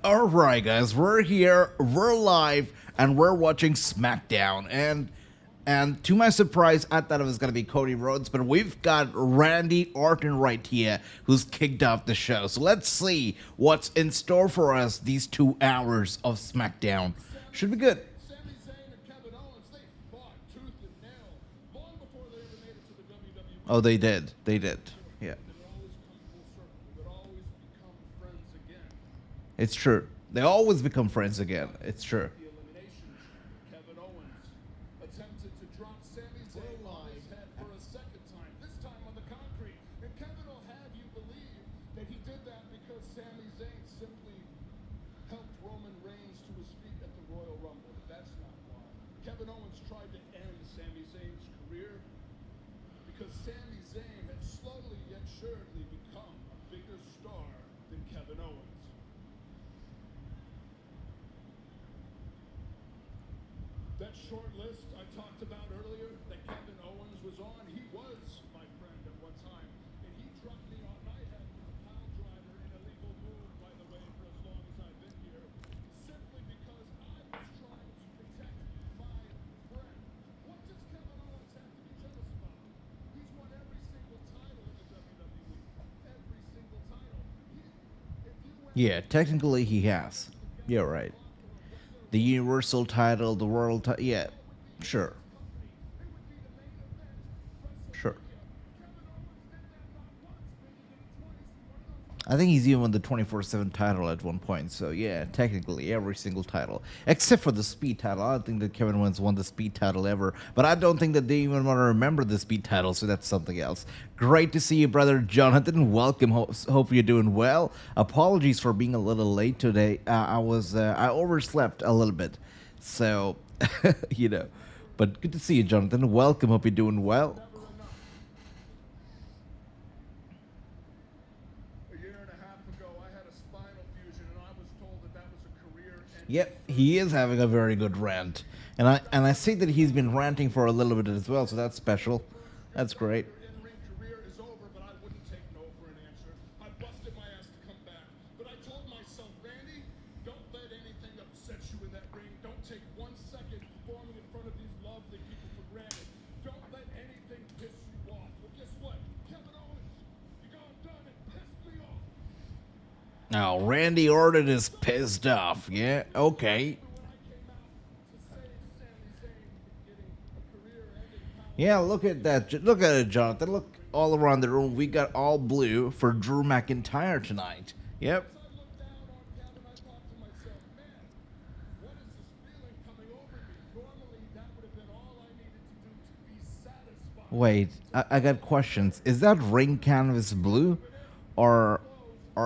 Alright guys, we're here, we're live, and we're watching SmackDown. And to my surprise, I thought it was gonna be Cody Rhodes, but we've got Randy Orton right here, who's kicked off the show. So let's see what's in store for us these 2 hours of SmackDown. Should be good. Sami Zayn and Kevin Owens, they fought tooth and nail long before they ever made it to the WWE. Oh, they did. They did. Yeah. They would always come full circle. They would always become friends again. It's true. They always become friends again. It's true. The eliminations, Kevin Owens attempted to drop Sami Zayn on his head for a second time, this time on the concrete. And Kevin will have you believe that he did that because Sami Zayn simply helped Roman Reigns to his feet at the Royal Rumble. But that's not why. Kevin Owens tried to end Sami Zayn's career because Sami Zayn had slowly yet surely become a bigger star than Kevin Owens. That short list I talked about earlier that Kevin Owens was on, he was my friend at one time, and he dropped me on my head with a pile driver in a legal move, by the way, for as long as I've been here, simply because I was trying to protect my friend. What does Kevin Owens have to be jealous about? He's won every single title in the WWE. Every single title. Yeah, technically he has. You're right. The Universal title, the World title. Yeah, sure. Sure. I think he's even won the 24/7 title at one point. So yeah, technically every single title, except for the Speed title. I don't think that Kevin Owens won the Speed title ever. But I don't think that they even want to remember the Speed title. So that's something else. Great to see you, brother Jonathan. Welcome. Hope you're doing well. Apologies for being a little late today. I overslept a little bit, so you know. But good to see you, Jonathan. Welcome. Hope you're doing well. Yep, he is having a very good rant, and I see that he's been ranting for a little bit as well, so that's special. That's great. Your in-ring career is over, but I wouldn't take no for an answer. I busted my ass to come back, but I told myself, Randy, don't let anything upset you in that ring. Don't take 1 second performing in front of these lovely people for granted. Don't let anything piss you off. Well, guess what? Kevin Owens, you gone done and pissed me off. Now, Randy Orton is pissed off. Yeah, okay. Yeah, look at that. Look at it, Jonathan. Look all around the room. We got all blue for Drew McIntyre tonight. Yep. Wait, I got questions. Is that ring canvas blue, or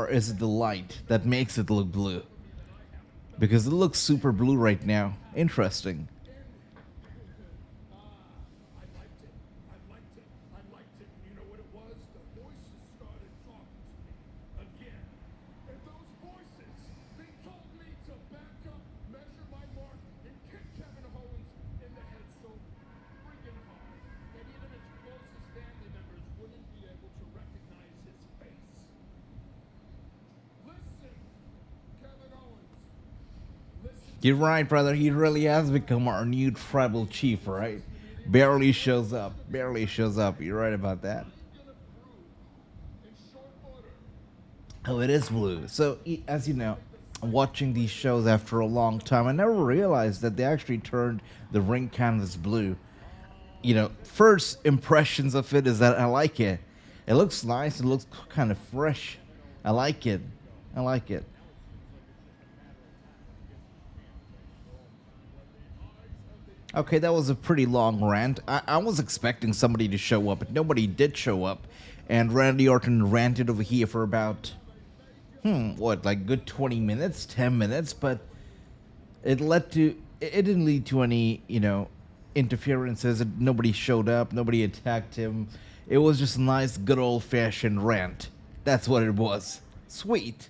is it the light that makes it look blue? Because it looks super blue right now. Interesting. You know what it was? The voices started talking to me again. And those voices, they told me to back up, measure my mark, and kick Kevin Owens in the head so friggin' hard that even his closest family members wouldn't be able to recognize his face. Listen, Kevin Owens. Listen. You're right, brother. He really has become our new tribal chief, right? Barely shows up. Barely shows up. You're right about that. Oh, it is blue. So, as you know, watching these shows after a long time, I never realized that they actually turned the ring canvas blue. You know, first impressions of it is that I like it. It looks nice. It looks kind of fresh. I like it. I like it. Okay, that was a pretty long rant. I was expecting somebody to show up, but nobody did show up. And Randy Orton ranted over here for about, what, like good 20 minutes, 10 minutes, but it didn't lead to any, interferences. Nobody showed up, nobody attacked him. It was just a nice, good old-fashioned rant. That's what it was. Sweet.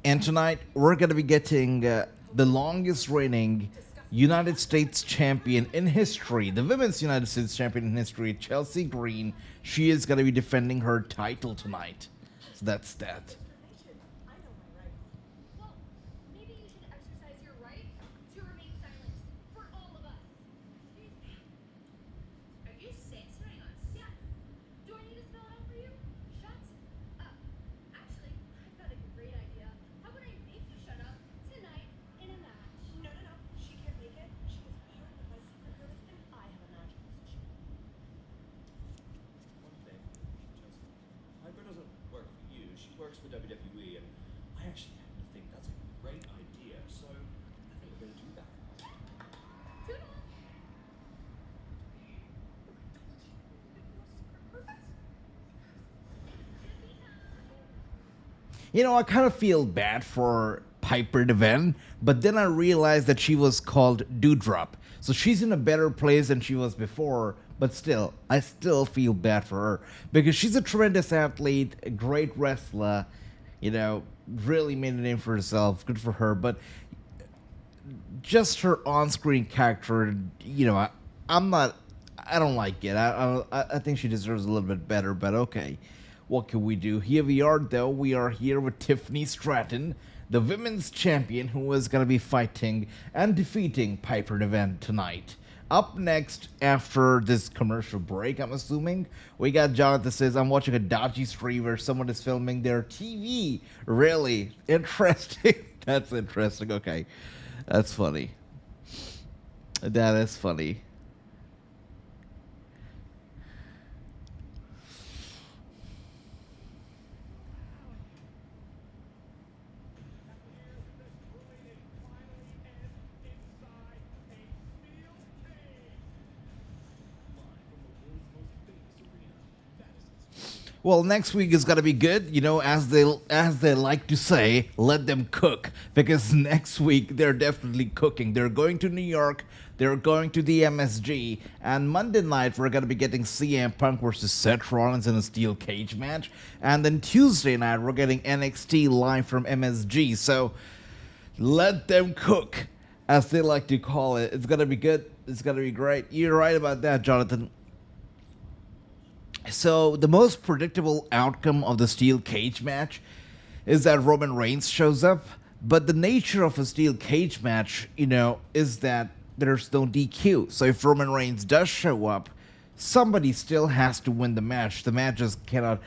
And tonight, we're going to be getting the longest reigning United States champion in history, the women's United States champion in history, Chelsea Green. She is going to be defending her title tonight. So that's that. I know my rights. Well, maybe you should exercise your right to remain silent for all of us. Excuse me. Are you censoring us? Yes. Do I need to spell it out for you? Shut up. Actually, I've got a great idea. How would I make you shut up tonight in a match? No. She can't make it. She is part of my secret service, and I have a match position. One thing, Chelsea. Piper doesn't work for you. She works for WWE, and I actually happen to think that's a great idea. So I think we're going to do that. Toodles. You know, I kind of feel bad for Piper Niven, but then I realized that she was called Doudrop. So she's in a better place than she was before, but still, I still feel bad for her because she's a tremendous athlete, a great wrestler, you know, really made a name for herself. Good for her, but just her on-screen character, you know, I don't like it. I think she deserves a little bit better, but okay. What can we do? Here we are, though. We are here with Tiffany Stratton, the women's champion, who is going to be fighting and defeating Piper Niven tonight. Up next, after this commercial break, I'm assuming, we got Jonathan says, I'm watching a dodgy stream where someone is filming their TV. Really? Interesting. That's interesting. Okay. That's funny. That is funny. Well, next week is gonna be good, you know, as they like to say, let them cook, because next week they're definitely cooking. They're going to New York, they're going to the MSG, and Monday night we're gonna be getting CM Punk versus Seth Rollins in a steel cage match, and then Tuesday night we're getting NXT live from MSG. So let them cook, as they like to call it. It's gonna be good. It's gonna be great. You're right about that, Jonathan. So the most predictable outcome of the steel cage match is that Roman Reigns shows up, but the nature of a steel cage match, you know, is that there's no DQ. So if Roman Reigns does show up, somebody still has to win the match. The match just cannot,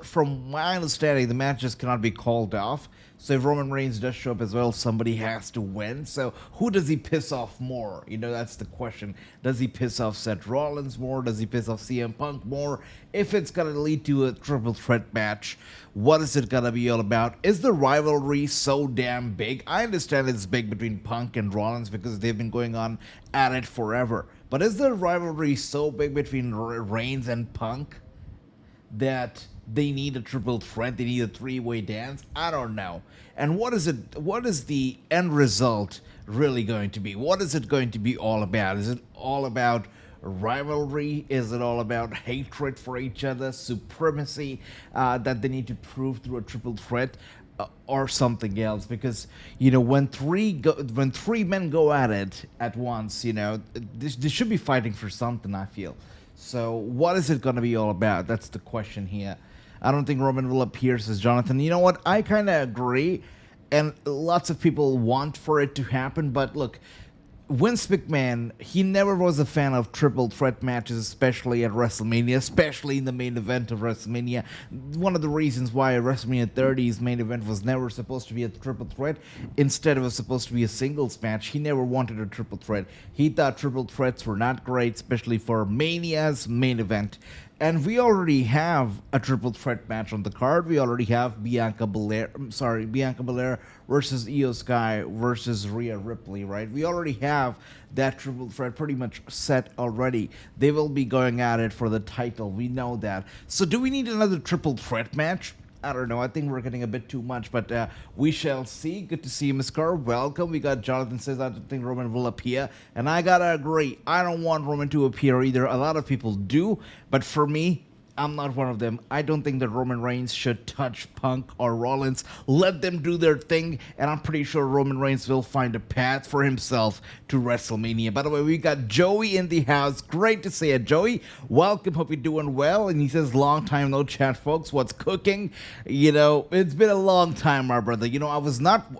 from my understanding, the match just cannot be called off. So if Roman Reigns does show up as well, somebody has to win. So who does he piss off more? You know, that's the question. Does he piss off Seth Rollins more? Does he piss off CM Punk more? If it's going to lead to a triple threat match, what is it going to be all about? Is the rivalry so damn big? I understand it's big between Punk and Rollins because they've been going on at it forever. But is the rivalry so big between Reigns and Punk that they need a triple threat, they need a three-way dance? I don't know. And what is the end result really going to be? What is it going to be all about? Is it all about rivalry? Is it all about hatred for each other, supremacy that they need to prove through a triple threat, or something else? Because, you know, when three men go at it at once, you know, they should be fighting for something, I feel. So what is it going to be all about? That's the question here. I don't think Roman will appear, says Jonathan. You know what? I kind of agree, and lots of people want for it to happen. But look, Vince McMahon, he never was a fan of triple threat matches, especially at WrestleMania, especially in the main event of WrestleMania. One of the reasons why WrestleMania 30's main event was never supposed to be a triple threat, instead it was supposed to be a singles match. He never wanted a triple threat. He thought triple threats were not great, especially for Mania's main event. And we already have a triple threat match on the card. We already have Bianca Belair versus Io Sky versus Rhea Ripley, right? We already have that triple threat pretty much set already. They will be going at it for the title. We know that. So do we need another triple threat match? I don't know. I think we're getting a bit too much, but we shall see. Good to see you, Miss Carr. Welcome. We got Jonathan says, I don't think Roman will appear. And I gotta agree. I don't want Roman to appear either. A lot of people do. But for me, I'm not one of them. I don't think that Roman Reigns should touch Punk or Rollins. Let them do their thing, and I'm pretty sure Roman Reigns will find a path for himself to WrestleMania. By the way, we got Joey in the house. Great to see you, Joey. Welcome. Hope you're doing well. And he says, long time no chat, folks. What's cooking? It's been a long time, my brother.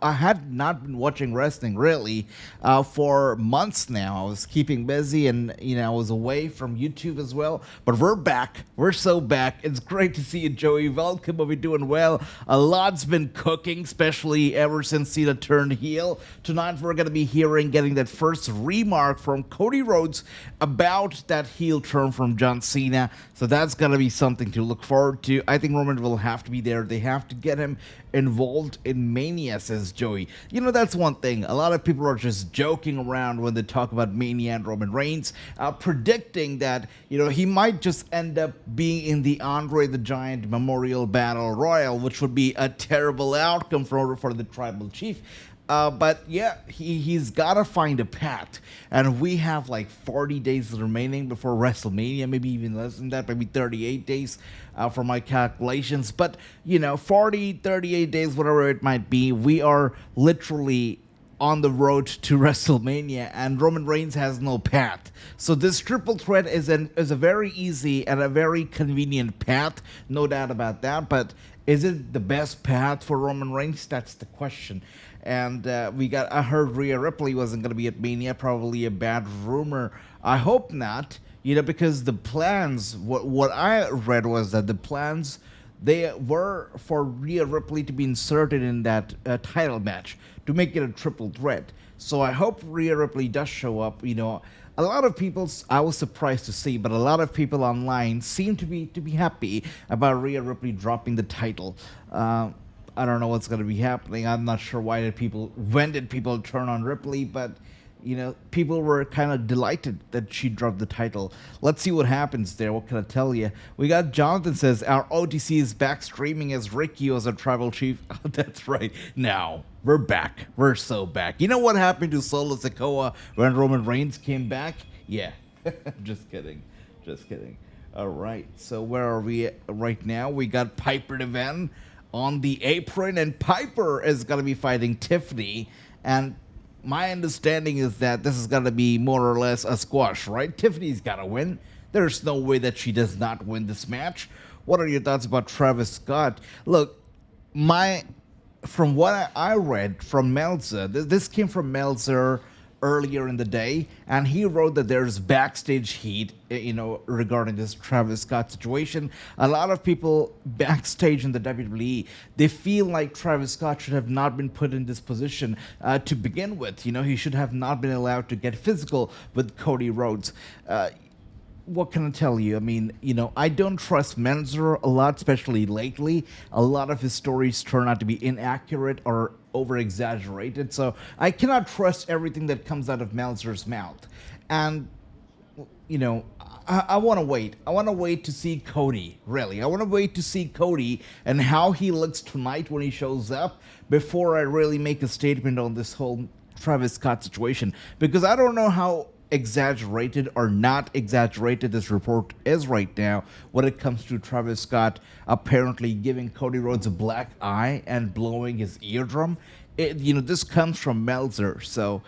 I had not been watching wrestling really for months now. I was keeping busy, and I was away from YouTube as well. But we're back. We're so back. It's great to see you, Joey. Welcome. Hope you're doing well. A lot's been cooking, especially ever since Cena turned heel. Tonight we're going to be getting that first remark from Cody Rhodes about that heel turn from John Cena. So that's going to be something to look forward to. I think Roman will have to be there. They have to get him involved in Mania, says Joey. That's one thing. A lot of people are just joking around when they talk about Mania and Roman Reigns, predicting that, he might just end up being in the Andre the Giant Memorial Battle Royal, which would be a terrible outcome for the Tribal Chief. But yeah, he's got to find a path. And we have like 40 days remaining before WrestleMania, maybe even less than that, maybe 38 days for my calculations. But, 40, 38 days, whatever it might be, we are literally on the road to WrestleMania, and Roman Reigns has no path. So this triple threat is a very easy and a very convenient path, no doubt about that. But is it the best path for Roman Reigns? That's the question. And I heard Rhea Ripley wasn't going to be at Mania, probably a bad rumor. I hope not, because the plans, what I read was that the plans, they were for Rhea Ripley to be inserted in that title match to make it a triple threat. So I hope Rhea Ripley does show up. A lot of people, I was surprised to see, but a lot of people online seem to be happy about Rhea Ripley dropping the title. I don't know what's going to be happening. I'm not sure when did people turn on Ripley, but people were kind of delighted that she dropped the title. Let's see what happens there. What can I tell you? We got Jonathan says, our OTC is back streaming as Ricky was a tribal chief. Oh, that's right. Now, we're back. We're so back. You know what happened to Solo Sikoa when Roman Reigns came back? Yeah. Just kidding. All right. So where are we right now? We got Piper Niven on the apron, and Piper is going to be fighting Tiffany. And my understanding is that this is going to be more or less a squash, right? Tiffany's got to win. There's no way that she does not win this match. What are your thoughts about Travis Scott? Look, from what I read from Meltzer, this came from Meltzer earlier in the day, and he wrote that there's backstage heat, regarding this Travis Scott situation. A lot of people backstage in the WWE, they feel like Travis Scott should have not been put in this position to begin with. He should have not been allowed to get physical with Cody Rhodes. What can I tell you? I mean, I don't trust Meltzer a lot, especially lately. A lot of his stories turn out to be inaccurate or over-exaggerated, so I cannot trust everything that comes out of Meltzer's mouth. And, I want to wait. I want to wait to see Cody, really. I want to wait to see Cody and how he looks tonight when he shows up before I really make a statement on this whole Travis Scott situation, because I don't know how exaggerated or not exaggerated this report is right now when it comes to Travis Scott apparently giving Cody Rhodes a black eye and blowing his eardrum. This comes from Meltzer, so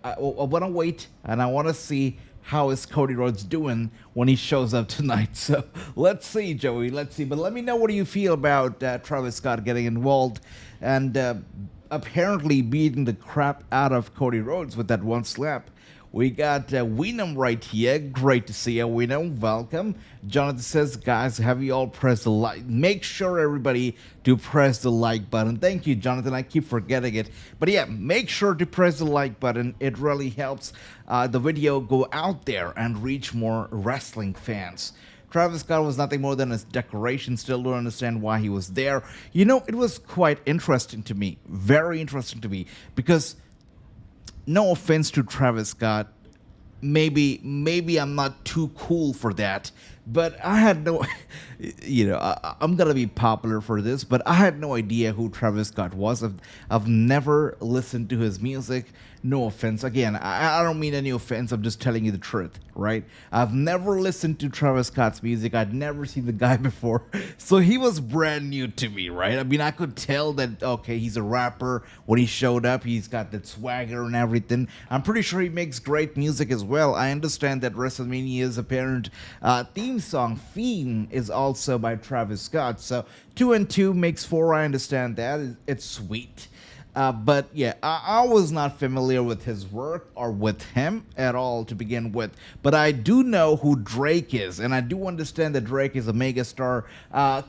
I want to wait and I want to see how is Cody Rhodes doing when he shows up tonight. So let's see, Joey, let's see. But let me know, what do you feel about Travis Scott getting involved and apparently beating the crap out of Cody Rhodes with that one slap? We got Weenum right here. Great to see you, Weenum. Welcome. Jonathan says, guys, have you all pressed the like? Make sure, everybody, to press the like button. Thank you, Jonathan. I keep forgetting it. But yeah, make sure to press the like button. It really helps the video go out there and reach more wrestling fans. Travis Scott was nothing more than a decoration. Still don't understand why he was there. It was quite interesting to me. Very interesting to me. Because no offense to Travis Scott, maybe I'm not too cool for that, but I had no, I'm gonna be popular for this, but I had no idea who Travis Scott was. I've never listened to his music, no offense. Again, I don't mean any offense. I'm just telling you the truth, right? I've never listened to Travis Scott's music. I'd never seen the guy before. So he was brand new to me, right? I mean, I could tell that, okay, he's a rapper. When he showed up, he's got that swagger and everything. I'm pretty sure he makes great music as well. I understand that WrestleMania's apparent theme song, Fiend, is also by Travis Scott. So 2 and 2 makes 4. I understand that. It's sweet. But yeah, I was not familiar with his work or with him at all to begin with. But I do know who Drake is, and I do understand that Drake is a megastar,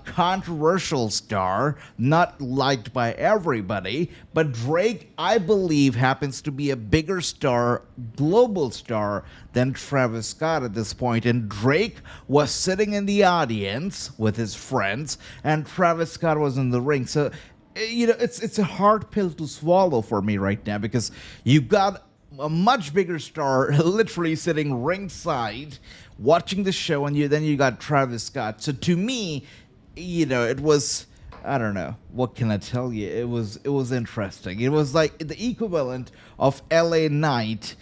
controversial star, not liked by everybody. But Drake, I believe, happens to be a bigger star, global star, than Travis Scott at this point. And Drake was sitting in the audience with his friends, and Travis Scott was in the ring. So it's a hard pill to swallow for me right now, because you got a much bigger star literally sitting ringside watching the show, and then you got Travis Scott. So to me, it was, I don't know, what can I tell you? It was interesting. It was like the equivalent of LA Knight,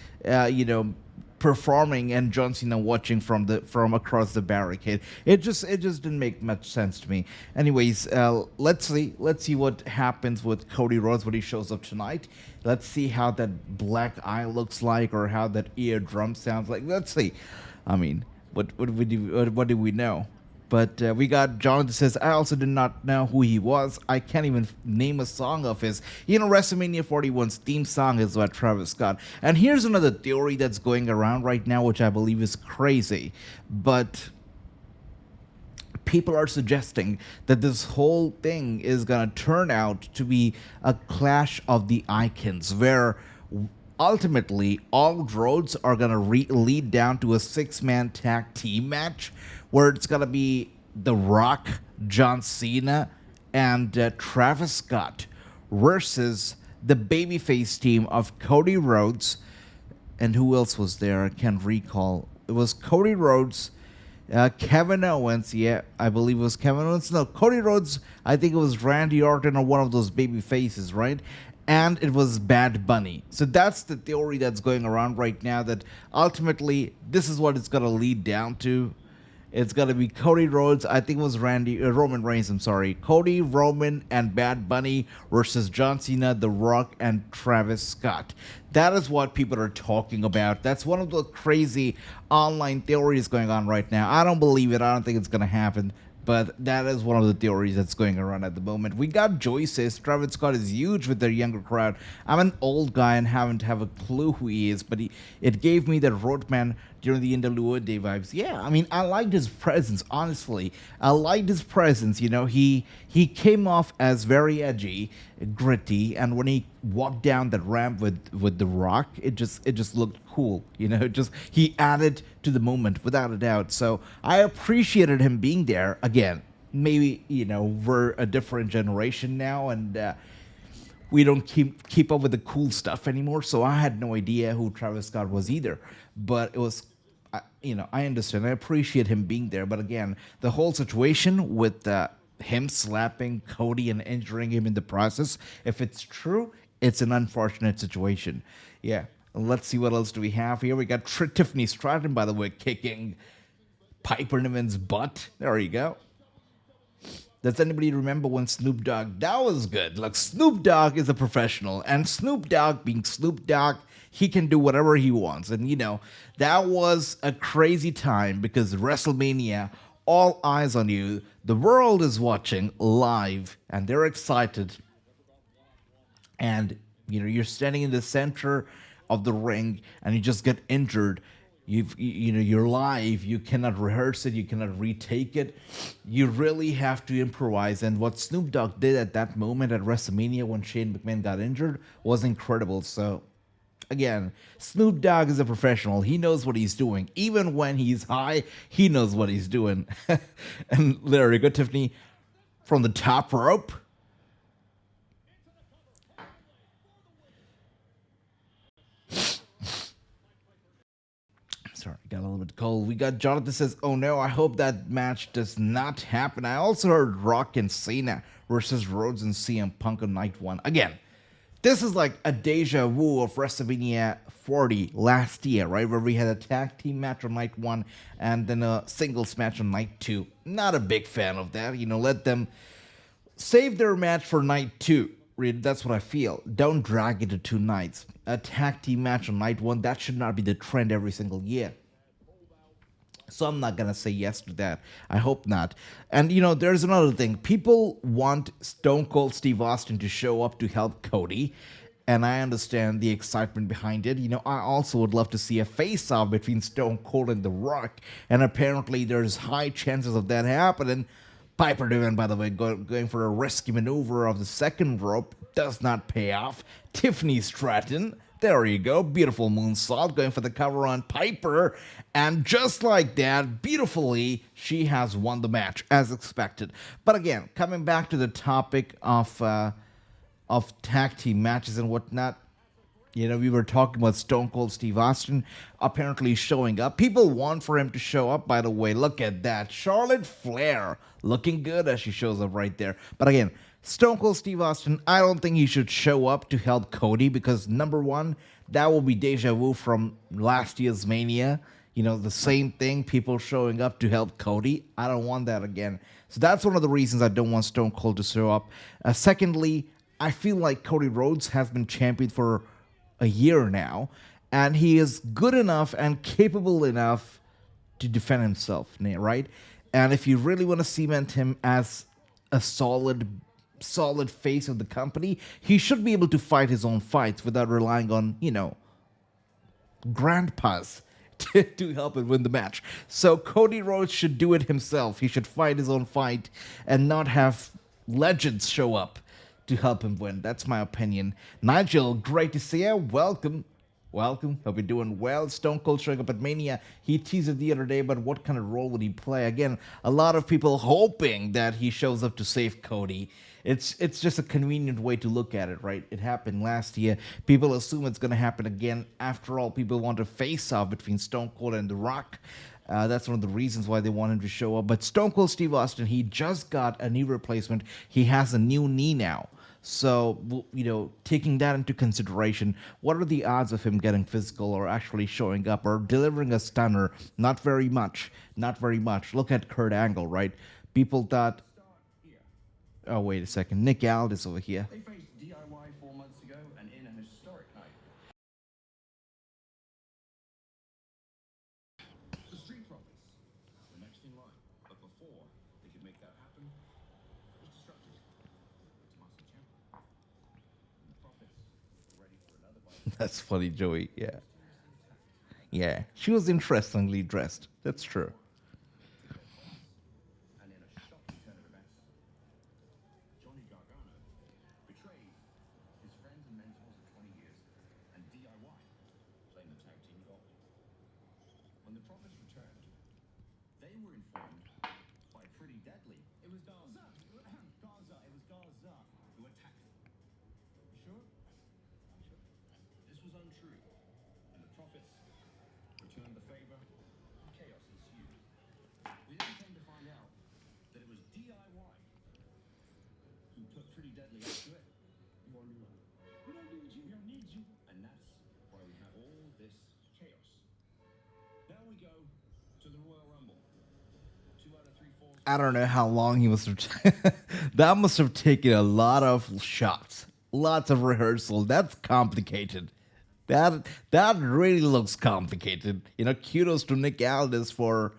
performing and John Cena watching from across the barricade. It just didn't make much sense to me. Anyways, let's see what happens with Cody Rhodes when he shows up tonight. Let's see how that black eye looks like, or how that eardrum sounds like. Let's see. I mean, what do we know? But we got John that says, I also did not know who he was. I can't even name a song of his. WrestleMania 41's theme song is by Travis Scott. And here's another theory that's going around right now, which I believe is crazy. But people are suggesting that this whole thing is going to turn out to be a clash of the icons, where ultimately all roads are going to lead down to a 6-man tag team match, where it's going to be The Rock, John Cena, and Travis Scott versus the babyface team of Cody Rhodes. And who else was there? I can't recall. It was Cody Rhodes, Kevin Owens. Yeah, I believe it was Kevin Owens. No, Cody Rhodes, I think it was Randy Orton or one of those baby faces, right? And it was Bad Bunny. So that's the theory that's going around right now, that ultimately this is what it's going to lead down to. It's going to be Cody Rhodes, I think it was Roman Reigns, I'm sorry. Cody, Roman, and Bad Bunny versus John Cena, The Rock, and Travis Scott. That is what people are talking about. That's one of the crazy online theories going on right now. I don't believe it. I don't think it's going to happen. But that is one of the theories that's going around at the moment. We got Joy says Travis Scott is huge with their younger crowd. I'm an old guy and haven't have a clue who he is, but it gave me that Roadman during the NWO Day vibes. Yeah, I mean, I liked his presence, honestly. I liked his presence. He came off as very edgy, gritty, and when he walked down that ramp with The Rock, it just looked cool. He added to the moment without a doubt. So I appreciated him being there. Again, maybe we're a different generation now, and we don't keep up with the cool stuff anymore. So I had no idea who Travis Scott was either. But it was, I understand. I appreciate him being there. But again, the whole situation with him slapping Cody and injuring him in the process, if it's true, it's an unfortunate situation. Yeah. Let's see what else do we have here. We got Tiffany Stratton, by the way, kicking Piper Niven's butt. There you go. Does anybody remember when Snoop Dogg? That was good. Look, Snoop Dogg is a professional. And Snoop Dogg, being Snoop Dogg, he can do whatever he wants. And, that was a crazy time, because WrestleMania, all eyes on you. The world is watching live, and they're excited. And, you're standing in the center of the ring, and you just get injured. You're live. You cannot rehearse it. You cannot retake it. You really have to improvise. And what Snoop Dogg did at that moment at WrestleMania when Shane McMahon got injured was incredible. So, again, Snoop Dogg is a professional. He knows what he's doing. Even when he's high, he knows what he's doing. And there you go, Tiffany, from the top rope. Sorry, got a little bit cold. We got Jonathan says, oh no, I hope that match does not happen. I also heard Rock and Cena versus Rhodes and CM Punk on night 1. Again, This is like a deja vu of WrestleMania 40 last year, right? Where we had a tag team match on night 1 and then a singles match on night 2. Not a big fan of that. Let them save their match for night 2. Really, that's what I feel. Don't drag it to 2 nights. A tag team match on night 1, that should not be the trend every single year. So I'm not going to say yes to that. I hope not. And, there's another thing. People want Stone Cold Steve Austin to show up to help Cody. And I understand the excitement behind it. I also would love to see a face-off between Stone Cold and The Rock. And apparently there's high chances of that happening. Piper Niven, by the way, going for a risky maneuver of the second rope does not pay off. Tiffany Stratton, there you go, beautiful moonsault, going for the cover on Piper, and just like that, beautifully, she has won the match as expected. But again, coming back to the topic of tag team matches and whatnot. We were talking about Stone Cold Steve Austin apparently showing up. People want for him to show up, by the way. Look at that. Charlotte Flair looking good as she shows up right there. But again, Stone Cold Steve Austin, I don't think he should show up to help Cody because, number one, that will be deja vu from last year's Mania. The same thing, people showing up to help Cody. I don't want that again. So that's one of the reasons I don't want Stone Cold to show up. Secondly, I feel like Cody Rhodes has been champion for a year now, and he is good enough and capable enough to defend himself, right? And if you really want to cement him as a solid face of the company, he should be able to fight his own fights without relying on, grandpas to help him win the match. So Cody Rhodes should do it himself. He should fight his own fight and not have legends show up to help him win. That's my opinion. Nigel, great to see you. Welcome. Hope you're doing well. Stone Cold showing up at Mania. He teased it the other day, but what kind of role would he play? Again, a lot of people hoping that he shows up to save Cody. It's just a convenient way to look at it, right? It happened last year. People assume it's going to happen again. After all, people want a face-off between Stone Cold and The Rock. That's one of the reasons why they want him to show up. But Stone Cold Steve Austin, he just got a knee replacement. He has a new knee now. So, taking that into consideration, what are the odds of him getting physical or actually showing up or delivering a stunner? Not very much. Look at Kurt Angle, right? People thought... Oh, wait a second. Nick Aldis over here. They faced DIY 4 months ago and in an historic night. The Street Profits were next in line, but before they could make that happen, it was disrupted. It's Master Champ. And the Profits were ready for another bite. That's funny, Joey. Yeah. She was interestingly dressed. That's true. And in a shocking turn of events, Johnny Gargano betrayed his friends and mentors of 20 years, and DIY claimed the tag team gold. When the Profits returned, they were informed by Pretty Deadly. It was Garza. It was Garza who attacked them. You sure? I'm sure. This was untrue, and the Profits returned the favor, and chaos ensued. We then came to find out that it was DIY who put Pretty Deadly up to it. You are new. We don't need you. We don't need you. And that's why we have all this chaos. Now we go to the Royal Rumble. 2 out of 3 falls. I don't know how long he must have... that must have taken a lot of shots. Lots of rehearsal. That's complicated. That really looks complicated. Kudos to Nick Aldis for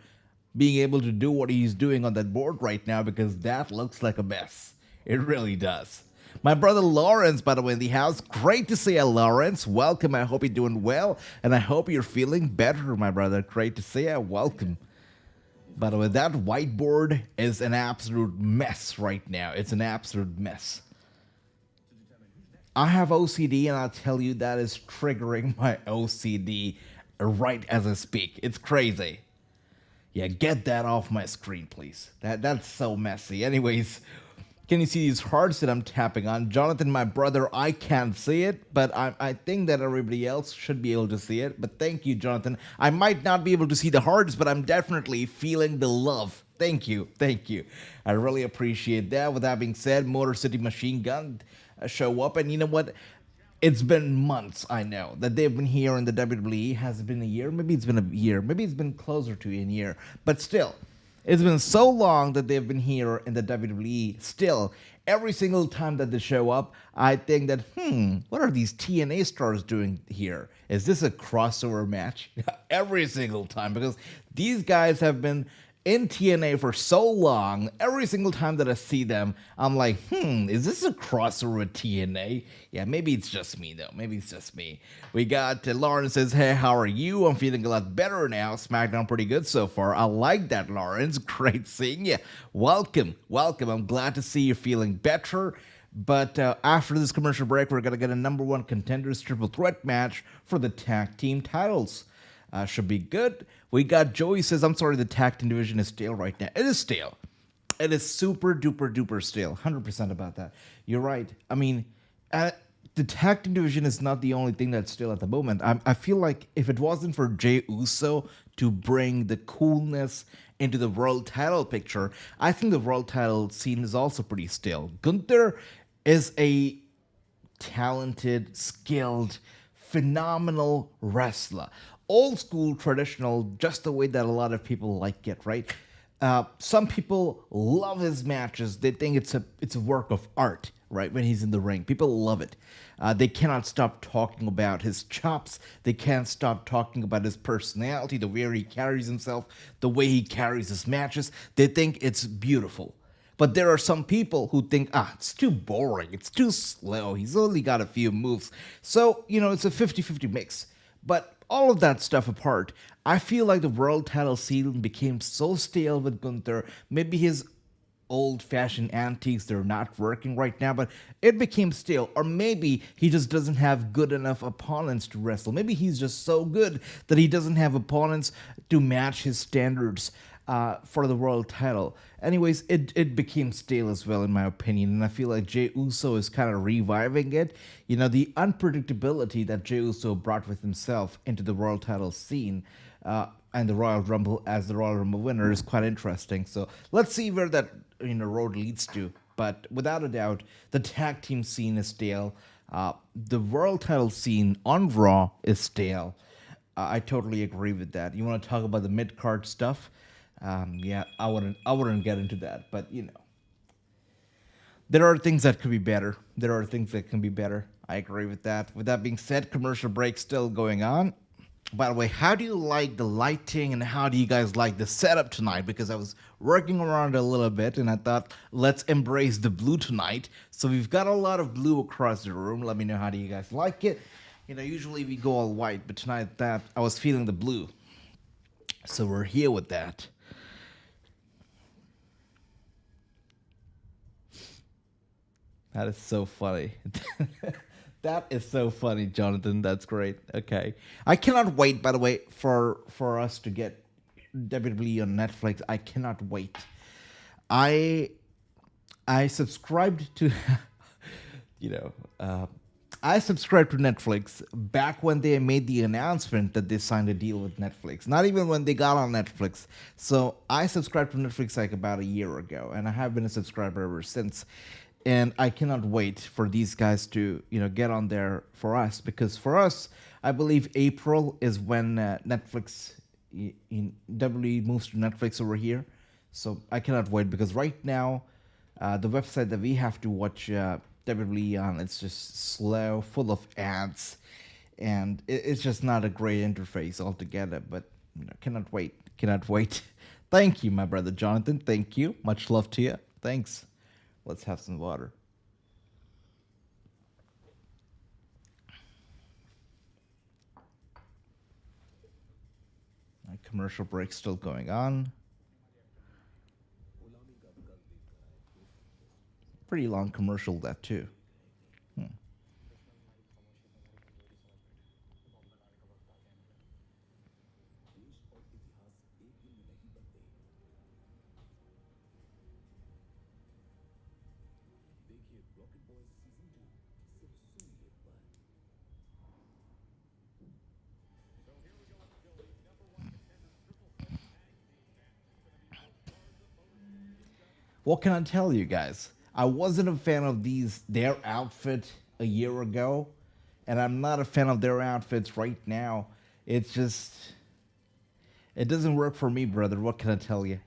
being able to do what he's doing on that board right now, because that looks like a mess. It really does. My brother Lawrence, by the way, in the house. Great to see you, Lawrence. Welcome. I hope you're doing well, and I hope you're feeling better, my brother. Great to see you. Welcome. By the way, that whiteboard is an absolute mess right now. It's an absolute mess. I have OCD, and I'll tell you that is triggering my OCD right as I speak. It's crazy. Yeah, get that off my screen, please. That's so messy. Anyways, can you see these hearts that I'm tapping on? Jonathan, my brother, I can't see it, but I think that everybody else should be able to see it. But thank you, Jonathan. I might not be able to see the hearts, but I'm definitely feeling the love. Thank you. I really appreciate that. With that being said, Motor City Machine Gun show up, and you know what? It's been months, I know, that they've been here in the WWE. Has it been a year? Maybe it's been a year. Maybe it's been closer to a year. But still, it's been so long that they've been here in the WWE. Still, every single time that they show up, I think that, what are these TNA stars doing here? Is this a crossover match? Every single time, because these guys have been in TNA for so long. Every single time that I see them, I'm like, is this a crossover with TNA? Yeah, maybe it's just me though. Maybe it's just me. We got Lawrence says, hey, how are you? I'm feeling a lot better now. SmackDown pretty good so far. I like that, Lawrence. Great seeing you. Welcome, welcome. I'm glad to see you feeling better. But after this commercial break, we're going to get a number one contenders triple threat match for the tag team titles. Should be good. We got Joey says, I'm sorry, the tag team division is stale right now. It is stale. It is super duper duper stale. 100% about that. You're right. I mean, the tag team division is not the only thing that's stale at the moment. I feel like if it wasn't for Jey Uso to bring the coolness into the world title picture, I think the world title scene is also pretty stale. Gunther is a talented, skilled, phenomenal wrestler. Old school, traditional, just the way that a lot of people like it, right? Some people love his matches. They think it's a work of art, right? When he's in the ring, people love it. They cannot stop talking about his chops. They can't stop talking about his personality, the way he carries himself, the way he carries his matches. They think it's beautiful. But there are some people who think, it's too boring. It's too slow. He's only got a few moves. So, it's a 50-50 mix. But all of that stuff apart, I feel like the world title scene became so stale with Gunther. Maybe his old-fashioned antiques, they're not working right now, but it became stale. Or maybe he just doesn't have good enough opponents to wrestle. Maybe he's just so good that he doesn't have opponents to match his standards for the world title. Anyways, it became stale as well, in my opinion, and I feel like Jey Uso is kind of reviving it. The unpredictability that Jey Uso brought with himself into the world title scene and the Royal Rumble as the Royal Rumble winner is quite interesting. So let's see where that road leads to. But without a doubt, the tag team scene is stale. The world title scene on Raw is stale. I totally agree with that. You want to talk about the mid card stuff? Yeah, I wouldn't get into that, but there are things that could be better. There are things that can be better. I agree with that. With that being said, commercial break still going on. By the way, how do you like the lighting and how do you guys like the setup tonight? Because I was working around a little bit and I thought, let's embrace the blue tonight. So we've got a lot of blue across the room. Let me know, how do you guys like it? Usually we go all white, but tonight that I was feeling the blue. So we're here with that. That is so funny. That is so funny, Jonathan. That's great. Okay. I cannot wait, by the way, for us to get WWE on Netflix. I cannot wait. I subscribed to, I subscribed to Netflix back when they made the announcement that they signed a deal with Netflix. Not even when they got on Netflix. So I subscribed to Netflix like about a year ago, and I have been a subscriber ever since. And I cannot wait for these guys to, get on there for us. Because for us, I believe April is when Netflix, WWE moves to Netflix over here. So I cannot wait, because right now, the website that we have to watch WWE on, it's just slow, full of ads. And it's just not a great interface altogether. But, cannot wait. Cannot wait. Thank you, my brother Jonathan. Thank you. Much love to you. Thanks. Let's have some water. My commercial break still going on. Pretty long commercial, that too. What can I tell you guys? I wasn't a fan of their outfit a year ago. and I'm not a fan of their outfits right now. It's just, it doesn't work for me, brother. What can I tell you?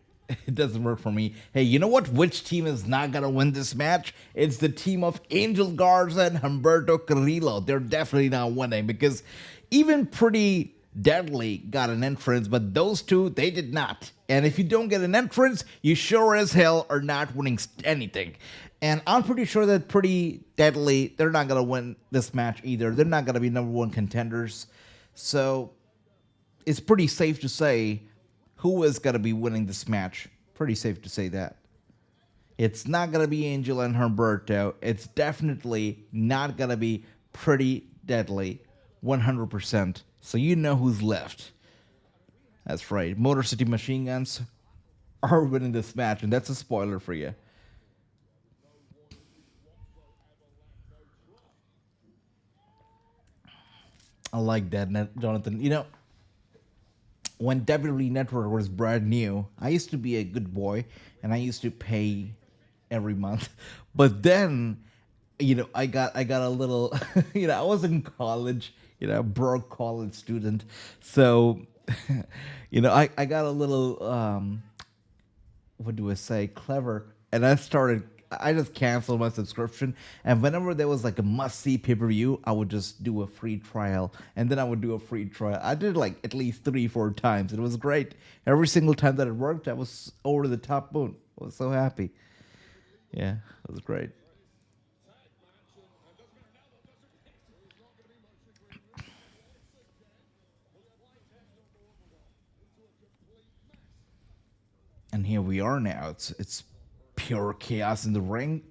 It doesn't work for me. Hey, you know what? Which team is not gonna win this match? It's the team of Angel Garza and Humberto Carrillo. They're definitely not winning because even Pretty Deadly got an entrance, but those two, they did not. And if you don't get an entrance, you sure as hell are not winning anything. And I'm pretty sure that Pretty Deadly, they're not gonna win this match either. They're not gonna be number one contenders. So it's pretty safe to say who is going to be winning this match. Pretty safe to say that. It's not going to be Angel and Humberto. It's definitely not going to be Pretty Deadly. 100%. So you know who's left. That's right. Motor City Machine Guns are winning this match. And that's a spoiler for you. I like that, Jonathan. You know, when WWE Network was brand new, I used to be a good boy and I used to pay every month. But then, you know, I got a little, you know, I was in college, you know, broke college student. So, you know, I got a little, what do I say, clever. And I just canceled my subscription. And whenever there was like a must-see pay-per-view, I would just do a free trial. And then I would do a free trial. I did like at least 3-4 times. It was great. Every single time that it worked, I was over the top moon. I was so happy. Yeah, it was great. And here we are now. It's pure chaos in the ring.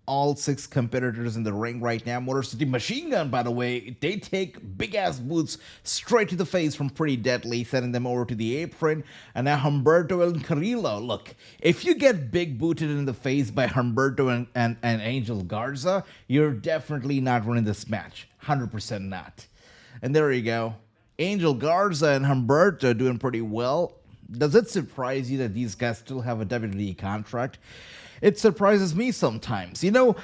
All 6 competitors in the ring right now. Motor City Machine Gun, by the way, they take big-ass boots straight to the face from Pretty Deadly, sending them over to the apron. And now Humberto and Carrillo. Look, if you get big booted in the face by Humberto and Angel Garza, you're definitely not winning this match. 100% not. And there you go. Angel Garza and Humberto doing pretty well. Does it surprise you that these guys still have a WWE contract? It surprises me sometimes. You know,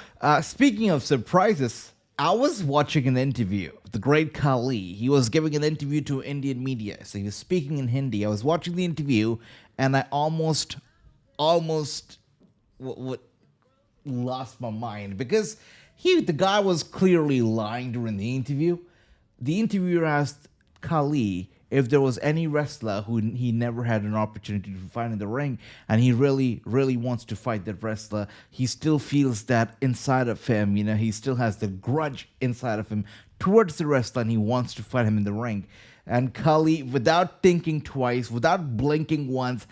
speaking of surprises, I was watching an interview with the great Khali. He was giving an interview to Indian media. So he was speaking in Hindi. I was watching the interview, and I almost lost my mind because the guy was clearly lying during the interview. The interviewer asked Khali if there was any wrestler who he never had an opportunity to fight in the ring, and he really, really wants to fight that wrestler. He still feels that inside of him, you know, he still has the grudge inside of him towards the wrestler, and he wants to fight him in the ring. And Khali, without thinking twice, without blinking once,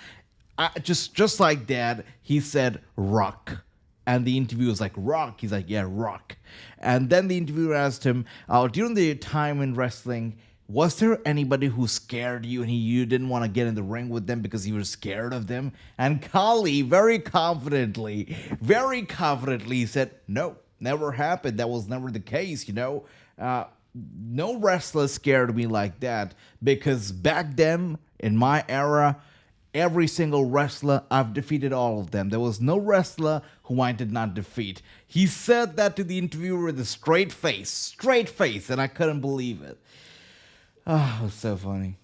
just like that, he said, "Rock." And the interviewer was like, "Rock?" He's like, "Yeah, rock." And then the interviewer asked him, during the time in wrestling, was there anybody who scared you and you didn't want to get in the ring with them because you were scared of them? And Khali very confidently said, "No, never happened. That was never the case, you know. No wrestler scared me like that because back then, in my era, every single wrestler, I've defeated all of them. There was no wrestler who I did not defeat." He said that to the interviewer with a straight face, and I couldn't believe it. Oh, it was so funny.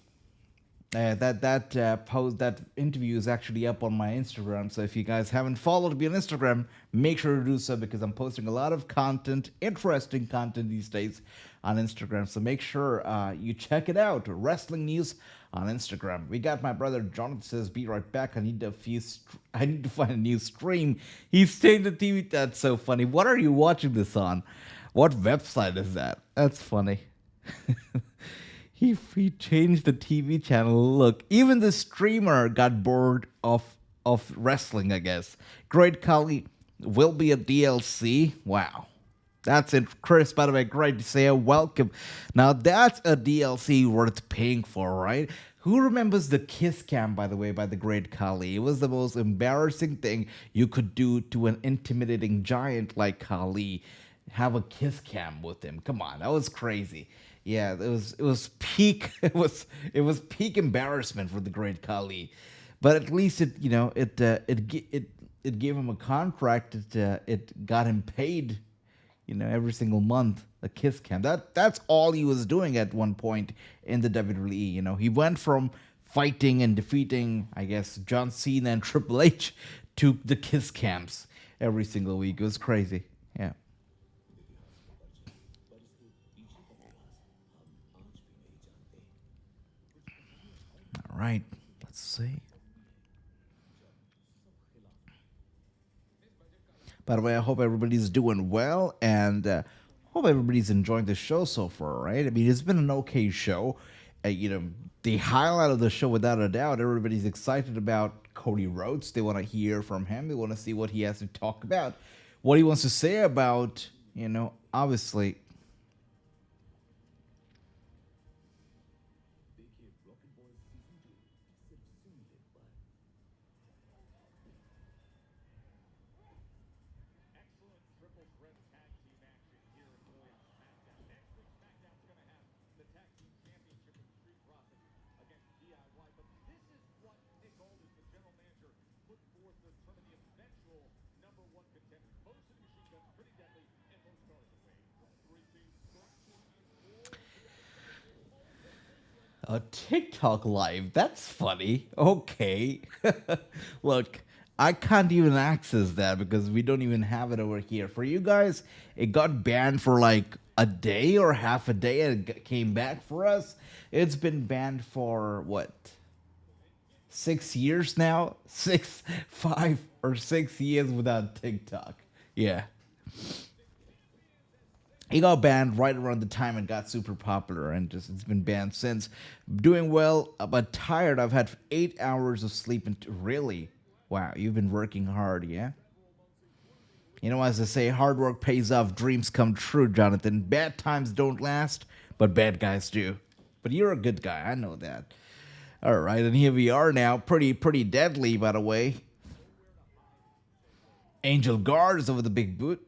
That interview is actually up on my Instagram. So if you guys haven't followed me on Instagram, make sure to do so because I'm posting a lot of content, interesting content these days on Instagram. So make sure you check it out. Wrestling News on Instagram. We got my brother Jonathan says, "Be right back. I need to find a new stream." He's staying the TV. That's so funny. What are you watching this on? What website is that? That's funny. He changed the TV channel. Look, even the streamer got bored of wrestling, I guess. Great Khali will be a DLC. Wow. That's it. Chris, by the way, great to say welcome. Now, that's a DLC worth paying for, right? Who remembers the kiss cam, by the way, by the great Khali? It was the most embarrassing thing you could do to an intimidating giant like Khali. Have a kiss cam with him. Come on, that was crazy. Yeah, it was peak it was peak embarrassment for the great Khali, but at least it gave him a contract. It got him paid, every single month, a kiss cam. That's all he was doing at one point in the WWE. He went from fighting and defeating, I guess, John Cena and Triple H to the kiss cams every single week. It was crazy. Yeah. All right. Let's see. By the way, I hope everybody's doing well, and hope everybody's enjoying the show so far, right? I mean, it's been an okay show. The highlight of the show, without a doubt, everybody's excited about Cody Rhodes. They want to hear from him. They want to see what he has to talk about, what he wants to say about, obviously. Excellent triple threat tag team action here in Williams SmackDown. Next week, SmackDown's going to have the tag team championship with Street Profits against DIY. But this is what Nick Aldis, the general manager, put forth to determine the eventual number one contender. Most of the machine guns pretty deadly, and most stars away from three-team structure and A TikTok live. That's funny. Okay. Look, I can't even access that because we don't even have it over here. For you guys, it got banned for like a day or half a day and it came back for us. It's been banned for what? 6 years now? 5 or 6 years without TikTok. Yeah. He got banned right around the time it got super popular, and it's been banned since. Doing well, but tired. I've had 8 hours of sleep. Really? Wow, you've been working hard, yeah? As they say, hard work pays off, dreams come true, Jonathan. Bad times don't last, but bad guys do. But you're a good guy, I know that. All right, and here we are now. Pretty deadly, by the way. Angel Guard is over the big boot.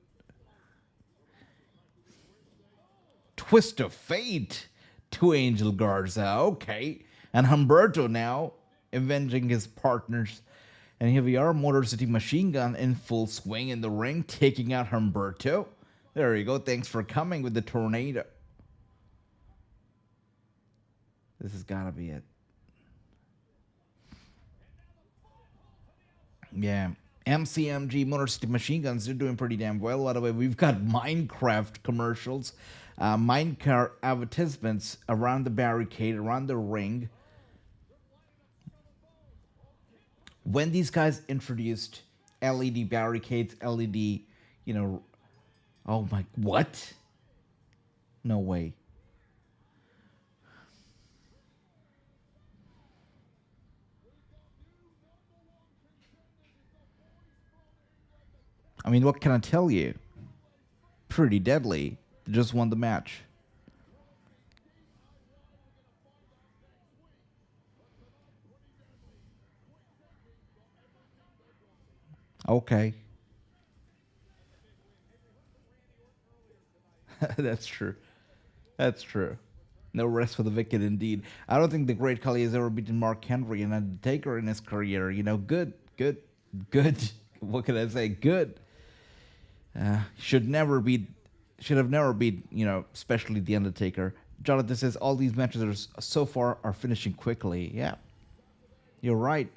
Twist of Fate. 2 Angel Guards. Okay. And Humberto now avenging his partners. And here we are, Motor City Machine Gun in full swing in the ring, taking out Humberto. There you go. Thanks for coming with the tornado. This has got to be it. Yeah. MCMG, Motor City Machine Guns, they're doing pretty damn well. By the way, we've got Minecraft commercials, Minecraft advertisements around the barricade, around the ring. When these guys introduced LED barricades, LED, oh my, what? No way. I mean, what can I tell you? Pretty deadly. They just won the match. Okay. That's true. That's true. No rest for the wicked, indeed. I don't think the Great Khali has ever beaten Mark Henry and Undertaker in his career. Good. What can I say? Good. Should have never beat, especially the Undertaker. Jonathan says all these matches so far are finishing quickly. Yeah, you're right.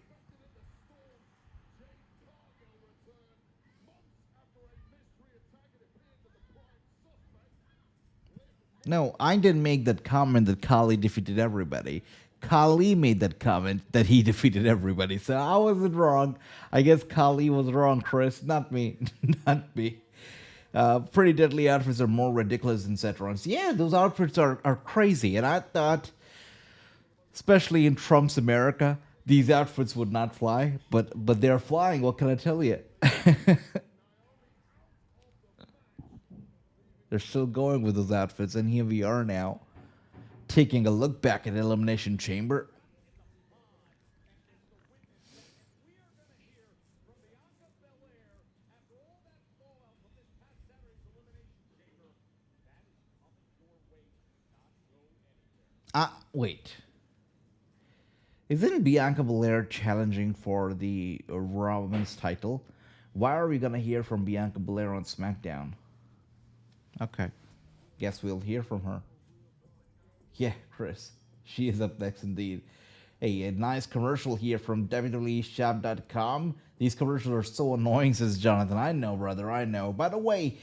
No, I didn't make that comment that Khali defeated everybody. Khali made that comment that he defeated everybody. So I wasn't wrong. I guess Khali was wrong, Chris. Not me. Not me. Pretty deadly outfits are more ridiculous than Cetrons. Yeah, those outfits are crazy. And I thought, especially in Trump's America, these outfits would not fly. But they're flying. What can I tell you? They're still going with those outfits. And here we are now, taking a look back at Elimination Chamber. Wait. Isn't Bianca Belair challenging for the Raw Women's title? Why are we going to hear from Bianca Belair on SmackDown? Okay. Guess we'll hear from her. Yeah, Chris. She is up next indeed. Hey, a nice commercial here from WWEShop.com. These commercials are so annoying, says Jonathan. I know, brother, I know. By the way,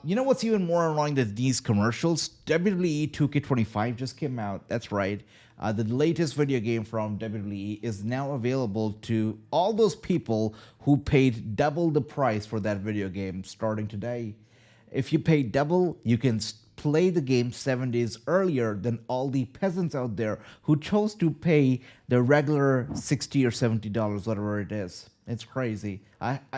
you know what's even more annoying than these commercials? WWE 2K25 just came out. That's right. The latest video game from WWE is now available to all those people who paid double the price for that video game starting today. If you pay double, you can play the game 7 days earlier than all the peasants out there who chose to pay the regular $60 or $70, whatever it is. It's crazy.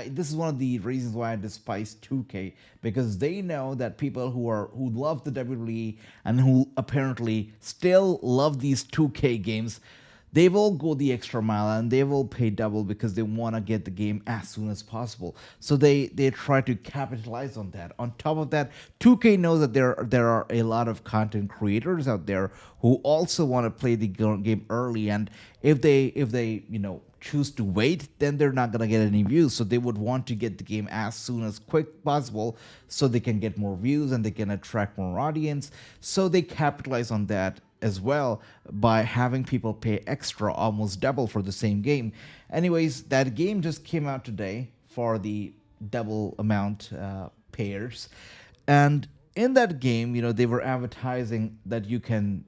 This is one of the reasons why I despise 2K, because they know that people who love the WWE and who apparently still love these 2K games, they will go the extra mile and they will pay double because they want to get the game as soon as possible. So they try to capitalize on that. On top of that, 2K knows that there are a lot of content creators out there who also want to play the game early, and if they choose to wait, then they're not gonna get any views. So they would want to get the game as soon as quick possible so they can get more views and they can attract more audience. So they capitalize on that as well by having people pay extra, almost double for the same game. Anyways, that game just came out today for the double amount payers, and in that game, they were advertising that you can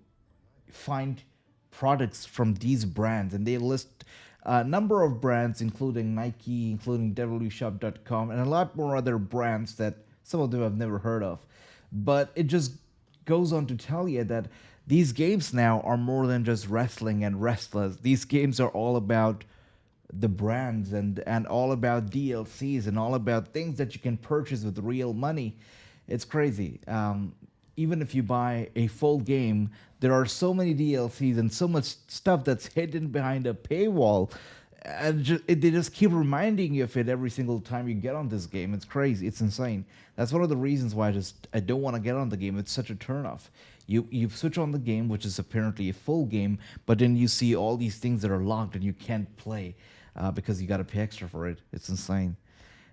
find products from these brands, and they list a number of brands, including Nike, including WWEShop.com, and a lot more other brands that some of them I've never heard of. But it just goes on to tell you that these games now are more than just wrestling and wrestlers. These games are all about the brands and all about DLCs and all about things that you can purchase with real money. It's crazy. Even if you buy a full game, there are so many DLCs and so much stuff that's hidden behind a paywall, and they just keep reminding you of it every single time you get on this game. It's crazy. It's insane. That's one of the reasons why I don't want to get on the game. It's such a turnoff. You switch on the game, which is apparently a full game, but then you see all these things that are locked and you can't play because you got to pay extra for it. It's insane.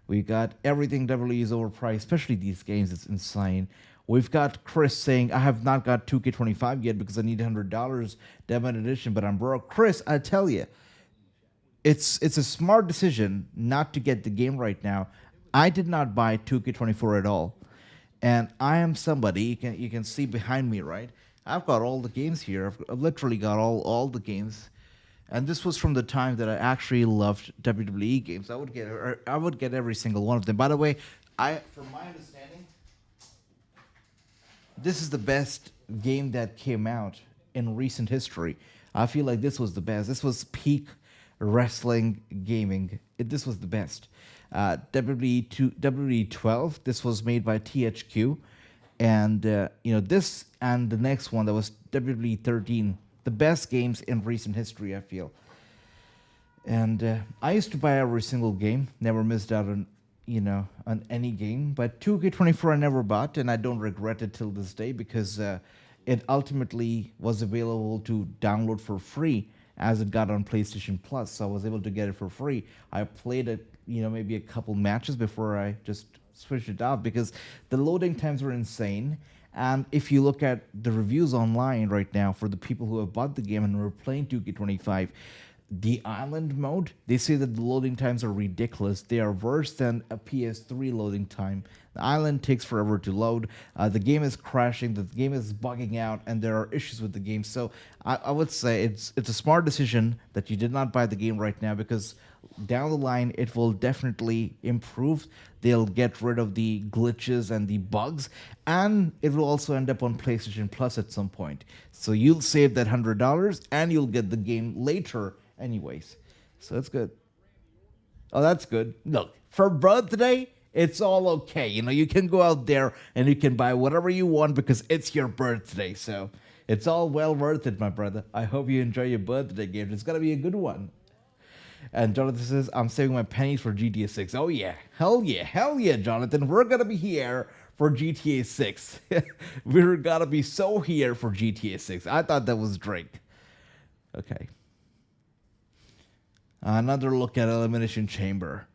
We got everything WWE is overpriced, especially these games. It's insane. We've got Chris saying, I have not got 2K25 yet because I need $100 Diamond Edition, but I'm broke. Chris, I tell you, it's a smart decision not to get the game right now. I did not buy 2K24 at all. And I am somebody, you can see behind me, right? I've got all the games here. I've literally got all the games. And this was from the time that I actually loved WWE games. I would get every single one of them. By the way, from my understanding, this is the best game that came out in recent history. I feel like this was the best. This was peak wrestling gaming. This was the best. WWE 12. This was made by THQ, and this and the next one that was WWE 13. The best games in recent history, I feel. And I used to buy every single game. Never missed out on any game. But 2K24 I never bought, and I don't regret it till this day because it ultimately was available to download for free as it got on PlayStation Plus. So I was able to get it for free. I played it, maybe a couple matches before I just switched it off because the loading times were insane. And if you look at the reviews online right now for the people who have bought the game and were playing 2K25, the island mode, they say that the loading times are ridiculous. They are worse than a PS3 loading time. The island takes forever to load. The game is crashing. The game is bugging out, and there are issues with the game. So I would say it's a smart decision that you did not buy the game right now because down the line it will definitely improve. They'll get rid of the glitches and the bugs, and it will also end up on PlayStation Plus at some point. So you'll save that $100 and you'll get the game later anyways. So that's good. Oh, that's good. Look, for birthday, it's all okay. You can go out there and you can buy whatever you want because it's your birthday. So it's all well worth it, my brother. I hope you enjoy your birthday gift. It's going to be a good one. And Jonathan says, I'm saving my pennies for GTA 6. Oh, yeah. Hell yeah, Jonathan. We're going to be here for GTA 6. We're going to be so here for GTA 6. I thought that was Drake. Okay. Another look at Elimination Chamber.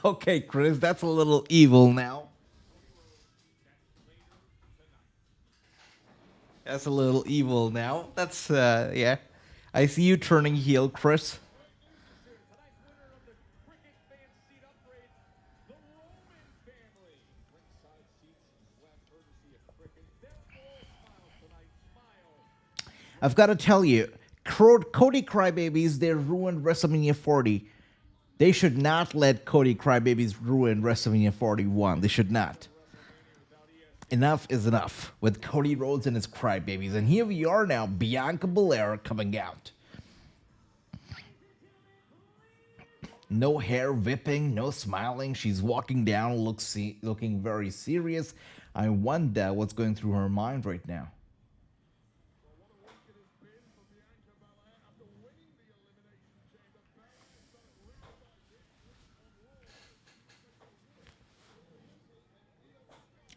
Okay, Chris, that's a little evil now. That's a little evil now. That's yeah. I see you turning heel, Chris. Tonight's winner of the cricket fan seat upgrade, the Roman family. Ringside seats left courtesy of cricket. They're all smiles tonight. Smile. I've got to tell you, Cody Crybabies, they ruined WrestleMania 40. They should not let Cody Crybabies ruin WrestleMania 41. They should not. Enough is enough with Cody Rhodes and his Crybabies. And here we are now, Bianca Belair coming out. No hair whipping, no smiling. She's walking down, looking very serious. I wonder what's going through her mind right now.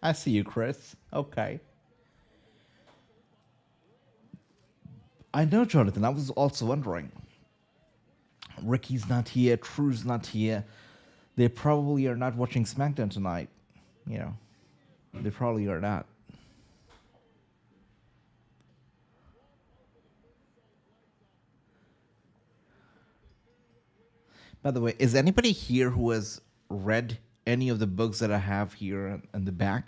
I see you, Chris. Okay. I know, Jonathan. I was also wondering. Ricky's not here. Drew's not here. They probably are not watching SmackDown tonight. You know, they probably are not. By the way, is anybody here who has read any of the books that I have here in the back?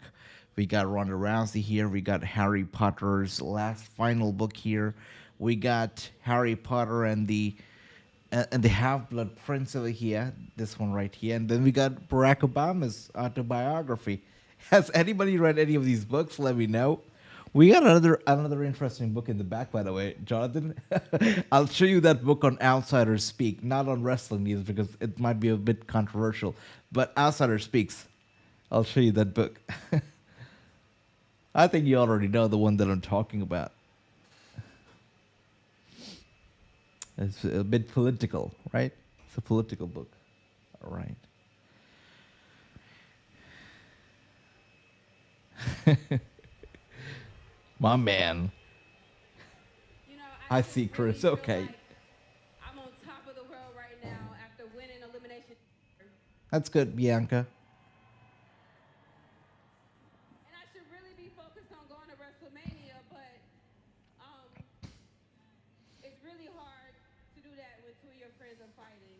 We got Ronda Rousey here. We got Harry Potter's last final book here. We got Harry Potter and the Half-Blood Prince over here. This one right here. And then we got Barack Obama's autobiography. Has anybody read any of these books? Let me know. We got another interesting book in the back, by the way, Jonathan. I'll show you that book on Outsiders Speak, not on Wrasslinews because it might be a bit controversial. But Outsider Speaks, I'll show you that book. I think you already know the one that I'm talking about. It's a bit political, right? It's a political book. All right. My man. You know, I just see, Chris. feel Okay. like I'm on top of the world right now after winning elimination. That's good, Bianca. And I should really be focused on going to WrestleMania, but it's really hard to do that when two of your friends are fighting.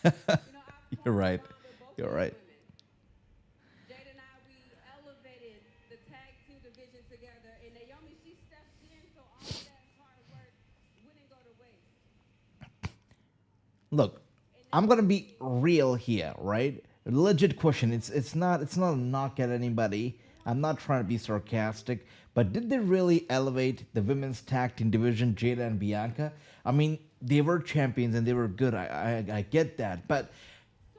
You know, I've You're right. formed a bond with both You're of right. these women. Jade and I, we elevated the tag team division together, and Naomi, she stepped in, so all that hard work wouldn't go to waste. Look, I'm gonna be real here, right? Legit question. It's not a knock at anybody. I'm not trying to be sarcastic, but did they really elevate the women's tag team division, Jada and Bianca? I mean, they were champions and they were good. I get that, but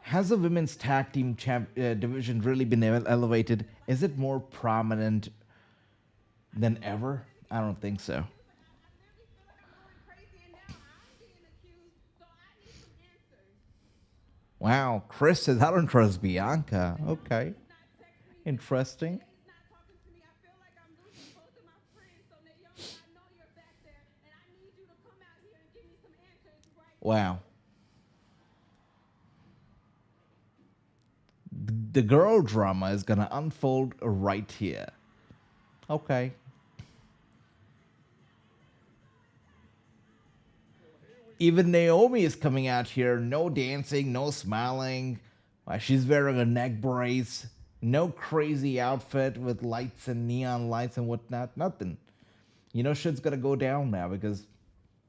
has the women's tag team division really been elevated? Is it more prominent than ever? I don't think so. I literally feel like I'm going crazy, and now I'm being accused, so I need some answers. Wow, Chris says I don't trust Bianca. Okay, He's not texting me. interesting. He's not talking to me. I feel like I'm losing both of my friends. So Naomi, I know you're back there, and I need you to come out here and give me some answers right Wow. The girl drama is gonna unfold right here. Okay. Even Naomi is coming out here. No dancing, no smiling. She's wearing a neck brace. No crazy outfit with lights and neon lights and whatnot. Nothing. You know, shit's gonna go down now because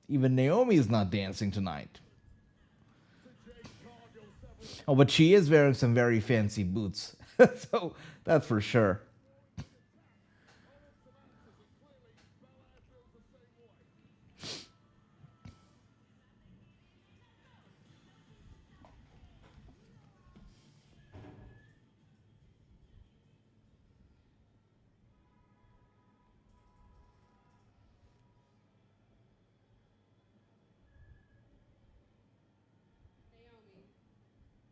even Naomi is not dancing tonight. Oh, but she is wearing some very fancy boots. So that's for sure. Naomi,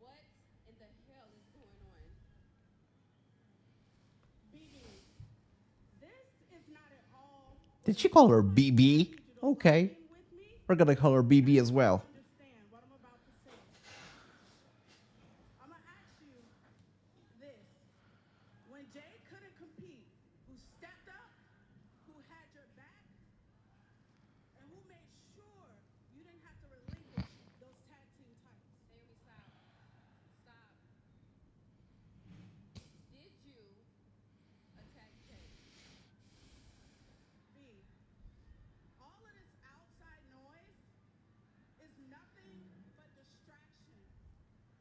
what in the hell is going on? Did she call her BB? Okay. with me, We're gonna call her BB as well. understand what I'm about to say. I'm gonna ask you this. When Jay couldn't compete, who stepped up, who had your back, and who made sure you didn't have to relinquish those tag team titles? Naomi, stop. Stop. Did you attack Jay? B, all of this outside noise is nothing but distraction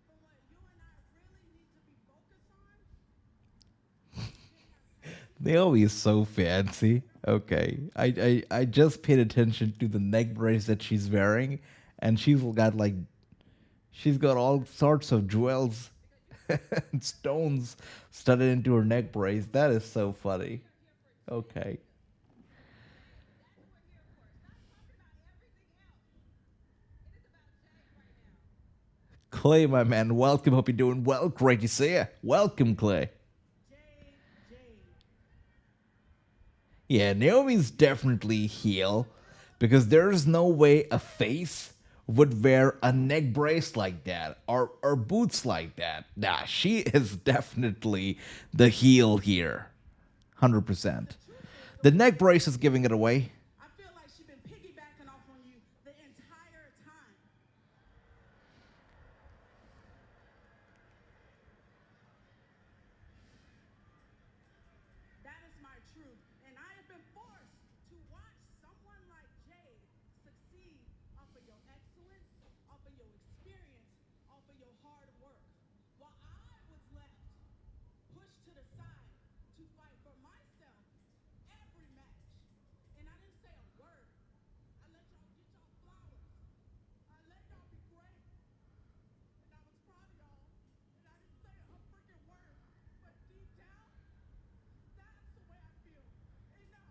from what you and I really need to be focused on. Naomi is so fancy. Okay. I just paid attention to the neck brace that she's wearing, and she's got all sorts of jewels and stones studded into her neck brace. That is so funny. Okay. Clay, my man, welcome. Hope you're doing well. Great to see you. Welcome, Clay. Jay. Yeah, Naomi's definitely heel because there's no way a face would wear a neck brace like that or boots like that. Nah, she is definitely the heel here. 100%. The neck brace is giving it away. I feel like she's been piggybacking off on you the entire time. That is my truth. And I have been forced to watch someone like Jay succeed off of your excellence, off of your experience, off of your hard work. While I was left pushed to the side to fight for myself every match. And I didn't say a word. I let y'all get y'all flowers. I let y'all be great. And I was proud of y'all. And I didn't say a freaking word. But deep down, that's the way I feel. And no,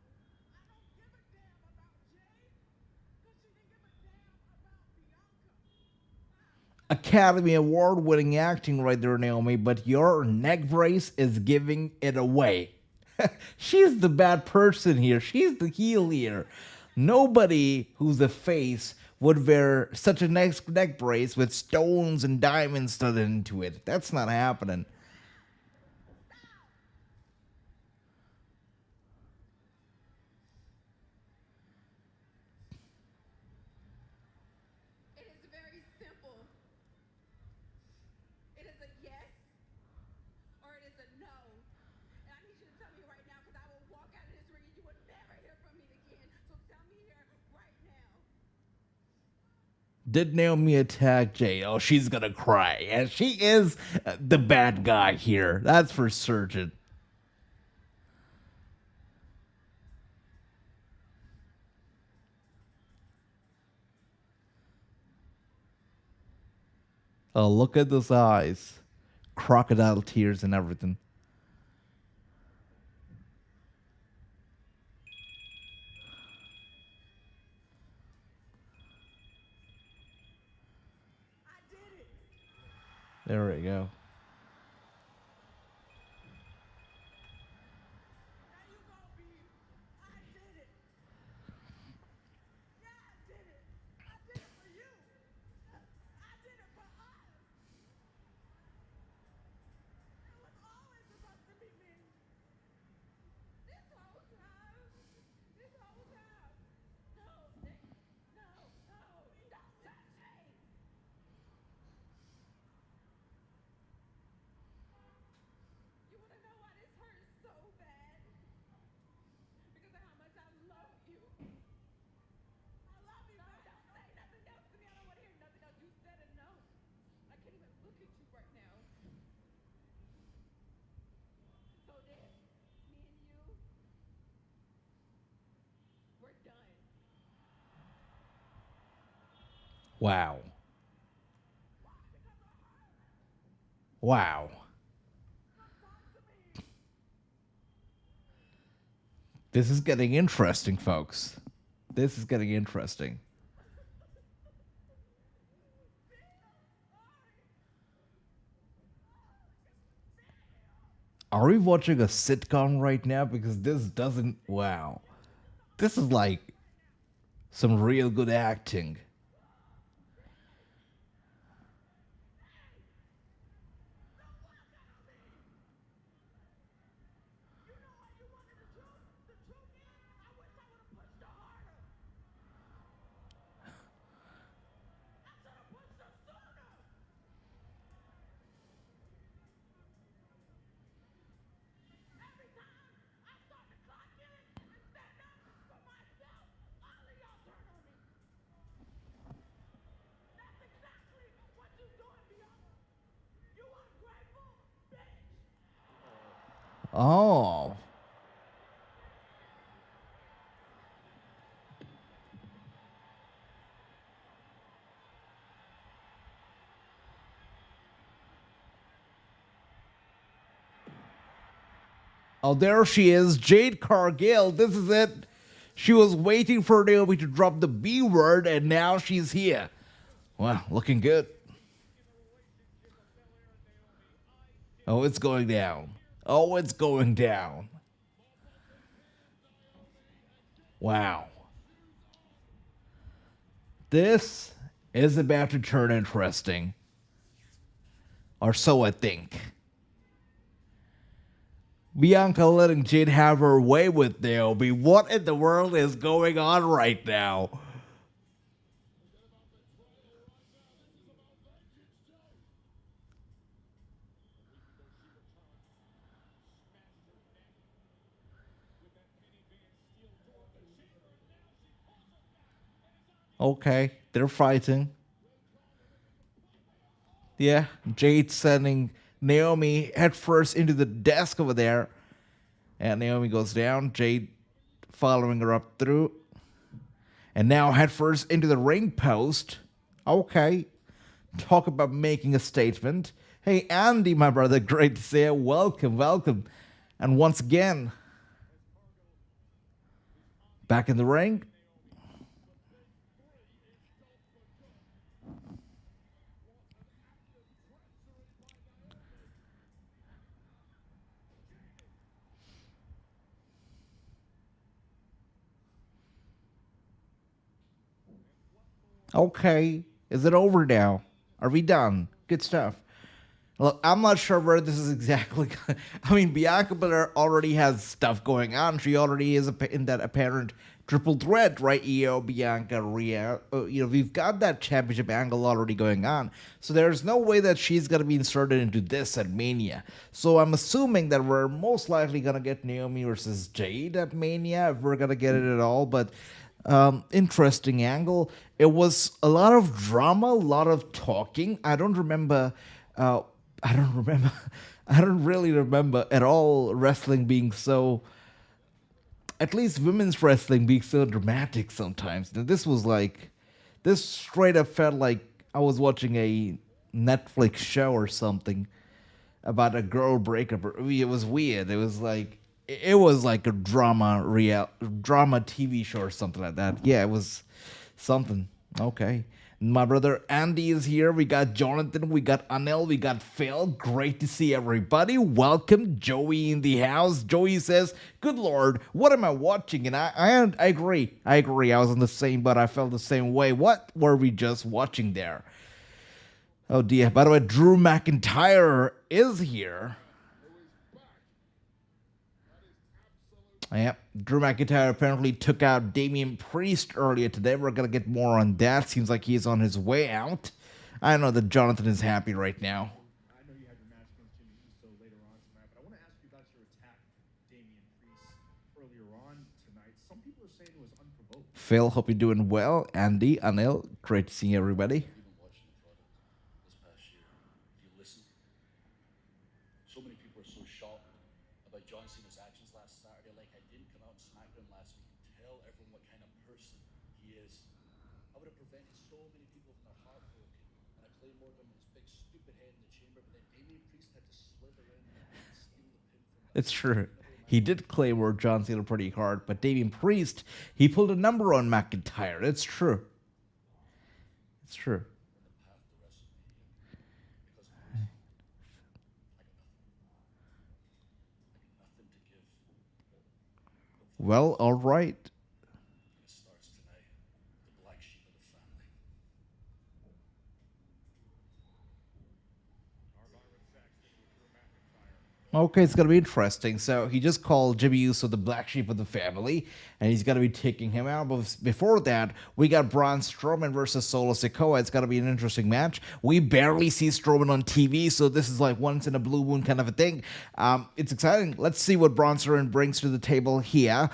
I don't give a damn about Jay because she didn't give a damn about Bianca. Academy Award winning acting right there, Naomi, but your neck brace is giving it away. She's the bad person here. She's the heel here. Nobody who's a face would wear such a neck brace with stones and diamonds studded into it. That's not happening. It is very simple. It is a yes or it is a no. And I need you to tell me right now because I will walk out of this ring and you will never hear from me again. So tell me here right now. Did Naomi attack Jay? Oh, she's gonna cry. And she is the bad guy here. That's for certain. Oh, look at those eyes. Crocodile tears and everything. I did it. There we go. Now you go, B. I did it. Yeah, I did it. I did it for you. I did it for us. It was always supposed to be me. This whole time. This whole time. No, Nick. No, no. Don't touch me. You want to know why this hurts so bad? Because of how much I love you. I love you. No, don't say nothing else to me. I don't want to hear nothing else. You said it, no. I can't even look at you right now. So this, me and you, we're done. Wow. Wow. This is getting interesting, folks. This is getting interesting. Are we watching a sitcom right now? Because this doesn't. Wow. This is like some real good acting. Oh. Oh, there she is, Jade Cargill. This is it. She was waiting for Naomi to drop the B word, and now she's here. Wow, looking good. Oh, it's going down. Oh, it's going down. Wow. This is about to turn interesting. Or so I think. Bianca letting Jade have her way with Naomi. What in the world is going on right now? Okay, they're fighting. Yeah, Jade sending Naomi headfirst into the desk over there. And Naomi goes down. Jade following her up through. And now headfirst into the ring post. Okay. Talk about making a statement. Hey, Andy, my brother, great to see you. Welcome, welcome. And once again, back in the ring. Okay. Is it over now? Are we done? Good stuff. Look, I'm not sure where this is exactly. I mean, Bianca Belair already has stuff going on. She already is in that apparent triple threat, right? Io, Bianca, Rhea. We've got that championship angle already going on. So there's no way that she's going to be inserted into this at Mania. So I'm assuming that we're most likely going to get Naomi versus Jade at Mania, if we're going to get it at all. But interesting angle. It was a lot of drama, a lot of talking. I don't remember. I don't remember. I don't really remember at all wrestling being so. At least women's wrestling being so dramatic sometimes. This was like. This straight up felt like I was watching a Netflix show or something about a girl breakup. It was weird. It was like. It was like a drama TV show or something like that. Yeah, it was something. Okay. My brother Andy is here. We got Jonathan. We got Anil. We got Phil. Great to see everybody. Welcome. Joey in the house. Joey says, good Lord, what am I watching? And I agree. I agree. I was on the same, but I felt the same way. What were we just watching there? Oh dear. By the way, Drew McIntyre is here. Yep, Drew McIntyre apparently took out Damian Priest earlier today. We're going to get more on that. Seems like he's on his way out. I know that Jonathan is happy right now. I know you have your match against Jimmy Uso later on tonight, but I want to ask you about your attack, Damian Priest, earlier on tonight. Some people are saying it was unprovoked. Phil, hope you're doing well. Andy, Anil, great to see everybody. Even watching the product this past year, if you listen, so many people are so shocked about John Cena's actions last Saturday. Like, I didn't come out on SmackDown last week and tell everyone what kind of person he is. I would have prevented so many people from their heart broken, and I Claymored him with his big stupid head in the chamber, but then Damian Priest had to slither in and steal the pin from that. It's true. He did claymore John Cena pretty hard, but Damian Priest, he pulled a number on McIntyre. It's true. It's true. Well, all right. Okay, it's gonna be interesting. So he just called Jimmy Uso the black sheep of the family, and he's gonna be taking him out. But before that, we got Braun Strowman versus Solo Sikoa. It's gonna be an interesting match. We barely see Strowman on TV, so this is like once in a blue moon kind of a thing. It's exciting. Let's see what Braun Strowman brings to the table here.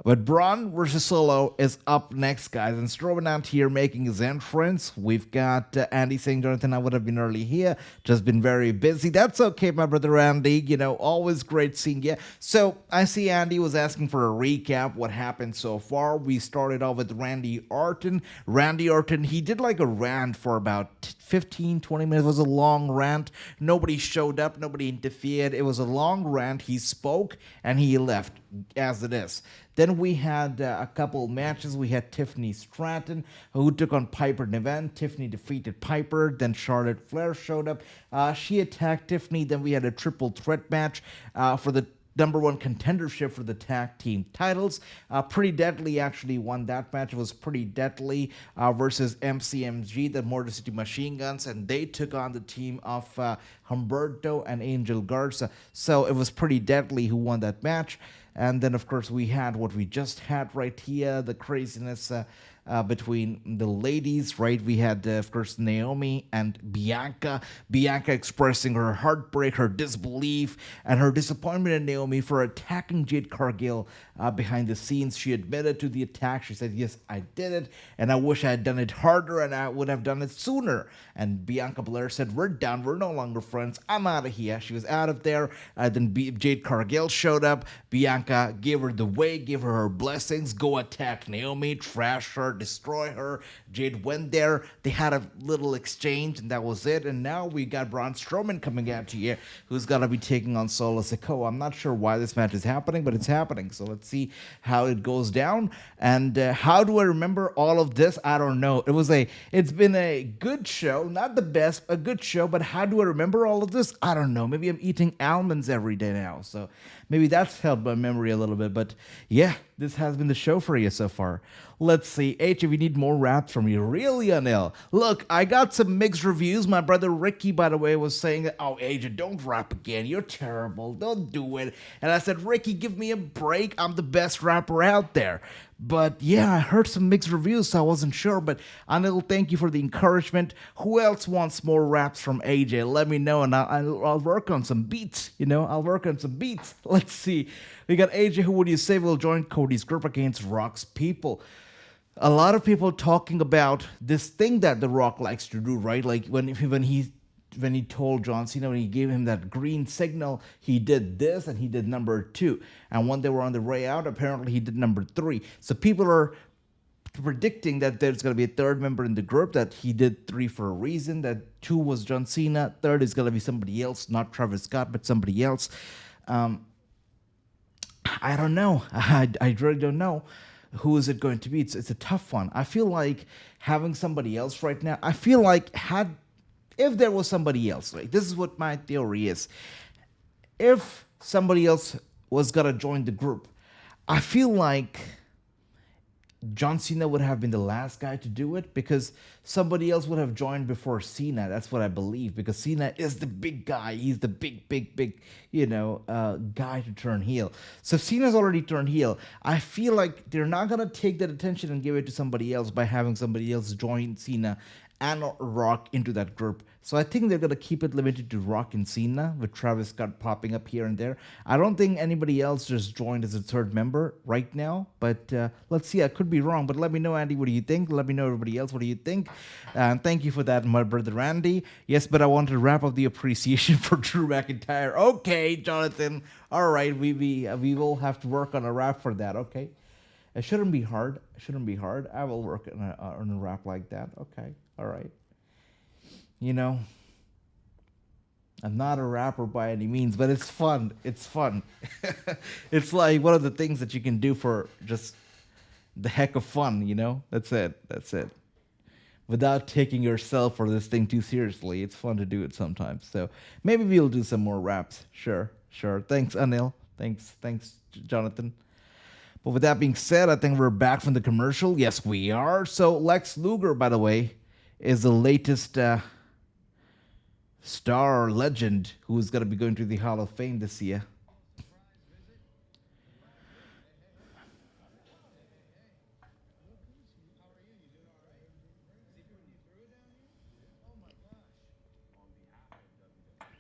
But Braun versus Solo is up next, guys. And Strowman out here making his entrance. We've got Andy saying, Jonathan, I would have been early here. Just been very busy. That's okay, my brother Andy. You know, always great seeing you. So I see Andy was asking for a recap, what happened so far. We started off with Randy Orton. Randy Orton, he did like a rant for about 15, 20 minutes. It was a long rant. Nobody showed up. Nobody interfered. It was a long rant. He spoke and he left, as it is. Then we had a couple matches. We had Tiffany Stratton, who took on Piper Niven. Tiffany defeated Piper. Then Charlotte Flair showed up. She attacked Tiffany. Then we had a triple threat match for the number one contendership for the tag team titles. Pretty Deadly actually won that match. It was Pretty Deadly versus MCMG, the Motor City Machine Guns, and they took on the team of Humberto and Angel Garza. So it was Pretty Deadly who won that match. And then, of course, we had what we just had right here, the craziness between the ladies, right? We had, of course, Naomi and Bianca. Bianca expressing her heartbreak, her disbelief, and her disappointment in Naomi for attacking Jade Cargill behind the scenes. She admitted to the attack. She said, yes, I did it, and I wish I had done it harder, and I would have done it sooner. And Bianca Belair said, we're done. We're no longer friends. I'm out of here. She was out of there. Then Jade Cargill showed up. Bianca gave her the way, gave her blessings, go attack Naomi, trash her, destroy her. Jade went there. They had a little exchange, and that was it. And now we got Braun Strowman coming out here, who's going to be taking on Solo Sikoa. I'm not sure why this match is happening, but it's happening. So let's see how it goes down. And how do I remember all of this? I don't know. It's been a good show, not the best, a good show. But how do I remember all of this? I don't know. Maybe I'm eating almonds every day now, so maybe that's helped my memory a little bit. But yeah, this has been the show for you so far. Let's see. H, if we need more raps from you. Really, Anil? Look, I got some mixed reviews. My brother Ricky, by the way, was saying that, oh, Agent, don't rap again. You're terrible. Don't do it. And I said, Ricky, give me a break. I'm the best rapper out there. But yeah, I heard some mixed reviews, so I wasn't sure. But Anil, thank you for the encouragement. Who else wants more raps from AJ? Let me know, and I'll work on some beats. I'll work on some beats. Let's see. We got AJ, who would you say will join Cody's group against Rock's people? A lot of people talking about this thing that The Rock likes to do, right? Like when he told John Cena, when he gave him that green signal, he did this and he did number 2. And when they were on the way out, apparently he did number 3. So people are predicting that there's going to be a third member in the group, that he did 3 for a reason, that 2 was John Cena, third is going to be somebody else, not Travis Scott, but somebody else. I don't know. I really don't know. Who is it going to be? It's a tough one. I feel like having somebody else right now, I feel like if there was somebody else, like this is what my theory is. If somebody else was gonna join the group, I feel like John Cena would have been the last guy to do it, because somebody else would have joined before Cena. That's what I believe, because Cena is the big guy. He's the big, guy to turn heel. So if Cena's already turned heel, I feel like they're not going to take that attention and give it to somebody else by having somebody else join Cena and Rock into that group. So I think they're going to keep it limited to Rock and Cena, with Travis Scott popping up here and there. I don't think anybody else just joined as a third member right now, but let's see. I could be wrong, but let me know, Andy, what do you think? Let me know, everybody else, what do you think? And thank you for that, my brother Andy. Yes, but I want to wrap up the appreciation for Drew McIntyre. Okay, Jonathan. All right, we will have to work on a rap for that, okay? It shouldn't be hard. I will work on a rap like that. Okay, all right. I'm not a rapper by any means, but it's fun. It's fun. It's like one of the things that you can do for just the heck of fun, That's it. Without taking yourself or this thing too seriously. It's fun to do it sometimes. So maybe we'll do some more raps. Sure. Thanks, Anil. Thanks, Jonathan. But with that being said, I think we're back from the commercial. Yes, we are. So Lex Luger, by the way, is the latest star legend who's going to be going to the Hall of Fame this year. On behalf of WWE,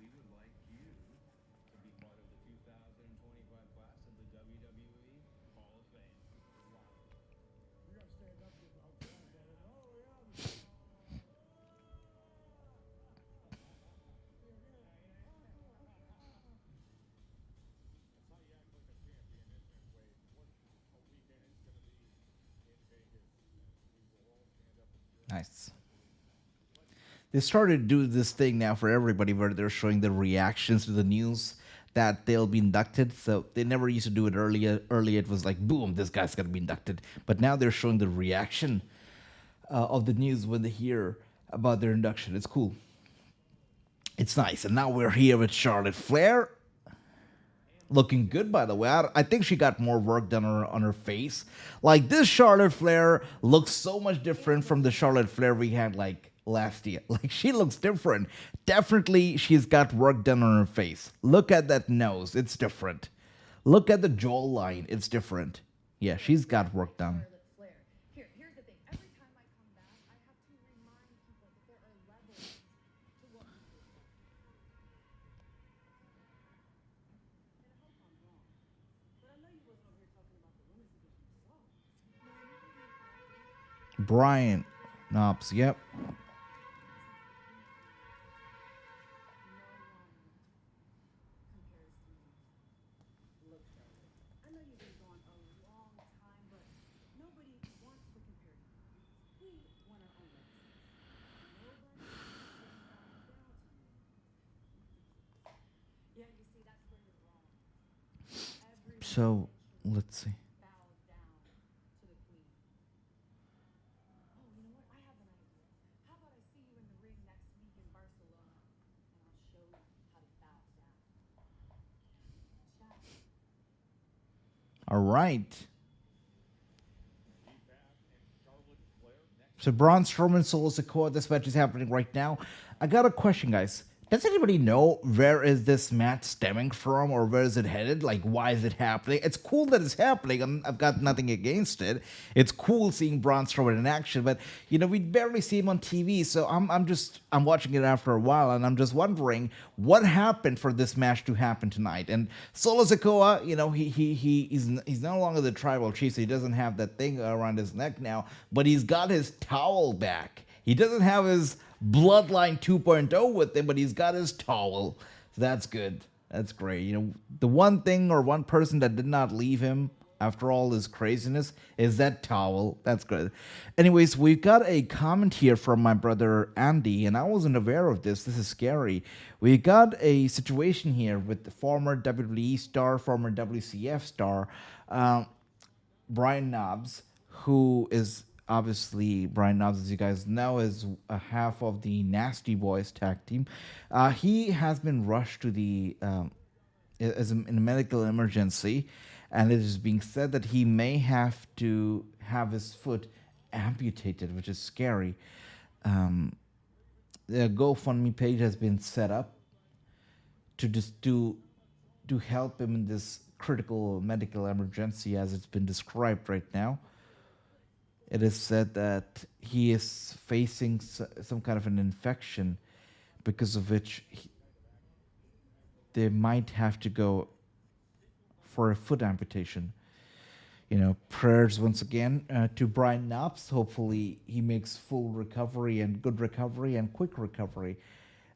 we would like you to be part of the 2025 class of the WWE Hall of Fame. Nice. They started to do this thing now for everybody where they're showing the reactions to the news that they'll be inducted. So they never used to do it earlier. Earlier it was like, boom, this guy's gonna be inducted. But now they're showing the reaction of the news when they hear about their induction. It's cool. It's nice. And now we're here with Charlotte Flair. Looking good, by the way. I think she got more work done on her face. Like, this Charlotte Flair looks so much different from the Charlotte Flair we had like last year. Like, she looks different. Definitely, she's got work done on her face. Look at that nose. It's different. Look at the jawline. It's different. Yeah, she's got work done. Charlotte Flair. Here's the thing. Every time I come back, I have to remind people that there are levels to what we do. And I hope I'm wrong, but I know you wasn't over here talking about the women's division. So, Brian Knobs. Yep. look, Charlotte, I know you've been gone a long time, but nobody wants to compare to you. We want our own legacy. Nobody is down to you. Yeah, you see, that's where you're wrong. So, let's see. Bows down to the queen. Oh, you know what? I have an idea. How about I see you in the ring next week in Barcelona, and I'll show you how to bow down. Ciao. All right. So Braun Strowman, Solo Sikoa, this match is happening right now. I got a question, guys. Does anybody know where is this match stemming from, or where is it headed? Like, why is it happening? It's cool that it's happening. I've got nothing against it. It's cool seeing Braun Strowman in action, but you know, we barely see him on TV. So I'm watching it after a while, and I'm just wondering what happened for this match to happen tonight. And Solo Sikoa, you know, he's no longer the tribal chief, so he doesn't have that thing around his neck now, but he's got his towel back. He doesn't have his Bloodline 2.0 with him, but he's got his towel. So that's good. That's great. You know, the one thing or one person that did not leave him after all this craziness is that towel. That's good. Anyways, we've got a comment here from my brother Andy, and I wasn't aware of this. This is scary. We got a situation here with the former WWE star, former WCF star, Brian Knobbs, who is obviously Brian Knobbs, as you guys know, is a half of the Nasty Boys tag team. He has been rushed to the in a medical emergency, and it is being said that he may have to have his foot amputated, which is scary. The GoFundMe page has been set up to help him in this critical medical emergency, as it's been described right now. It is said that he is facing some kind of an infection, because of which they might have to go for a foot amputation. You know, prayers once again to Brian Knobbs. Hopefully he makes full recovery and good recovery and quick recovery,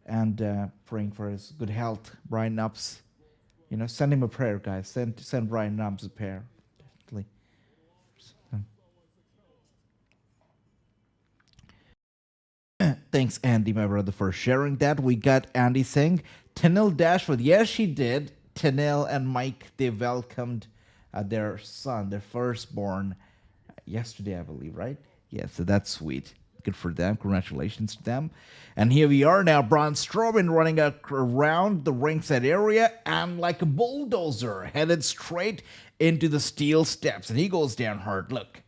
and praying for his good health. Brian Knobbs, you know, send him a prayer, guys. Send Brian Knobbs a prayer, definitely. Thanks, Andy, my brother, for sharing that. We got Andy saying, Tenille Dashwood. Yes, she did. Tenille and Mike, they welcomed their son, their firstborn, yesterday, I believe, right? Yeah, so that's sweet. Good for them. Congratulations to them. And here we are now. Braun Strowman running around the ringside area and like a bulldozer headed straight into the steel steps. And he goes down hard. Look.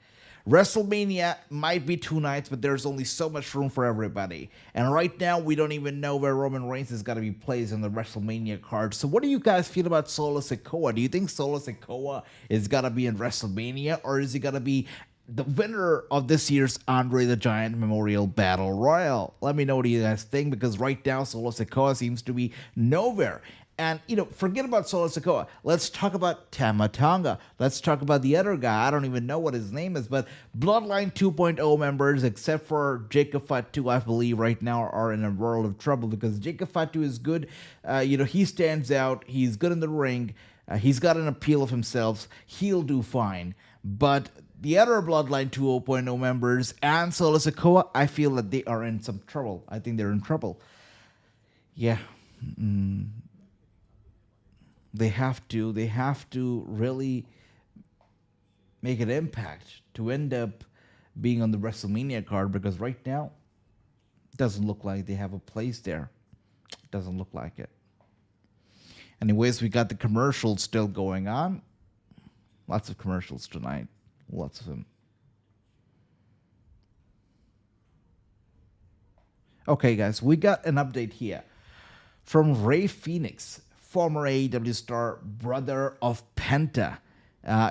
WrestleMania might be 2 nights, but there's only so much room for everybody. And right now, we don't even know where Roman Reigns is going to be placed on the WrestleMania card. So what do you guys feel about Solo Sikoa? Do you think Solo Sikoa is going to be in WrestleMania, or is he going to be the winner of this year's Andre the Giant Memorial Battle Royal? Let me know what you guys think, because right now Solo Sikoa seems to be nowhere. And, forget about Solo Sikoa. Let's talk about Tama Tonga. Let's talk about the other guy. I don't even know what his name is, but Bloodline 2.0 members, except for Jacob Fatu, I believe right now are in a world of trouble, because Jacob Fatu is good. He stands out. He's good in the ring. He's got an appeal of himself. He'll do fine. But the other Bloodline 2.0 members and Solo Sikoa, I feel that they are in some trouble. I think they're in trouble. Yeah. They have to really make an impact to end up being on the WrestleMania card, because right now it doesn't look like they have a place there. It doesn't look like it. Anyways, we got the commercials still going on. Lots of commercials tonight. Lots of them. Okay, guys, we got an update here from Rey Fenix, former AEW star, brother of Penta.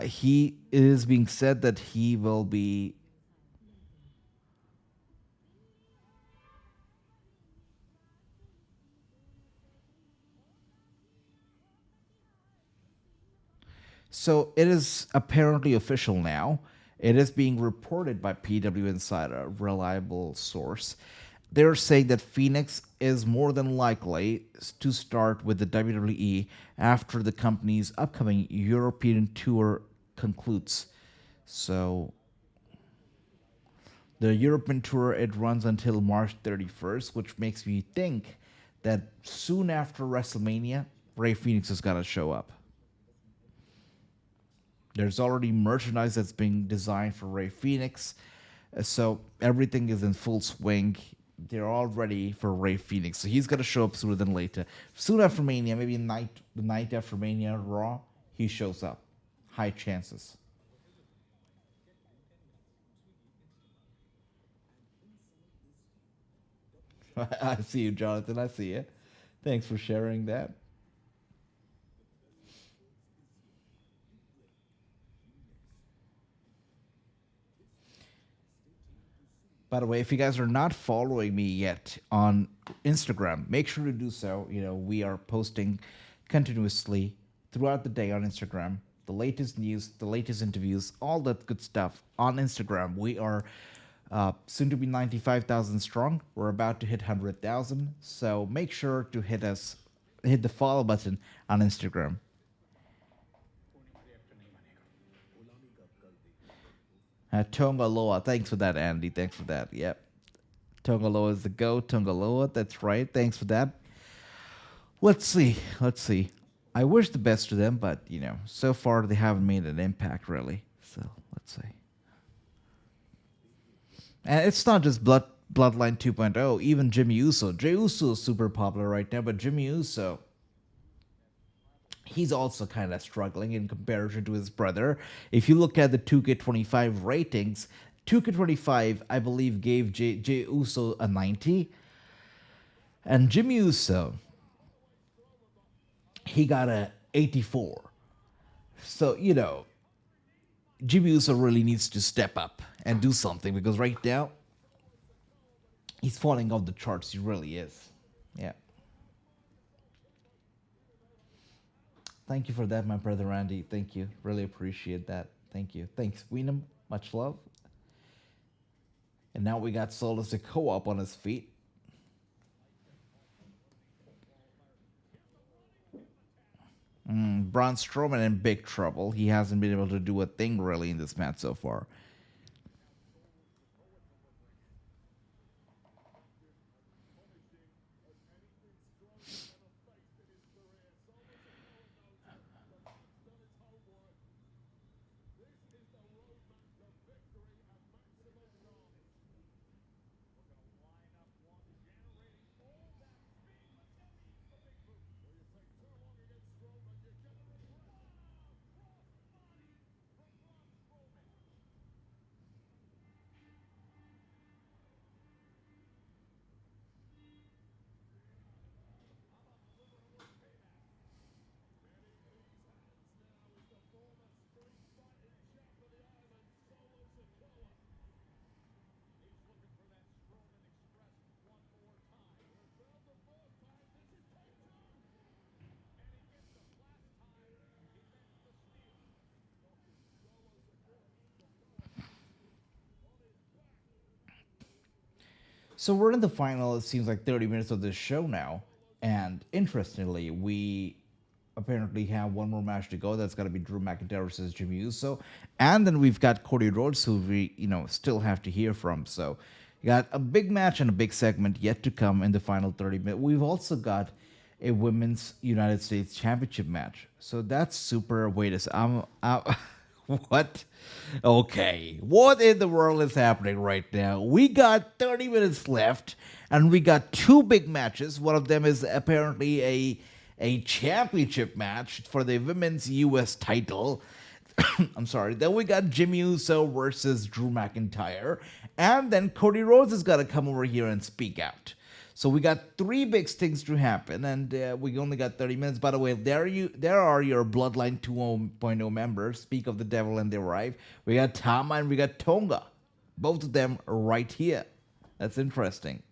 He is being said that he will be so it is apparently official now. It is being reported by PW Insider, a reliable source. They're saying that Phoenix is more than likely to start with the WWE after the company's upcoming European tour concludes. So the European tour, it runs until March 31st, which makes me think that soon after WrestleMania, Rey Fenix has got to show up. There's already merchandise that's being designed for Rey Fenix, so everything is in full swing. They're all ready for Rey Fenix, so he's gonna show up sooner than later. Soon after Mania, maybe the night after Mania Raw, he shows up. High chances. I see you, Jonathan. I see you. Thanks for sharing that. By the way, if you guys are not following me yet on Instagram, make sure to do so. We are posting continuously throughout the day on Instagram. The latest news, the latest interviews, all that good stuff on Instagram. We are soon to be 95,000 strong. We're about to hit 100,000. So make sure to hit the follow button on Instagram. Tongaloa. Thanks for that, Andy. Thanks for that. Yep. Tongaloa is the GOAT. Tongaloa. That's right. Thanks for that. Let's see. I wish the best to them, but, so far they haven't made an impact, really. So, let's see. And it's not just Bloodline 2.0. Even Jimmy Uso. Jey Uso is super popular right now, but Jimmy Uso, he's also kind of struggling in comparison to his brother. If you look at the 2K25 ratings, 2K25, I believe, gave Jey Uso a 90. And Jimmy Uso, he got a 84. So, Jimmy Uso really needs to step up and do something, because right now, he's falling off the charts. He really is. Yeah. Thank you for that, my brother Randy. Thank you. Really appreciate that. Thank you. Thanks, Weenum. Much love. And now we got Solo Sikoa up on his feet. Braun Strowman in big trouble. He hasn't been able to do a thing really in this match so far. So we're in the final, it seems like 30 minutes of this show now. And interestingly, we apparently have one more match to go. That's got to be Drew McIntyre versus Jimmy Uso. And then we've got Cody Rhodes, who we, still have to hear from. So you got a big match and a big segment yet to come in the final 30 minutes. We've also got a women's United States Championship match. So that's super. Wait a second. What? Okay. What in the world is happening right now? We got 30 minutes left, and we got two big matches. One of them is apparently a championship match for the women's U.S. title. I'm sorry. Then we got Jimmy Uso versus Drew McIntyre. And then Cody Rhodes is going to come over here and speak out. So we got three big things to happen, and we only got 30 minutes. By the way, there are your Bloodline 2.0 members. Speak of the devil and they arrive. We got Tama and we got Tonga. Both of them are right here. That's interesting.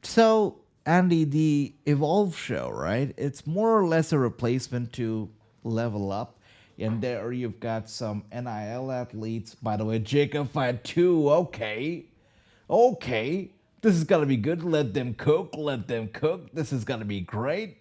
So, Andy, the Evolve show, right? It's more or less a replacement to Level Up. And there you've got some NIL athletes. By the way, Jacob Fatu. Okay. This is going to be good. Let them cook. This is going to be great.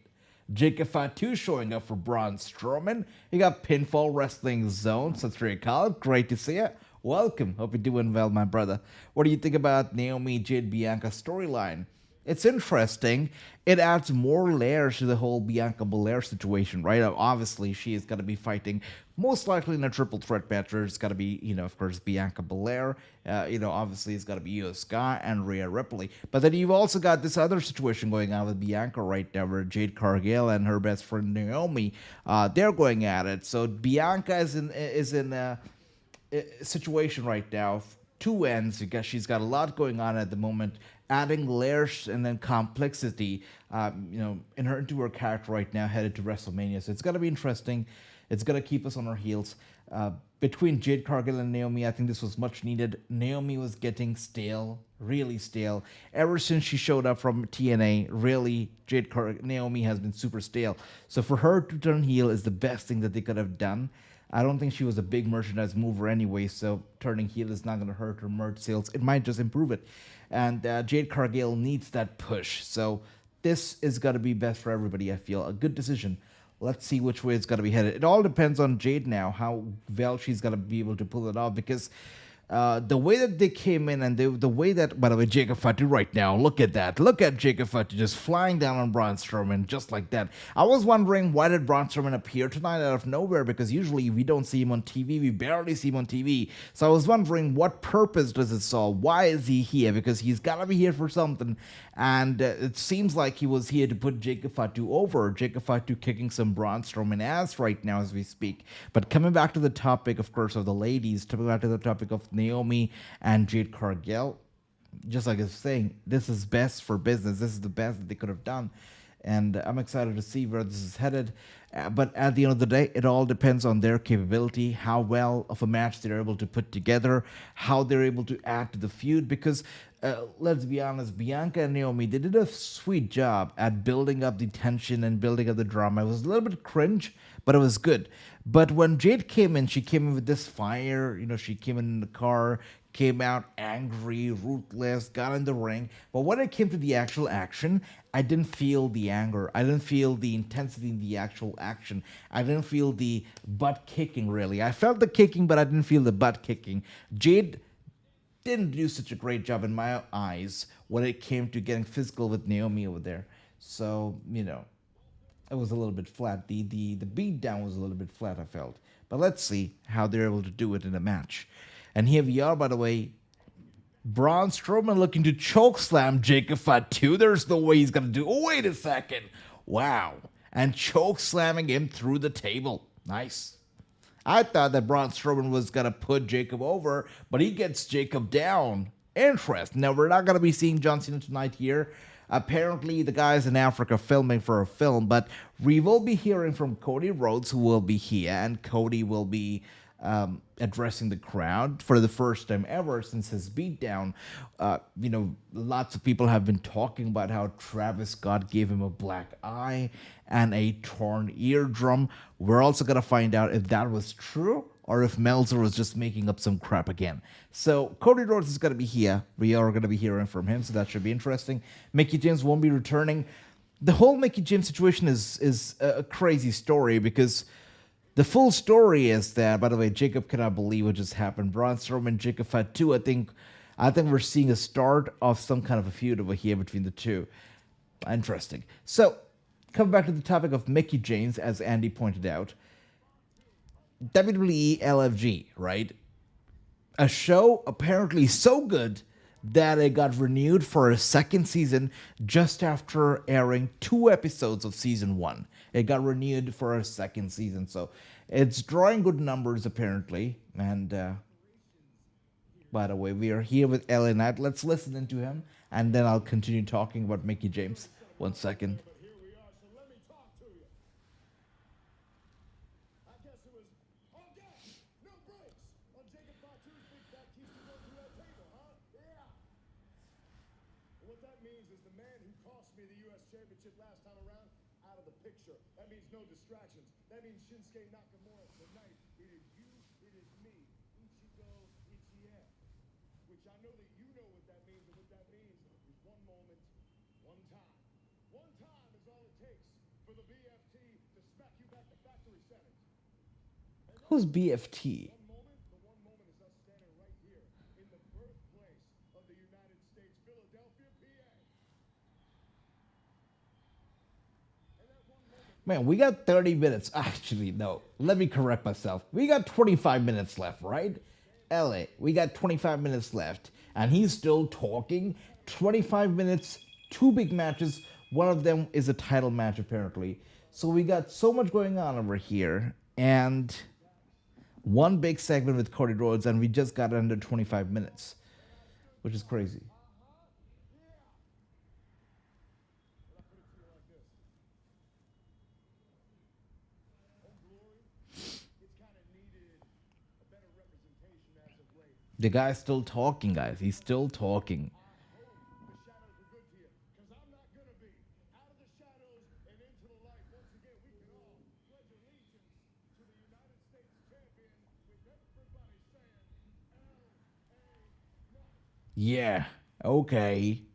Jacob Fatu showing up for Braun Strowman. You got Pinfall Wrestling Zone. Satria Kal. Great to see you. Welcome. Hope you're doing well, my brother. What do you think about Naomi, Jade, Bianca storyline? It's interesting. It adds more layers to the whole Bianca Belair situation, right? Obviously, she is going to be fighting most likely in a triple threat match. It's got to be, of course, Bianca Belair. Obviously, it's got to be Io Sky and Rhea Ripley. But then you've also got this other situation going on with Bianca right now, where Jade Cargill and her best friend Naomi, they're going at it. So Bianca is in a situation right now. Two ends because she's got a lot going on at the moment, adding layers and then complexity, into her character right now, headed to WrestleMania. So it's going to be interesting. It's going to keep us on our heels. Between Jade Cargill and Naomi, I think this was much needed. Naomi was getting stale, really stale. Ever since she showed up from TNA, really, Naomi has been super stale. So for her to turn heel is the best thing that they could have done. I don't think she was a big merchandise mover anyway, so turning heel is not going to hurt her merch sales. It might just improve it. And Jade Cargill needs that push. So this is going to be best for everybody, I feel. A good decision. Let's see which way it's going to be headed. It all depends on Jade now, how well she's going to be able to pull it off, because the way that they came in and the way that, by the way, Jacob Fatu right now, look at that. Look at Jacob Fatu just flying down on Braun Strowman just like that. I was wondering, why did Braun Strowman appear tonight out of nowhere? Because usually we don't see him on TV. We barely see him on TV. So I was wondering, what purpose does it solve? Why is he here? Because he's got to be here for something. And it seems like he was here to put Jacob Fatu over. Jacob Fatu kicking some Braun Strowman ass right now as we speak. But coming back to the topic, of course, of the ladies, coming back to the topic of Naomi and Jade Cargill, just like I was saying, this is best for business. This is the best that they could have done. And I'm excited to see where this is headed. But at the end of the day, it all depends on their capability, how well of a match they're able to put together, how they're able to add to the feud. Because let's be honest, Bianca and Naomi, they did a sweet job at building up the tension and building up the drama. It was a little bit cringe, but it was good. But when Jade came in, she came in with this fire. She came in the car, came out angry, ruthless, got in the ring. But when it came to the actual action, I didn't feel the anger. I didn't feel the intensity in the actual action. I didn't feel the butt kicking, really. I felt the kicking, but I didn't feel the butt kicking. Jade didn't do such a great job in my eyes when it came to getting physical with Naomi over there. So, it was a little bit flat. The beat down was a little bit flat, I felt. But let's see how they're able to do it in a match. And here we are, by the way. Braun Strowman looking to chokeslam Jacob Fatu. There's no way he's going to do. Oh, wait a second. Wow. And chokeslamming him through the table. Nice. I thought that Braun Strowman was going to put Jacob over, but he gets Jacob down. Interesting. Now, we're not going to be seeing John Cena tonight here. Apparently, the guy's in Africa filming for a film, but we will be hearing from Cody Rhodes, who will be here, and Cody will be addressing the crowd for the first time ever since his beatdown. Lots of people have been talking about how Travis Scott gave him a black eye and a torn eardrum. We're also going to find out if that was true or if Meltzer was just making up some crap again. So Cody Rhodes is going to be here. We are going to be hearing from him, so that should be interesting. Mickie James won't be returning. The whole Mickie James situation is a crazy story because the full story is that, by the way, Jacob cannot believe what just happened. Braun Strowman and Jacob Fatu, I think we're seeing a start of some kind of a feud over here between the two. Interesting. So, coming back to the topic of Mickie James, as Andy pointed out, WWE LFG, right? A show apparently so good that it got renewed for a second season just after airing 2 episodes of season 1. It got renewed for a second season, so it's drawing good numbers apparently. And by the way, we are here with LA Knight. Let's listen into him, and then I'll continue talking about Mickie James. 1 second. But here we are, so let me talk to you. I guess it was, oh God, no brakes on Jacob Fatu's big fat keys to go through that table, huh? Yeah. What that means is the man who cost me the U.S. Championship last time around, out of the picture. That means no distractions. That means Shinsuke Nakamura. Tonight, it is you, it is me. Ichigo Ichie. Which I know that you know what that means, and what that means is one moment, one time. One time is all it takes for the BFT to smack you back to factory settings. Who's BFT? The one moment is us standing right here in the birthplace of the United States, Philadelphia, PA. And that one moment, Man, we got 30 minutes. Actually, no. Let me correct myself. We got 25 minutes left, right? LA, we got 25 minutes left. And he's still talking. 25 minutes, 2 big matches. One of them is a title match, apparently. So we got so much going on over here. And one big segment with Cody Rhodes, and we just got under 25 minutes. Which is crazy. The guy's still talking, guys. He's still talking. the shadows are good to you, because I'm not going to be. Out of the shadows and into the light. Once again, we can all pledge allegiance to the United States champion with everybody saying, L.A. Knight. Yeah. Okay.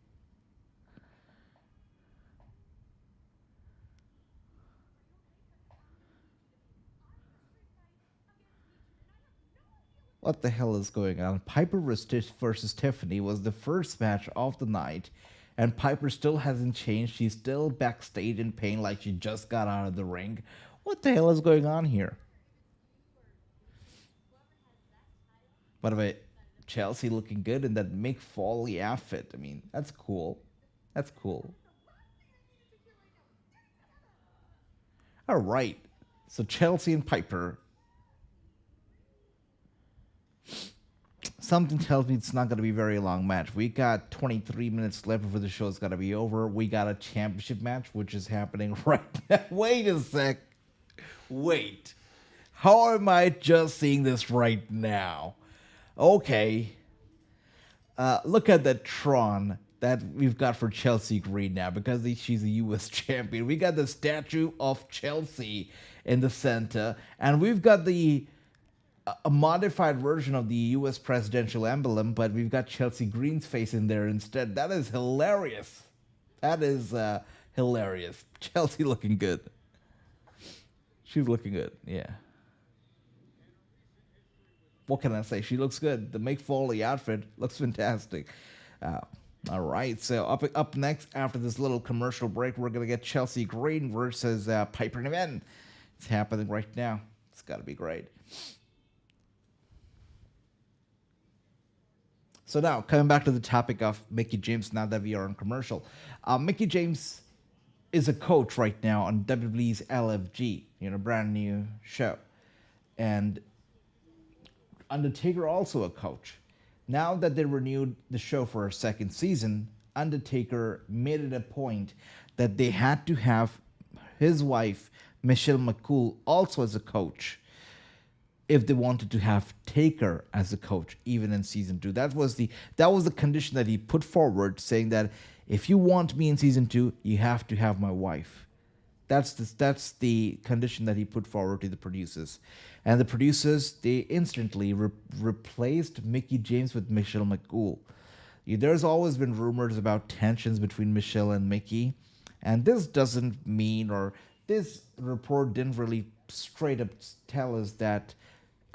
What the hell is going on? Piper versus Tiffany was the first match of the night, and Piper still hasn't changed. She's still backstage in pain like she just got out of the ring. What the hell is going on here? By the way, Chelsea looking good in that Mick Foley outfit. I mean, that's cool. That's cool. All right. So Chelsea and Piper. Something tells me it's not going to be a very long match. We got 23 minutes left before the show's got to be over. We got a championship match, which is happening right now. Wait a sec. Wait. How am I just seeing this right now? Okay. Look at that Tron that we've got for Chelsea Gree now, because she's a U.S. champion. We got the statue of Chelsea in the center, and we've got a modified version of the U.S. presidential emblem, but we've got Chelsea Green's face in there instead. That is hilarious. That is hilarious. Chelsea looking good. She's looking good, yeah. What can I say? She looks good. The Mick Foley outfit looks fantastic. All right, so up next, after this little commercial break, we're going to get Chelsea Green versus Piper Niven. It's happening right now. It's got to be great. So now, coming back to the topic of Mickie James, now that we are on commercial. Mickie James is a coach right now on WWE's LFG, brand new show. And Undertaker also a coach. Now that they renewed the show for a second season, Undertaker made it a point that they had to have his wife, Michelle McCool, also as a coach if they wanted to have Taker as a coach, even in season 2. That was the condition that he put forward, saying that if you want me in season 2, you have to have my wife. That's the condition that he put forward to the producers, and the producers they instantly replaced Mickey James with Michelle McCool. There's always been rumors about tensions between Michelle and Mickey, and this doesn't mean, or this report didn't really straight up tell us that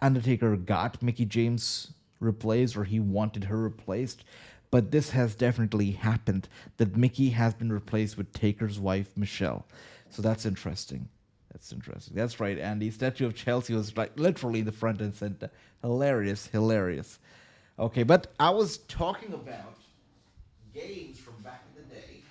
Undertaker got Mickey James replaced or he wanted her replaced, but this has definitely happened that Mickey has been replaced with Taker's wife Michelle. So that's interesting. That's interesting. That's right, Andy. Statue of Chelsea was like literally in the front and center. Hilarious, hilarious. Okay, but I was talking about games from back in the day.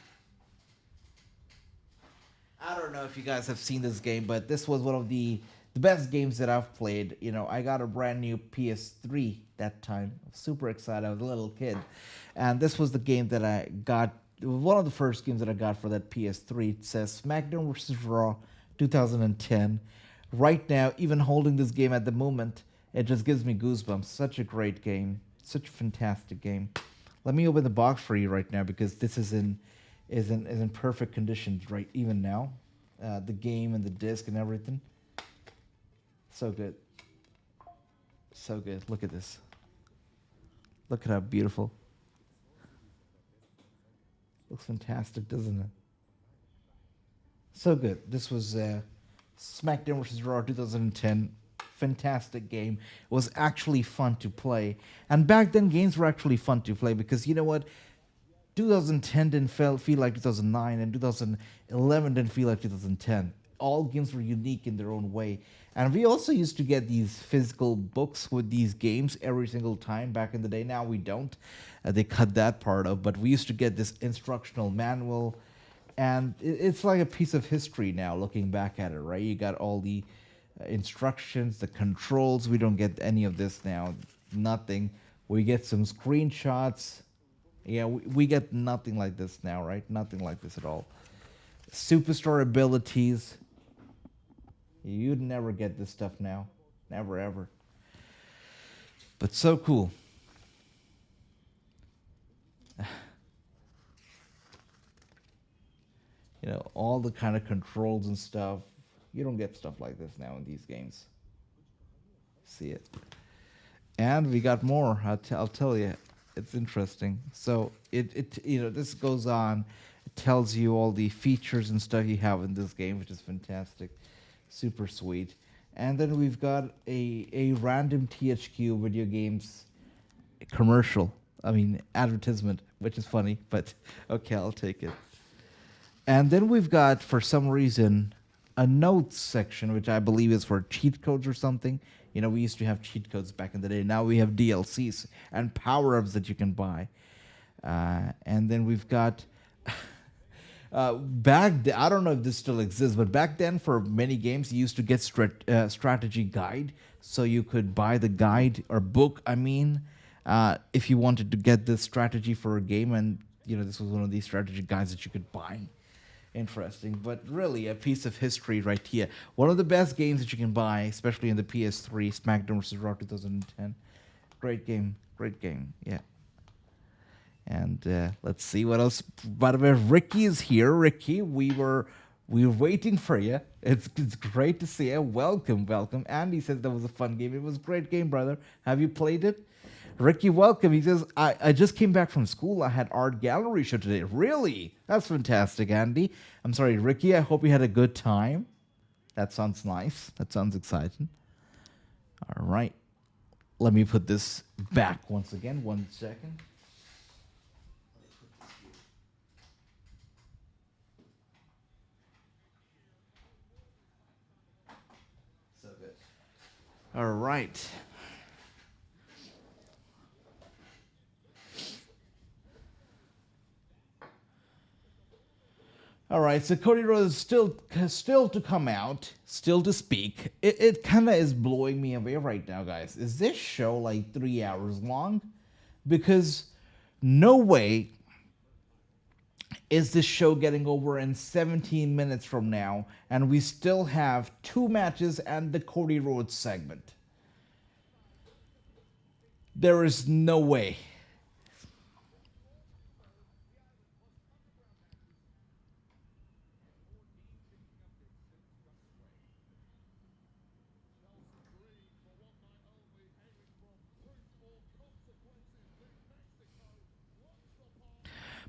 I don't know if you guys have seen this game, but this was one of the best games that I've played. You know, I got a brand new PS3 that time. I was super excited. I was a little kid. And this was the game that I got. It was one of the first games that I got for that PS3. It says SmackDown vs. Raw 2010. Right now, even holding this game at the moment, it just gives me goosebumps. Such a great game. Such a fantastic game. Let me open the box for you right now because this is in perfect condition right even now. The game and the disc and everything. So good. So good. Look at this. Look at how beautiful. Looks fantastic, doesn't it? So good. This was SmackDown vs. Raw 2010. Fantastic game. It was actually fun to play. And back then, games were actually fun to play because, you know what? 2010 didn't feel like 2009, and 2011 didn't feel like 2010. All games were unique in their own way. And we also used to get these physical books with these games every single time back in the day. Now we don't. They cut that part of, but we used to get this instructional manual. And it's like a piece of history now looking back at it, right? You got all the instructions, the controls. We don't get any of this now. Nothing. We get some screenshots. Yeah, we get nothing like this now, right? Nothing like this at all. Superstar abilities. You'd never get this stuff now. Never, ever. But so cool. You know, all the kind of controls and stuff. You don't get stuff like this now in these games. See it. And we got more. I'll tell you. It's interesting. So it you know, this goes on. It tells you all the features and stuff you have in this game, which is fantastic. Super sweet. And then we've got a random THQ video games commercial. I mean, advertisement, which is funny, but okay, I'll take it. And then we've got, for some reason, a notes section, which I believe is for cheat codes or something. You know, we used to have cheat codes back in the day. Now we have DLCs and power-ups that you can buy. And then we've got... I don't know if this still exists, but back then for many games you used to get strategy guide, so you could buy the guide or book. I mean, if you wanted to get this strategy for a game, and you know this was one of these strategy guides that you could buy. Interesting, but really a piece of history right here. One of the best games that you can buy, especially in the PS3, SmackDown vs. Raw 2010. Great game, yeah. And let's see what else. By the way, Ricky is here. Ricky, we were waiting for you. It's great to see you. Welcome. Andy said that was a fun game. It was a great game, brother. Have you played it? Ricky, welcome. He says, I just came back from school. I had art gallery show today. Really? That's fantastic, Andy. I'm sorry, Ricky. I hope you had a good time. That sounds nice. That sounds exciting. All right. Let me put this back once again. 1 second. So good. All right. All right, so Cody Rhodes still to come out, still to speak. It kind of is blowing me away right now, guys. Is this show like 3 hours long? Because no way is this show getting over in 17 minutes from now, and we still have 2 matches and the Cody Rhodes segment. There is no way.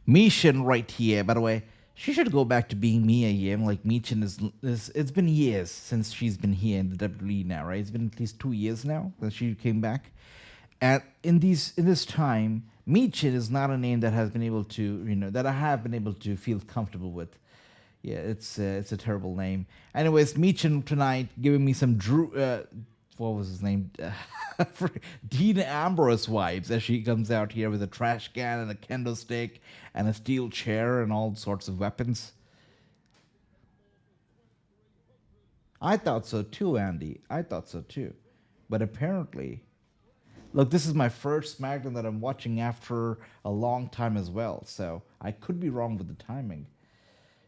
Michin right here, by the way. She should go back to being Mia Yim. Like Michin is it's been years since she's been here in the WWE now, right? It's been at least 2 years now that she came back. And in this time, Michin is not a name that has been able to, that I have been able to feel comfortable with. Yeah, it's a terrible name. Anyways, Michin tonight giving me some what was his name? Dean Ambrose vibes as she comes out here with a trash can and a kendo stick and a steel chair and all sorts of weapons. I thought so too, Andy. I thought so too. But apparently, look, this is my first SmackDown that I'm watching after a long time as well, so I could be wrong with the timing.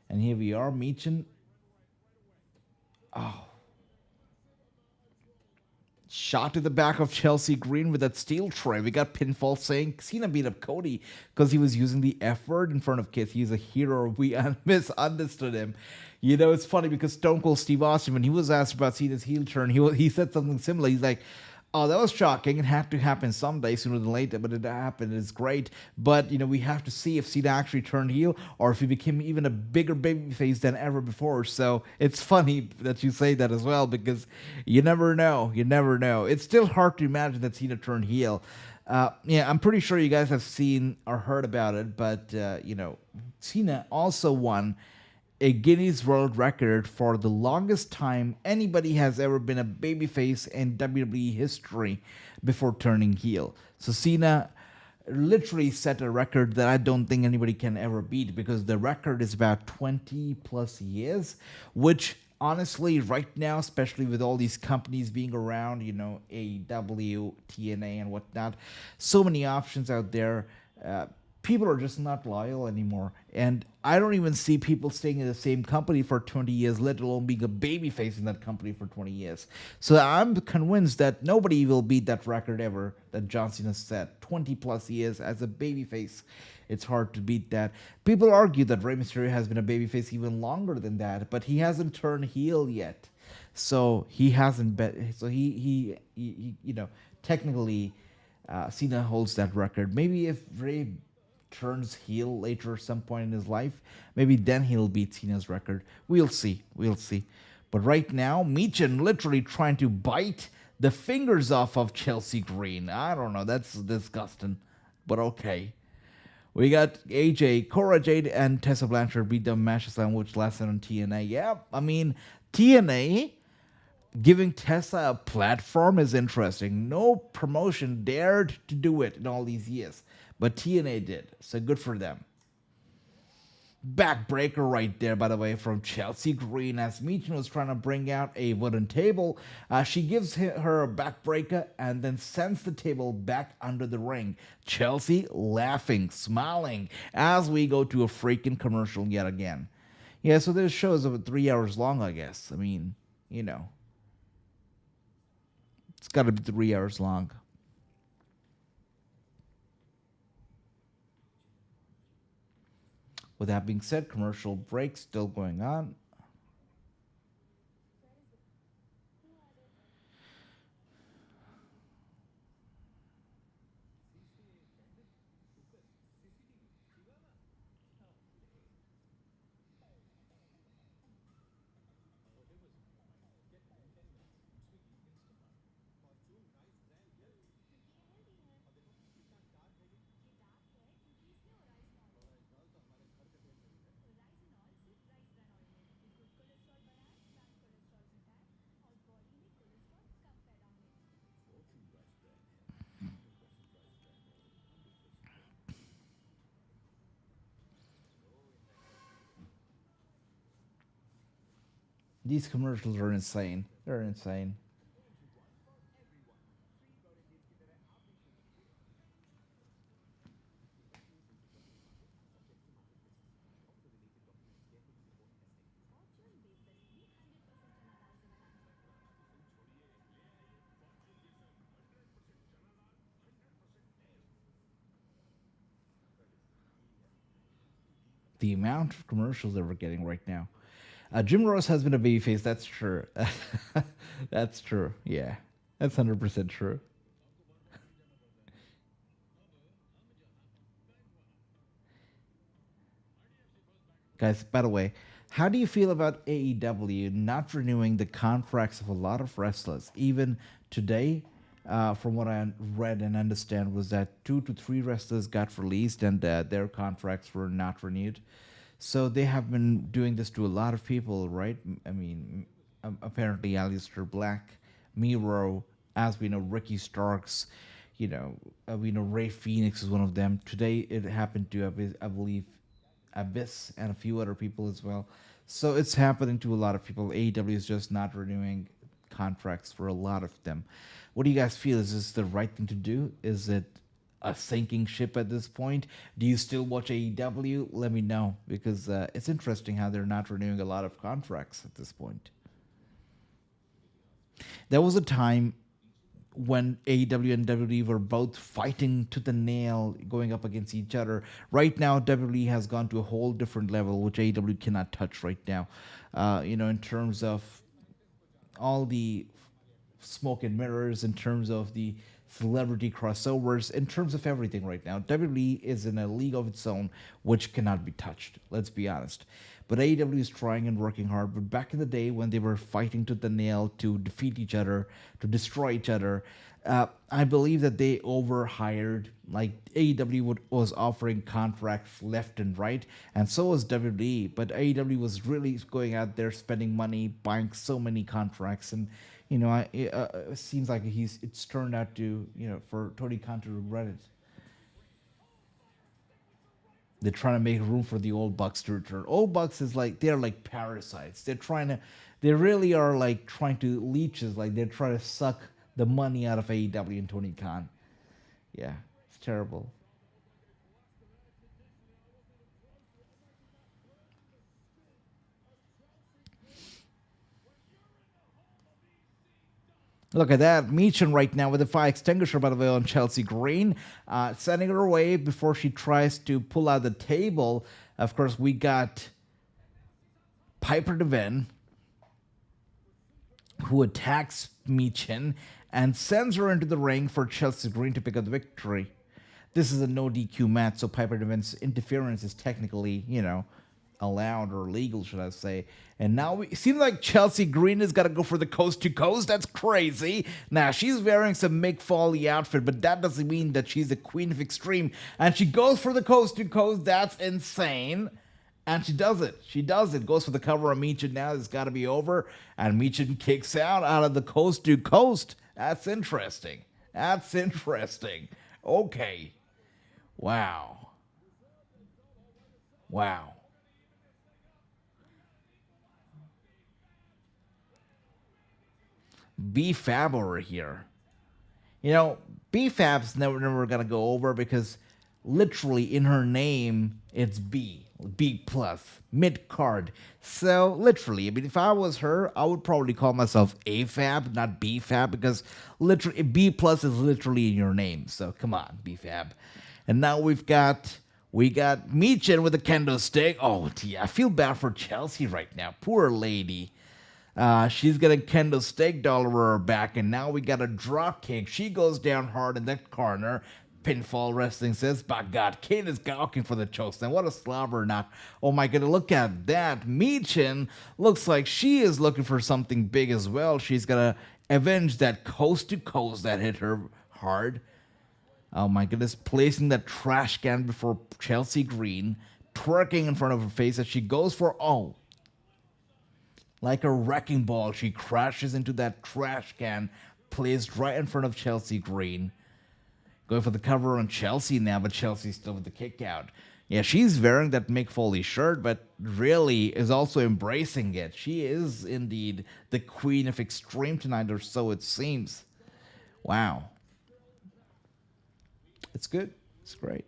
And here we are, Michin. Oh. Shot to the back of Chelsea Green with that steel tray. We got pinfall saying Cena beat up Cody because he was using the F word in front of kids. He's a hero. We misunderstood him. It's funny because Stone Cold Steve Austin, when he was asked about Cena's heel turn, he said something similar. He's like, oh, that was shocking. It had to happen someday, sooner than later, but it happened. It's great. But, we have to see if Cena actually turned heel or if he became even a bigger babyface than ever before. So it's funny that you say that as well because you never know. You never know. It's still hard to imagine that Cena turned heel. I'm pretty sure you guys have seen or heard about it, but, Cena also won a Guinness World Record for the longest time anybody has ever been a babyface in WWE history before turning heel. So Cena literally set a record that I don't think anybody can ever beat because the record is about 20 plus years, which honestly right now, especially with all these companies being around, AEW, TNA and whatnot, so many options out there, people are just not loyal anymore. And I don't even see people staying in the same company for 20 years, let alone being a babyface in that company for 20 years. So I'm convinced that nobody will beat that record ever that John Cena set. 20 plus years as a babyface. It's hard to beat that. People argue that Rey Mysterio has been a babyface even longer than that, but he hasn't turned heel yet. So he hasn't been, so he technically Cena holds that record. Maybe if Rey turns heel later some point in his life, maybe then he'll beat Cena's record. We'll see. But right now, Michin literally trying to bite the fingers off of Chelsea Green. I don't know. That's disgusting. But okay. We got AJ, Cora Jade, and Tessa Blanchard beat them matches on which lasted on TNA. Yeah, I mean, TNA giving Tessa a platform is interesting. No promotion dared to do it in all these years. But TNA did, so good for them. Backbreaker right there, by the way, from Chelsea Green as Michin was trying to bring out a wooden table. She gives her a backbreaker and then sends the table back under the ring. Chelsea laughing, smiling as we go to a freaking commercial yet again. Yeah, so this show is about 3 hours long, I guess. I mean, it's got to be 3 hours long. With that being said, commercial break still going on. These commercials are insane. They're insane. The amount of commercials that we're getting right now. Jim Ross has been a babyface. That's true. That's true. Yeah, that's 100% true. Guys, by the way, how do you feel about AEW not renewing the contracts of a lot of wrestlers? Even today, from what I read and understand, was that 2 to 3 wrestlers got released and their contracts were not renewed. So they have been doing this to a lot of people, right? I mean, apparently Aleister Black, Miro, as we know, Ricky Starks, we know Ray Phoenix is one of them. Today it happened to, I believe, Abyss and a few other people as well. So it's happening to a lot of people. AEW is just not renewing contracts for a lot of them. What do you guys feel? Is this the right thing to do? Is it a sinking ship at this point? Do you still watch AEW? Let me know, because it's interesting how they're not renewing a lot of contracts at this point. There was a time when AEW and WWE were both fighting to the nail, going up against each other. Right now, WWE has gone to a whole different level, which AEW cannot touch right now. In terms of all the smoke and mirrors, in terms of the celebrity crossovers, in terms of everything right now, WWE is in a league of its own, which cannot be touched. Let's be honest. But AEW is trying and working hard. But back in the day when they were fighting to the nail to defeat each other, to destroy each other, I believe that they overhired. Like AEW was offering contracts left and right, and so was WWE. But AEW was really going out there spending money, buying so many contracts, and it seems like it's turned out to for Tony Khan to regret it. They're trying to make room for the old Bucks to return. Old Bucks is like, they're like parasites. They really are like trying to leeches. Like they're trying to suck the money out of AEW and Tony Khan. Yeah, it's terrible. Look at that. Meechin right now with the fire extinguisher, by the way, on Chelsea Green. Sending her away before she tries to pull out the table. Of course, we got Piper Devin, who attacks Meechin and sends her into the ring for Chelsea Green to pick up the victory. This is a no DQ match, so Piper Devin's interference is technically, allowed or legal, should I say. And now it seems like Chelsea Green has got to go for the coast to coast. That's crazy. Now, she's wearing some Mick Foley outfit, but that doesn't mean that she's the queen of extreme. And she goes for the coast to coast. That's insane. And she does it. She does it. Goes for the cover of Meechin now. It's got to be over. And Meechin kicks out of the coast to coast. That's interesting. That's interesting. Okay. Wow. Wow. B-Fab over here. B-Fab's never gonna go over because literally in her name it's B plus, mid card. So literally, I mean, if I was her, I would probably call myself A-Fab, not B-Fab, because literally B plus is literally in your name. So come on, B-Fab. And now we got Meechin with a kendo stick. Oh, yeah, I feel bad for Chelsea right now. Poor lady. She's got a kendo stick doll over her back, and now we got a drop kick. She goes down hard in that corner. Pinfall Wrestling says, by God, Kane is gawking for the chokes. Now, what a slobber knock. Oh my God, look at that. Meechin looks like she is looking for something big as well. She's gonna avenge that coast to coast that hit her hard. Oh my goodness, placing that trash can before Chelsea Green, twerking in front of her face as she goes for, like a wrecking ball, she crashes into that trash can placed right in front of Chelsea Green. Going for the cover on Chelsea now, but Chelsea's still with the kick out. Yeah, she's wearing that Mick Foley shirt, but really is also embracing it. She is indeed the queen of extreme tonight, or so it seems. Wow. It's good. It's great.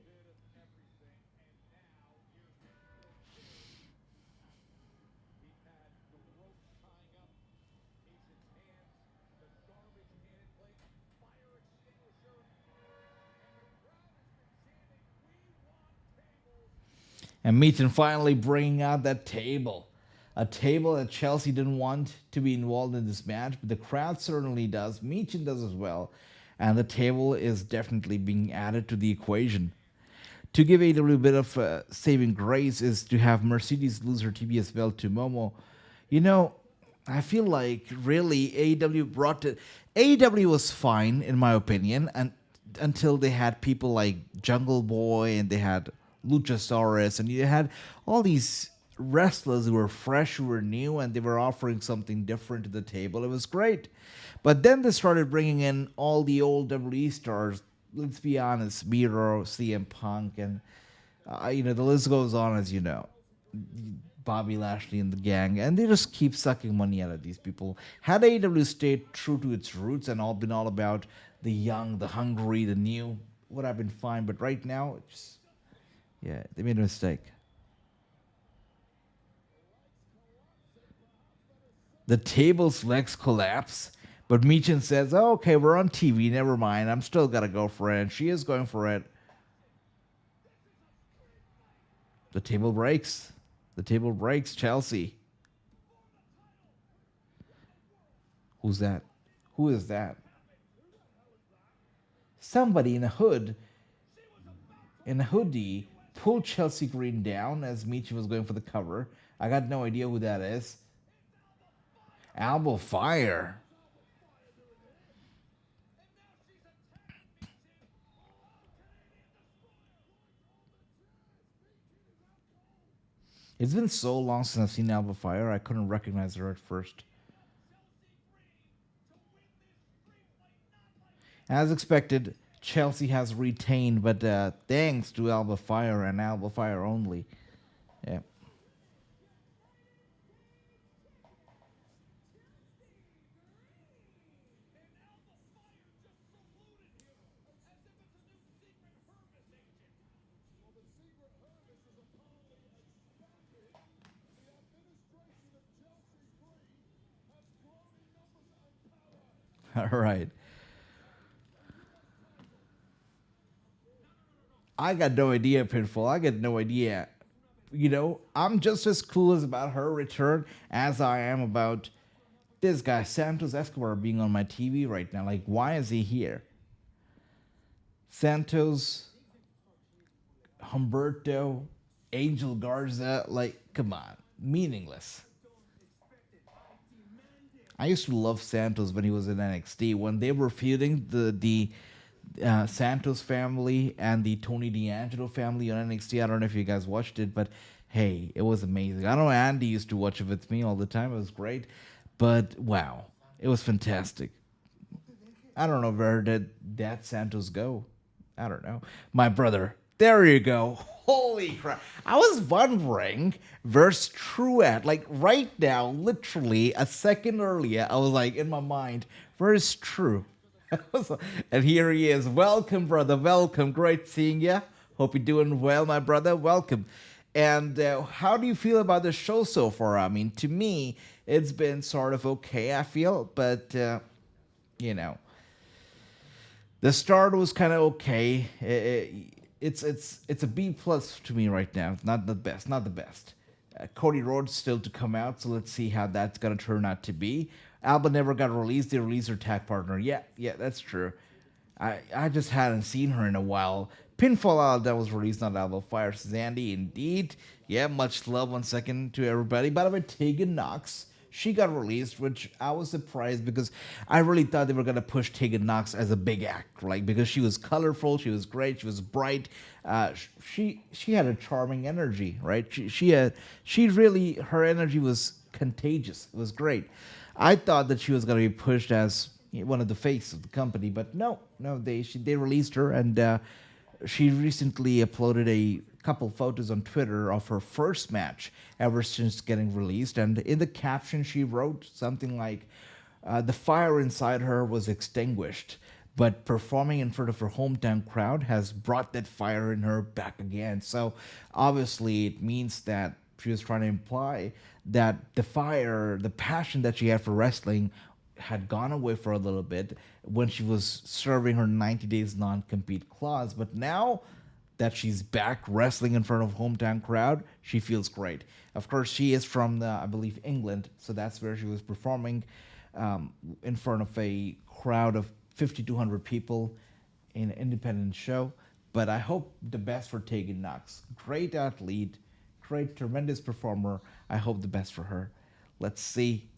And Meechin finally bringing out that table. A table that Chelsea didn't want to be involved in this match, but the crowd certainly does. Meechin does as well. And the table is definitely being added to the equation. to give AEW a bit of saving grace is to have Mercedes lose her TBS belt to Momo. You know, I feel like really AEW brought it. AEW was fine in my opinion, and until they had people like Jungle Boy and they had Luchasaurus, and you had all these wrestlers who were fresh, who were new, and they were offering something different to the table. It was great. But then they started bringing in all the old WWE stars. Let's be honest, Miro, CM Punk, and the list goes on, as you know. Bobby Lashley and the gang, and they just keep sucking money out of these people. Had AEW stayed true to its roots and all been all about the young, the hungry, the new, would have been fine. But right now, they made a mistake. The table's legs collapse, but Michin says, oh, okay, we're on TV, never mind. I'm still gonna go for it. And she is going for it. The table breaks. The table breaks, Chelsea. Who's that? Who is that? Somebody in a hood, in a hoodie, pulled Chelsea Green down as Michi was going for the cover. I got no idea who that is. Alba Fire. It's been so long since I've seen Alba Fire, I couldn't recognize her at first. As expected, Chelsea has retained, but thanks to Alba Fire and Alba Fire only. Yeah. All right. I got no idea, Pinfall. I got no idea. I'm just as clueless about her return as I am about this guy, Santos Escobar, being on my TV right now. Like, why is he here? Santos, Humberto, Angel Garza, like, come on. Meaningless. I used to love Santos when he was in NXT. When they were feuding, the Santos family and the Tony D'Angelo family on NXT. I don't know if you guys watched it, but hey, it was amazing. I know Andy used to watch it with me all the time. It was great. But wow, it was fantastic. I don't know where did that Santos go. I don't know. My brother. There you go. Holy crap. I was wondering where's True at? Like right now, literally a second earlier, I was like in my mind, where's True? And here he is. Welcome, brother. Welcome. Great seeing you. Hope you're doing well, my brother. Welcome. And how do you feel about the show so far? I mean, to me, it's been sort of okay, I feel. But, the start was kind of okay. It's a B plus to me right now. Not the best. Not the best. Cody Rhodes still to come out, so let's see how that's going to turn out to be. Alba never got released. They released her tag partner. Yeah, that's true. I just hadn't seen her in a while. Pinfall Alba was released, not Alba Fire. Zandy, indeed. Yeah, much love once second to everybody. By the way, Tegan Knox, she got released, which I was surprised because I really thought they were going to push Tegan Knox as a big act, like because she was colorful, she was great, she was bright. She had a charming energy, right? She really, her energy was contagious. It was great. I thought that she was going to be pushed as one of the faces of the company, but no, they released her, and she recently uploaded a couple photos on Twitter of her first match ever since getting released, and in the caption she wrote something like, "The fire inside her was extinguished, but performing in front of her hometown crowd has brought that fire in her back again." So obviously it means that she was trying to imply that the fire, the passion that she had for wrestling had gone away for a little bit when she was serving her 90 days non-compete clause. But now that she's back wrestling in front of hometown crowd, she feels great. Of course, she is from, I believe, England, so that's where she was performing in front of a crowd of 5,200 people in an independent show. But I hope the best for Tegan Knox. Great athlete, great, tremendous performer. I hope the best for her. Let's see.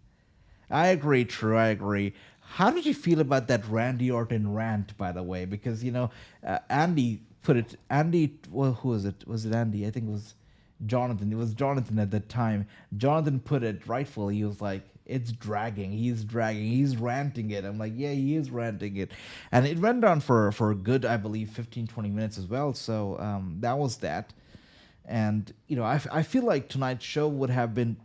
I agree, True. I agree. How did you feel about that Randy Orton rant, by the way? Because Andy put it. Andy, well, who was it? Was it Andy? I think it was Jonathan. It was Jonathan at that time. Jonathan put it rightfully. He was like, "It's dragging. He's dragging. He's ranting it." I'm like, "Yeah, he is ranting it," and it went on for a good, I believe, 15, 20 minutes as well. So that was that. And I feel like tonight's show would have been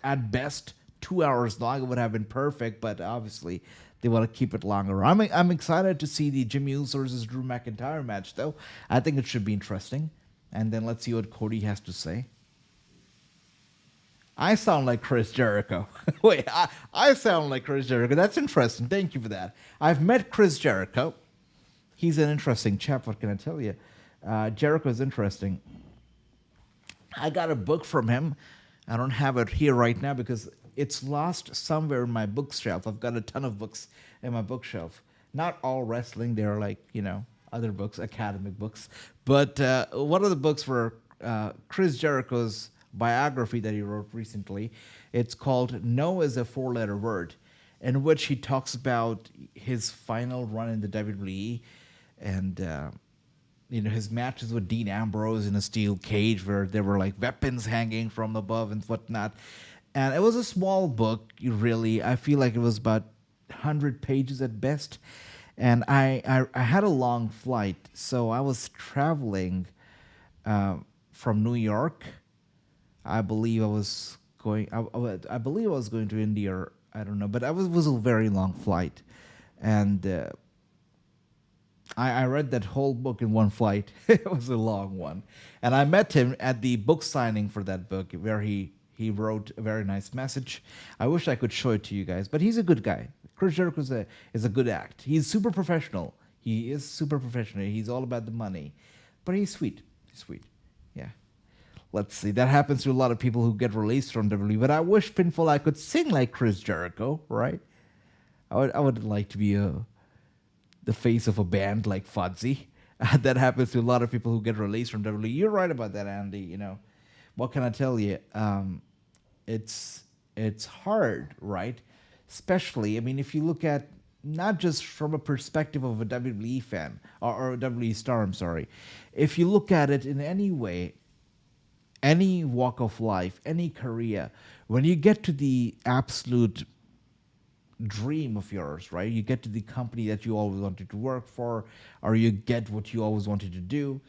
at best 2 hours long. It would have been perfect, but obviously they want to keep it longer. I'm excited to see the Jimmy Uso versus Drew McIntyre match, though. I think it should be interesting. And then let's see what Cody has to say. I sound like Chris Jericho. Wait, I sound like Chris Jericho. That's interesting. Thank you for that. I've met Chris Jericho. He's an interesting chap. What can I tell you? Jericho is interesting. I got a book from him. I don't have it here right now because it's lost somewhere in my bookshelf. I've got a ton of books in my bookshelf. Not all wrestling. They're like, other books, academic books. But one of the books were Chris Jericho's biography that he wrote recently. It's called No is a Four-Letter Word, in which he talks about his final run in the WWE and his matches with Dean Ambrose in a steel cage where there were like weapons hanging from above and whatnot. And it was a small book, really. I feel like it was about 100 pages at best. And I had a long flight, so I was traveling from New York. I believe I was going. I believe I was going to India. Or I don't know, but it was a very long flight, and I read that whole book in one flight. It was a long one, and I met him at the book signing for that book, where he wrote a very nice message. I wish I could show it to you guys, but he's a good guy. Chris Jericho is a good act. He's super professional. He is super professional. He's all about the money, but he's sweet. He's sweet. Yeah. Let's see. That happens to a lot of people who get released from WWE. But I wish, Pinfall, I could sing like Chris Jericho, right? I would like to be the face of a band like Fuzzy. That happens to a lot of people who get released from WWE. You're right about that, Andy. What can I tell you? It's hard, right? Especially, if you look at not just from a perspective of a WWE fan or a WWE star, I'm sorry. If you look at it in any way, any walk of life, any career, when you get to the absolute dream of yours, right? You get to the company that you always wanted to work for, or you get what you always wanted to do,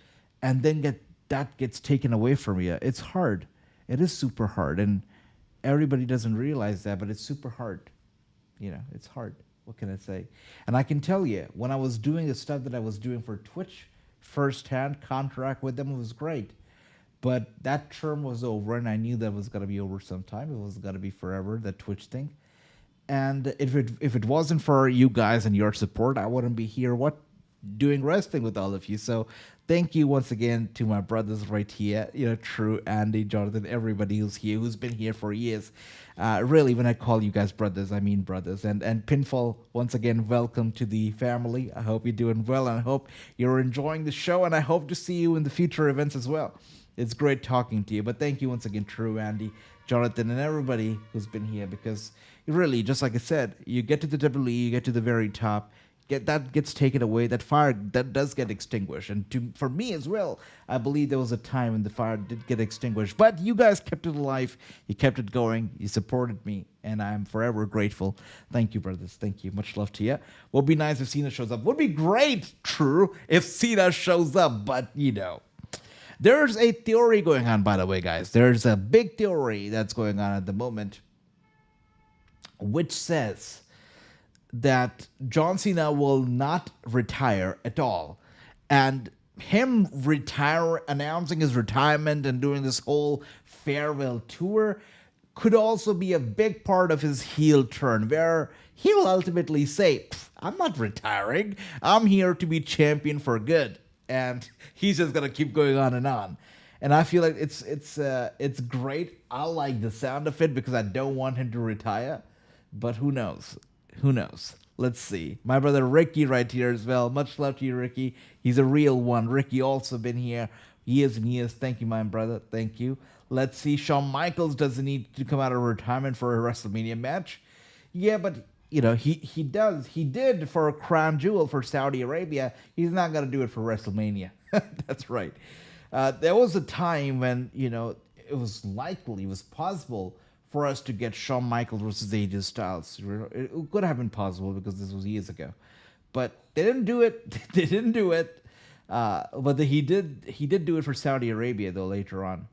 and then that gets taken away from you. It's hard. It is super hard, and everybody doesn't realize that, but it's super hard. It's hard. What can I say? And I can tell you, when I was doing the stuff that I was doing for Twitch, first-hand contract with them was great. But that term was over, and I knew that was going to be over sometime. It was going to be forever, that Twitch thing. And if it wasn't for you guys and your support, I wouldn't be here doing wrestling with all of you. So thank you once again to my brothers right here. True, Andy, Jonathan, everybody who's here, who's been here for years. Really, when I call you guys brothers, I mean brothers. And Pinfall, once again, welcome to the family. I hope you're doing well, and I hope you're enjoying the show, and I hope to see you in the future events as well. It's great talking to you. But thank you once again, True, Andy, Jonathan, and everybody who's been here, because really, just like I said, you get to the WWE, you get to the very top, that gets taken away, that fire that does get extinguished. And for me as well, I believe there was a time when the fire did get extinguished, but you guys kept it alive, you kept it going, you supported me, and I'm forever grateful. Thank you, brothers. Thank you. Much love to you. Would be nice if Cena shows up. Would be great, True, if Cena shows up, but there's a theory going on, by the way, guys. There's a big theory that's going on at the moment, which says that John Cena will not retire at all. And him announcing his retirement and doing this whole farewell tour could also be a big part of his heel turn, where he'll ultimately say, I'm not retiring. I'm here to be champion for good. And he's just going to keep going on and on. And I feel like it's great. I like the sound of it because I don't want him to retire. But who knows? Who knows? Let's see. My brother Ricky right here as well. Much love to you, Ricky. He's a real one. Ricky also been here years and years. Thank you, my brother. Thank you. Let's see. Shawn Michaels doesn't need to come out of retirement for a WrestleMania match. Yeah, but he does. He did for a crown jewel for Saudi Arabia. He's not gonna do it for WrestleMania. That's right. There was a time when it was likely, it was possible for us to get Shawn Michaels versus AJ Styles. It could have been possible because this was years ago, but they didn't do it. They didn't do it. But he did. He did do it for Saudi Arabia though later on.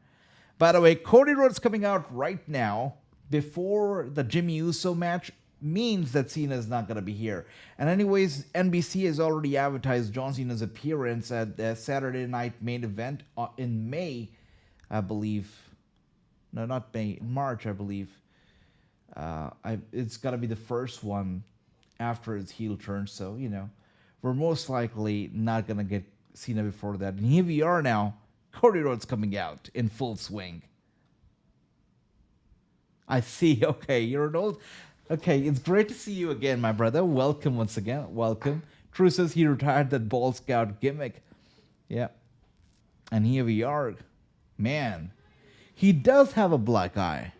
By the way, Cody Rhodes coming out right now before the Jimmy Uso match means that Cena is not going to be here. And anyways, NBC has already advertised John Cena's appearance at the Saturday night main event in May, I believe. No, not May, in March, I believe. It's got to be the first one after his heel turn. So, we're most likely not going to get Cena before that. And here we are now. Cody Rhodes coming out in full swing. I see. Okay, you're an old... Okay, it's great to see you again, my brother. Welcome once again. Welcome. True says he retired that Ball Scout gimmick. Yeah. And here we are. Man, he does have a black eye.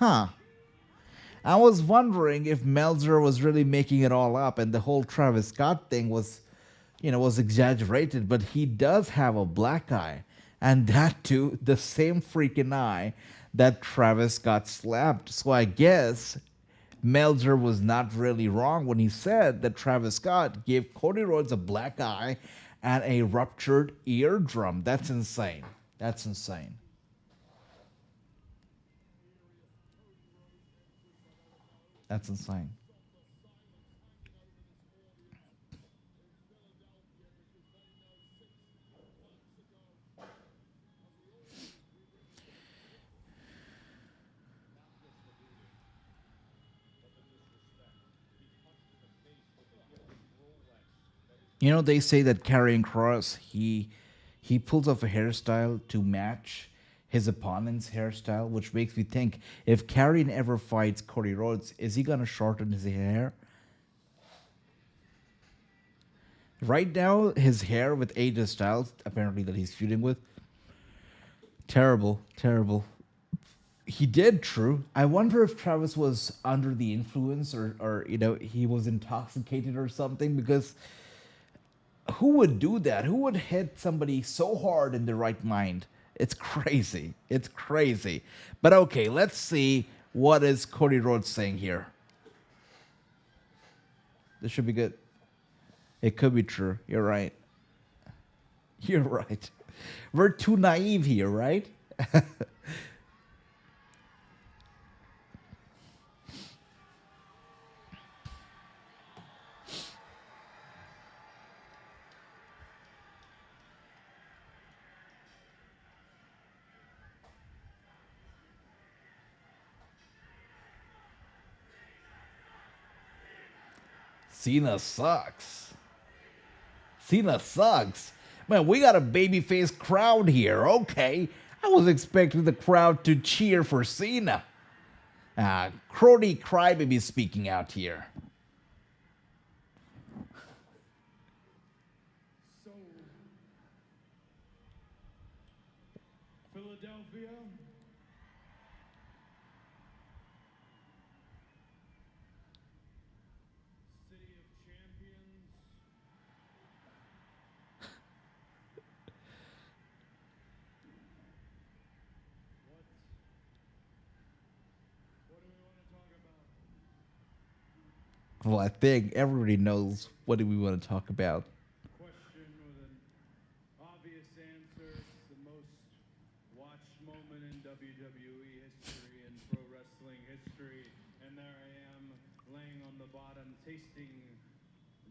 Huh. I was wondering if Meltzer was really making it all up and the whole Travis Scott thing was exaggerated, but he does have a black eye. And that too, the same freaking eye that Travis Scott slapped. So I guess Meltzer was not really wrong when he said that Travis Scott gave Cody Rhodes a black eye and a ruptured eardrum. That's insane. That's insane. That's insane. They say that Karrion Kross, he pulls off a hairstyle to match his opponent's hairstyle, which makes me think if Karrion ever fights Cody Rhodes, is he gonna shorten his hair? Right now, his hair with AJ Styles, apparently that he's feuding with, terrible, terrible. He did, true. I wonder if Travis was under the influence or he was intoxicated or something, because who would do that? Who would hit somebody so hard in their right mind? It's crazy. It's crazy. But okay, let's see what is Cody Rhodes saying here. This should be good. It could be true. You're right. You're right. We're too naive here, right? Cena sucks. Cena sucks. Man, we got a babyface crowd here. Okay. I was expecting the crowd to cheer for Cena. Crony Crybaby speaking out here. So, Philadelphia, city of champions. What do we want to talk about? Well, I think everybody knows what do we want to talk about. Question with an obvious answer. It's the most watched moment in WWE history and pro wrestling history. And there I am, laying on the bottom, tasting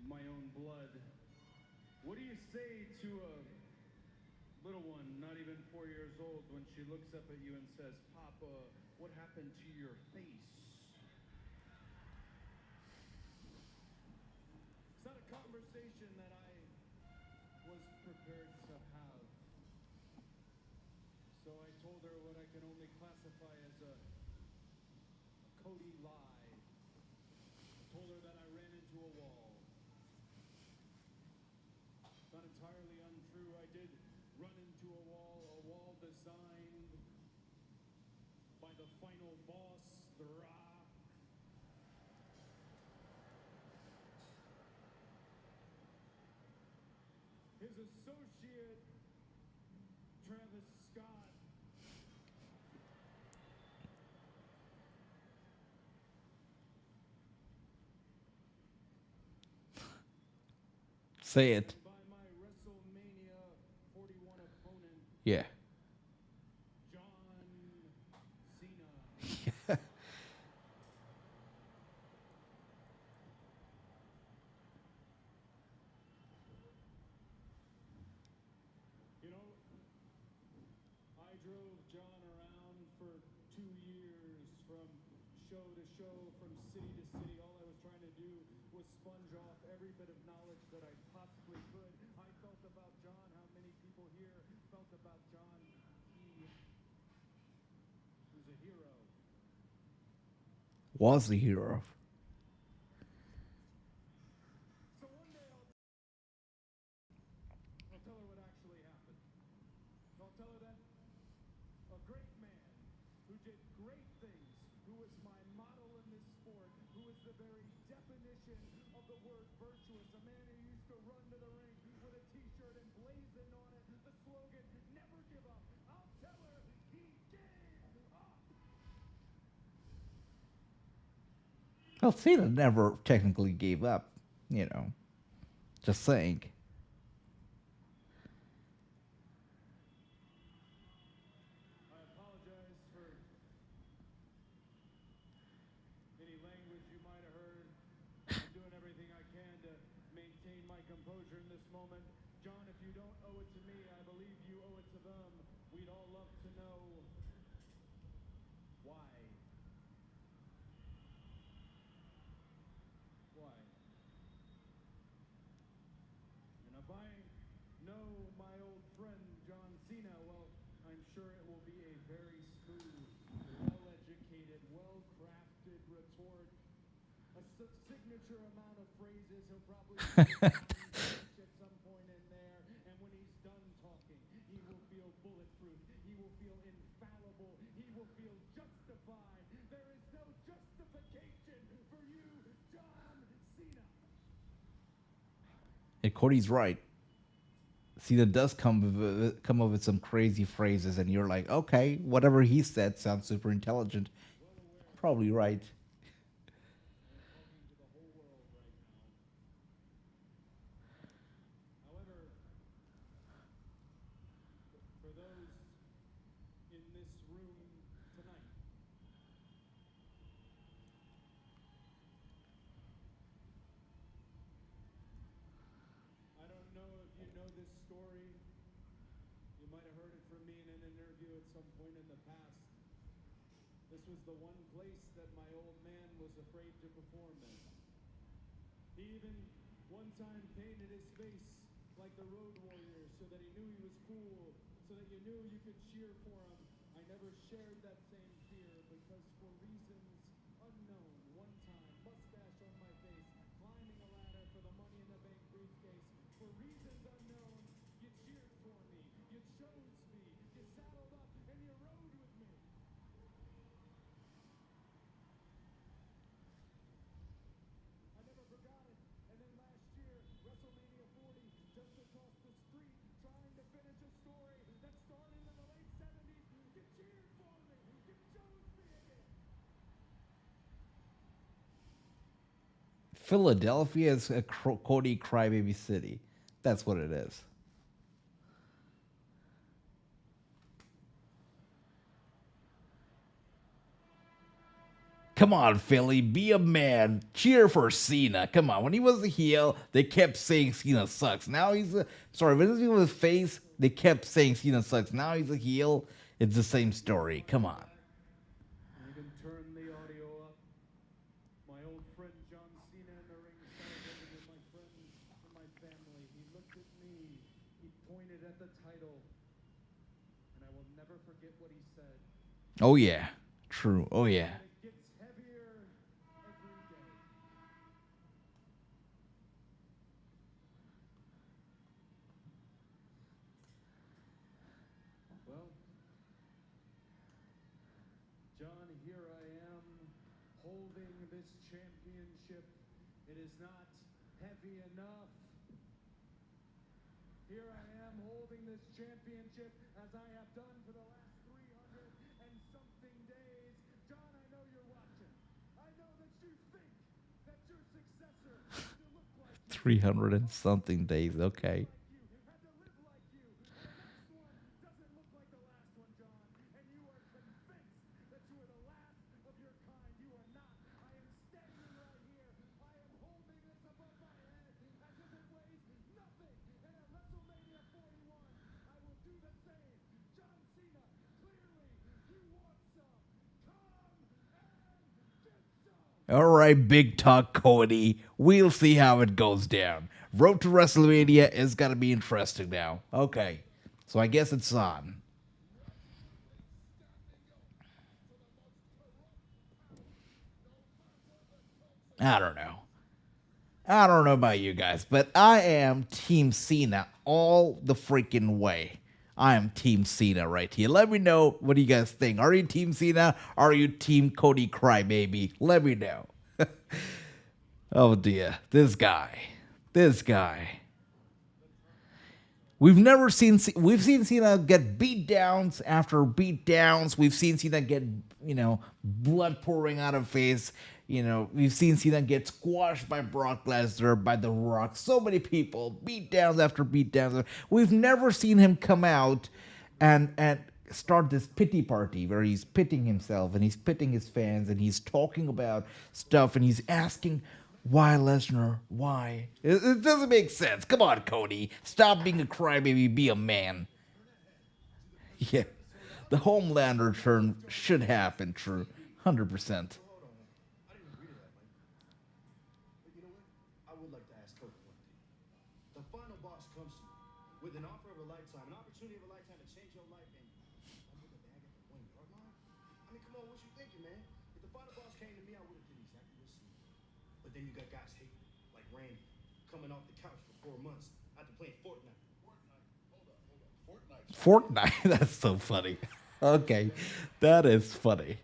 my own blood. What do you say to a little one, not even 4 years old, when she looks up at you and says, "Papa, what happened to your face?" It's not a conversation that I was prepared to have. So I told her what I can only classify as a Cody lie. I told her that I ran into into a wall. Not entirely untrue. I did run into a wall designed by the final boss, The Rock. His associate, Travis Scott. Say it. By my WrestleMania 41 opponent, Yeah. John Cena. You know, I drove John around for 2 years from show to show, from city to city. All I was trying to do was sponge off every bit of knowledge that I possibly could. I felt about John how many people here felt about John. He was a hero. Was the hero. So one day I'll tell her what actually happened. I'll tell her that a great man who did great things, who was my model in this sport, who was the very definition of the word virtuous, a man who used to run to the ring with a t-shirt emblazoned on it the slogan, never give up. I'll tell her he gave up. Well, Cena never technically gave up, you know. Just saying. I apologize for any language you might have heard. I'm doing everything I can to maintain my composure in this moment. John, if you don't owe it to me, I believe you owe it to them. We'd all love to know why. Why? And if I know my old friend John Cena, well, I'm sure it will be a very smooth, well-educated, well-crafted retort. A signature amount of phrases he'll probably use at some point in there. And when he's done talking, he will feel bulletproof. He will feel infallible. He will feel justified. There is no justification for you, John Cena. And Cody's right. Cena does come up with some crazy phrases, and you're like, okay, whatever he said sounds super intelligent. Probably right. Talking to the whole world right now. However, for those in this room tonight, I don't know if you know this story. You might have heard it from me in an interview at some point in the past. This was the one place that my old man was afraid to perform in. He even one time painted his face like the Road Warrior so that he knew he was cool, so that you knew you could cheer for him. I never shared that same fear because for reasons unknown, one time, mustache on my face, climbing a ladder for the Money in the Bank briefcase. For reasons unknown, you cheered for me, you chose me, you saddled up, and you rode with me. I never forgot it. And then last year, WrestleMania 40, just across the street, trying to finish a story that started in the late 70s. You cheered for me. You chose me again. Philadelphia is a Cody crybaby city. That's what it is. Come on, Philly, be a man. Cheer for Cena. Come on. When he was a heel, they kept saying Cena sucks. Now he's a when he was face, they kept saying Cena sucks. Now he's a heel. It's the same story. Come on. You can turn the audio up. My old friend John Cena in the ring celebrating with my friends and my family. He looked at me. He pointed at the title. And I will never forget what he said. Oh yeah. True. Oh yeah. It gets heavier every day. this championship. It is not heavy enough. Here I am holding this championship as I have done for the last 300 and something days. John, I know you're watching. I know that you think that your successor had to look like you, 300 and something days. Okay. had to live like you. The next one doesn't look like the last one, John. And you are convinced that you are the last of your kind. You are not. I am standing right here. I am holding this above my head as if it weighs nothing. And at WrestleMania 41, I will do the same. John Cena, clearly you want some. Come and get some. All right, big talk, Cody. We'll see how it goes down. Road to WrestleMania is gonna be interesting now. Okay, so I guess it's on. I don't know. I don't know about you guys, but I am Team Cena all the freaking way. I am Team Cena right here. Let me know what you guys think. Are you Team Cena? Are you Team Cody Crybaby? Let me know. Oh dear, this guy. We've seen Cena get beat downs after beat downs. We've seen Cena get, blood pouring out of face. We've seen Cena get squashed by Brock Lesnar, by The Rock. So many people, beat downs after beat downs. We've never seen him come out and start this pity party where he's pitting himself and he's pitting his fans and he's talking about stuff and he's asking, why Lesnar? Why? It doesn't make sense. Come on, Cody. Stop being a crybaby. Be a man. Yeah. The Homelander turn should happen, true. 100%. I didn't agree to that, Mike. But you know what? I would like to ask Cody one thing. The final boss comes to you with an offer of a lifetime, an opportunity of a lifetime to change your life, and I'm with a bag at the 1 yard line. I mean, come on, what you thinking, man? If the final boss came to me, I would have did exactly what Cena did. But then you got guys hating, like Randy, coming off the couch for 4 months after playing Fortnite. Fortnite? That's so funny. Okay. That is funny.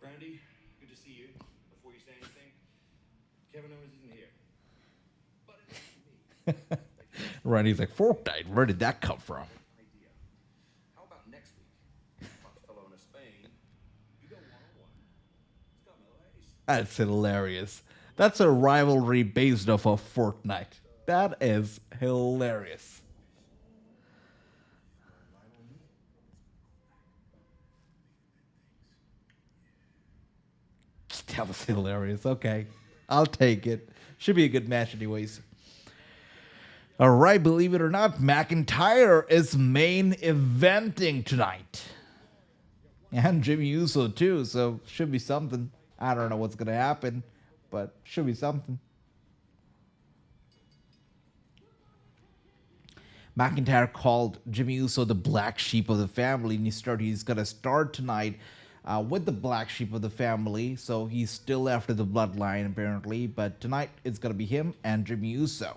Randy, good to see you. Before you say anything, Kevin Owens isn't here. But it's me. Randy's like, Fortnite? Where did that come from? Idea. How about next week? Fellow in Spain, you go one-on-one. It's got my legs. That's hilarious. That's a rivalry based off of Fortnite. That is hilarious. That was hilarious. Okay. I'll take it. Should be a good match anyways. All right, believe it or not, McIntyre is main eventing tonight. And Jimmy Uso too, so should be something. I don't know what's going to happen, but should be something. McIntyre called Jimmy Uso the black sheep of the family, and he's going to start tonight with the black sheep of the family. So he's still after the bloodline, apparently. But tonight, it's going to be him and Jimmy Uso.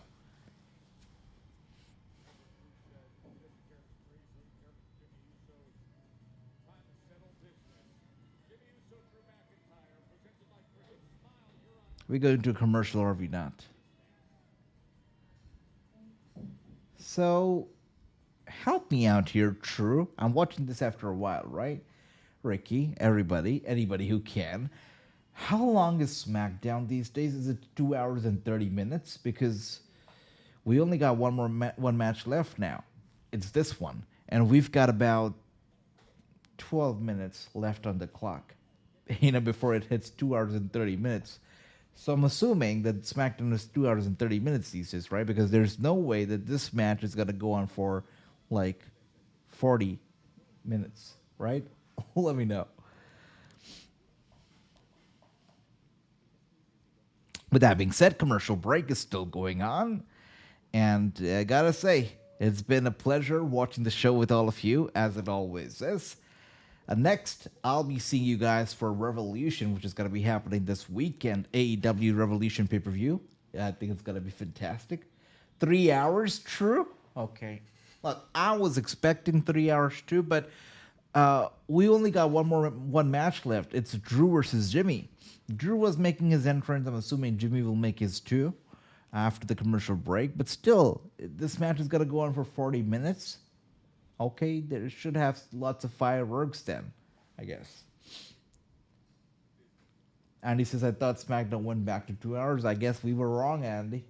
We go into a commercial, or are we not? So, help me out here, True. I'm watching this after a while, right? Ricky, everybody, anybody who can. How long is SmackDown these days? Is it 2 hours and 30 minutes? Because we only got one match left now. It's this one. And we've got about 12 minutes left on the clock, before it hits 2 hours and 30 minutes. So I'm assuming that SmackDown is 2 hours and 30 minutes these days, right? Because there's no way that this match is going to go on for, 40 minutes, right? Let me know. With that being said, commercial break is still going on. And I gotta say, it's been a pleasure watching the show with all of you, as it always is. Next, I'll be seeing you guys for Revolution, which is going to be happening this weekend. AEW Revolution pay-per-view. I think it's going to be fantastic. 3 hours, true? Okay. Look, I was expecting 3 hours too, but We only got one match left. It's Drew versus Jimmy. Drew was making his entrance. I'm assuming Jimmy will make his too after the commercial break. But still, this match is gonna go on for 40 minutes. Okay, there should have lots of fireworks then, I guess. Andy says, I thought SmackDown went back to 2 hours. I guess we were wrong, Andy.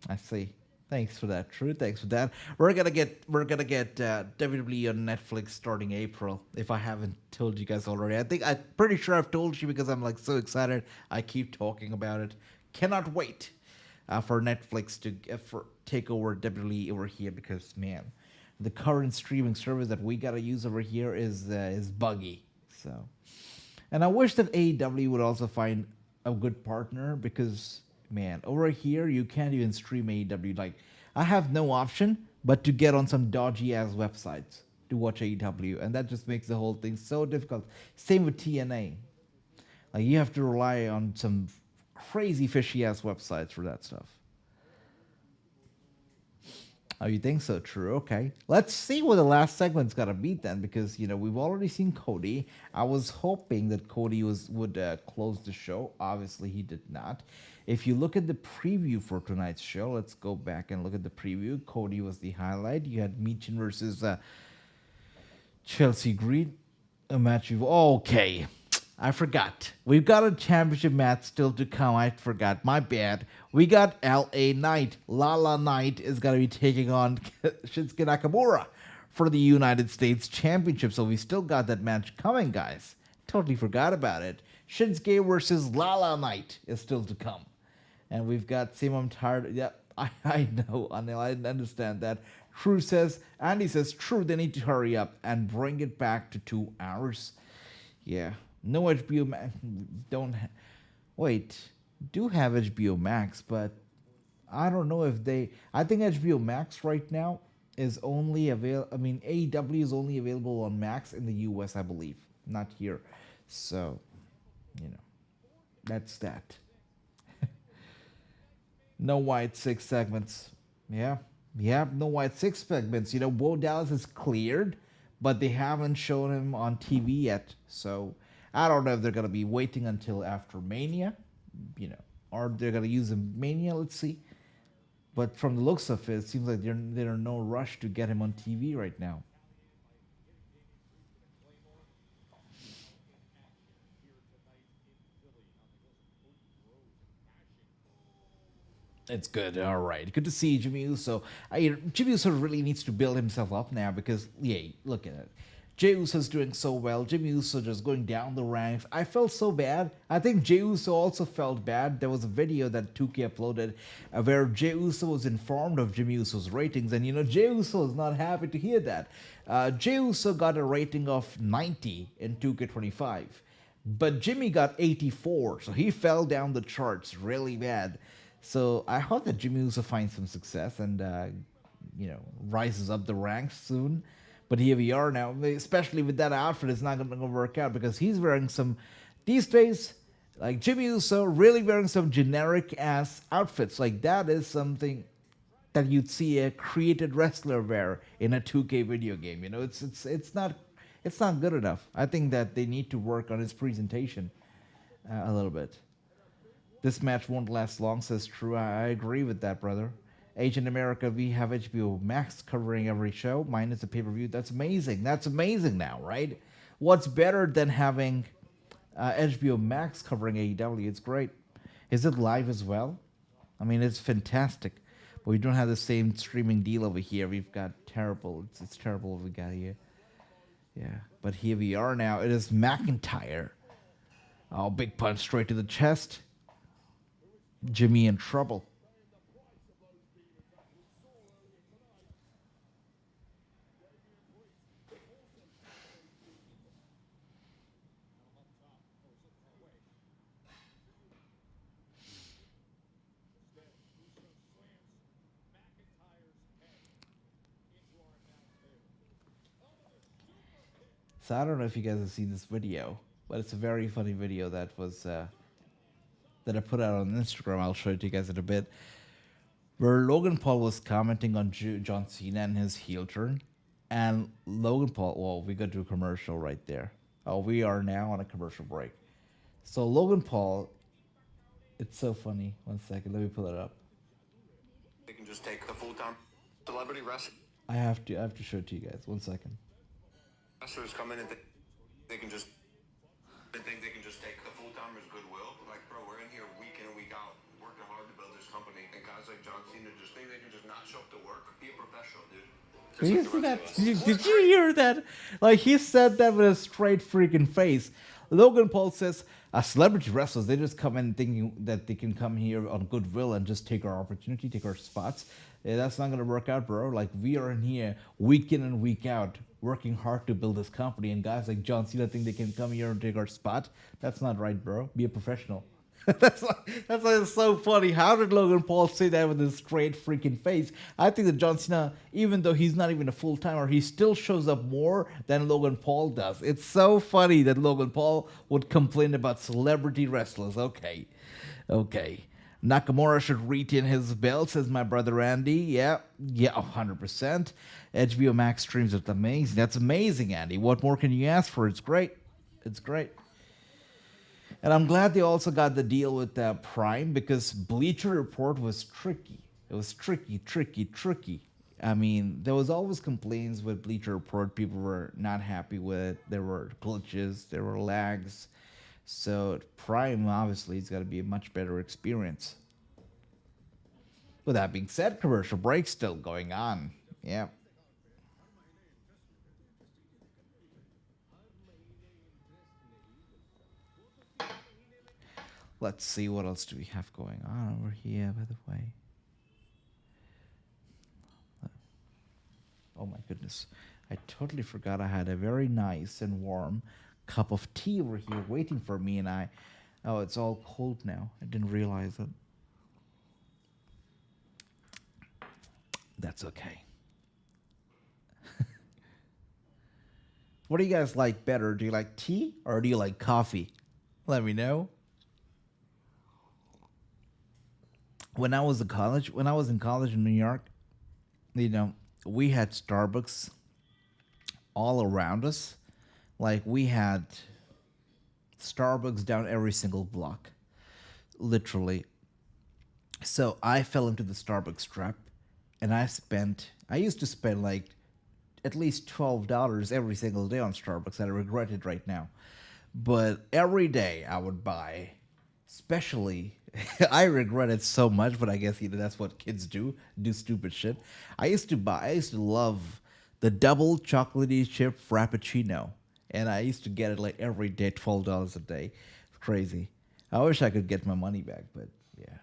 I see. Thanks for that, True. Thanks for that. We're gonna get WWE on Netflix starting April. If I haven't told you guys already, I'm pretty sure I've told you because I'm like so excited. I keep talking about it. Cannot wait for Netflix to for take over WWE over here because man, the current streaming service that we gotta use over here is buggy. So, and I wish that AEW would also find a good partner because man, over here you can't even stream AEW. Like I have no option but to get on some dodgy ass websites to watch AEW, and that just makes the whole thing so difficult. Same with TNA. Like you have to rely on some crazy fishy ass websites for that stuff. Oh, you think so? True. Okay. Let's see what the last segment's gotta be then, because we've already seen Cody. I was hoping that Cody would close the show. Obviously, he did not. If you look at the preview for tonight's show, let's go back and look at the preview. Cody was the highlight. You had Meechin versus Chelsea Green, a match you've okay. I forgot. We've got a championship match still to come. I forgot. My bad. We got LA Knight. Lala Knight is going to be taking on Shinsuke Nakamura for the United States Championship. So we still got that match coming, guys. Totally forgot about it. Shinsuke versus Lala Knight is still to come. And we've got I'm tired. Yeah, I know, Anil. I didn't understand that. Andy says, true, they need to hurry up and bring it back to 2 hours. Yeah. No HBO Max. Wait, do have HBO Max, but I don't know if they. I think HBO Max right now is only available. I mean, AEW is only available on Max in the US, I believe, not here. So, that's that. No white 6 segments. Yeah, no white 6 segments. Bo Dallas is cleared, but they haven't shown him on TV yet. So I don't know if they're gonna be waiting until after Mania, or they're gonna use him Mania. Let's see. But from the looks of it, it seems like they're in no rush to get him on TV right now. It's good. All right. Good to see Jimmy Uso. Jimmy Uso really needs to build himself up now because, yeah, look at it. Jey Uso's doing so well. Jimmy Uso just going down the ranks. I felt so bad. I think Jey Uso also felt bad. There was a video that 2K uploaded where Jey Uso was informed of Jimmy Uso's ratings. And, Jey Uso is not happy to hear that. Jey Uso got a rating of 90 in 2K25. But Jimmy got 84. So he fell down the charts really bad. So I hope that Jimmy Uso finds some success and, rises up the ranks soon. But here we are now, especially with that outfit, it's not going to work out because he's wearing these days, like Jimmy Uso, really wearing some generic ass outfits. Like that is something that you'd see a created wrestler wear in a 2K video game. It's not good enough. I think that they need to work on his presentation a little bit. This match won't last long, says True. I agree with that, brother. Agent America, we have HBO Max covering every show, minus the pay-per-view. That's amazing. That's amazing now, right? What's better than having HBO Max covering AEW? It's great. Is it live as well? I mean, it's fantastic. But we don't have the same streaming deal over here. We've got terrible. It's terrible what we got here. Yeah, but here we are now. It is McIntyre. Oh, big punch straight to the chest. Jimmy in trouble. So I don't know if you guys have seen this video, but it's a very funny video that I put out on Instagram. I'll show it to you guys in a bit. where Logan Paul was commenting on John Cena and his heel turn. And Logan Paul, well, we got to a commercial right there. Oh, we are now on a commercial break. So Logan Paul, it's so funny. One second, let me pull it up. They can just take the full-time celebrity wrestlers I have to show it to you guys. One second. come in and they can just think they can just take the full-timers goodwill. Like, bro, we're in here week in and week out working hard to build this company, and guys like John Cena just think they can just not show up to work. Be a professional, dude. Did you see that? Did you hear that? Like, he said that with a straight freaking face. Logan Paul says, celebrity wrestlers, they just come in thinking that they can come here on goodwill and just take our opportunity, take our spots. Yeah, that's not going to work out, bro. Like, we are in here week in and week out working hard to build this company, and guys like John Cena think they can come here and take our spot. That's not right, bro. Be a professional. that's why it's so funny. How did Logan Paul say that with a straight freaking face? I think that John Cena, even though he's not even a full-timer, he still shows up more than Logan Paul does. It's so funny that Logan Paul would complain about celebrity wrestlers. Okay. Nakamura should retain his belt, says my brother Andy. Yeah, 100%. HBO Max streams, it's amazing. That's amazing, Andy. What more can you ask for? It's great. And I'm glad they also got the deal with Prime, because Bleacher Report was tricky. It was tricky. I mean, there was always complaints with Bleacher Report. People were not happy with it. There were glitches. There were lags. So Prime, obviously, it's got to be a much better experience. With that being said, commercial break still going on. Yeah. Let's see, what else do we have going on over here, by the way. Oh my goodness. I totally forgot I had a very nice and warm cup of tea over here waiting for me, and oh, it's all cold now. I didn't realize it. That's okay. What do you guys like better? Do you like tea or do you like coffee? Let me know. When I was in college in New York, we had Starbucks all around us. Like, we had Starbucks down every single block, literally. So I fell into the Starbucks trap, and I used to spend like at least $12 every single day on Starbucks. I regret it right now. But every day I would buy, especially, I regret it so much, but I guess that's what kids do stupid shit. I used to love the double chocolatey chip Frappuccino. And I used to get it like every day, $12 a day. It's crazy. I wish I could get my money back, but yeah.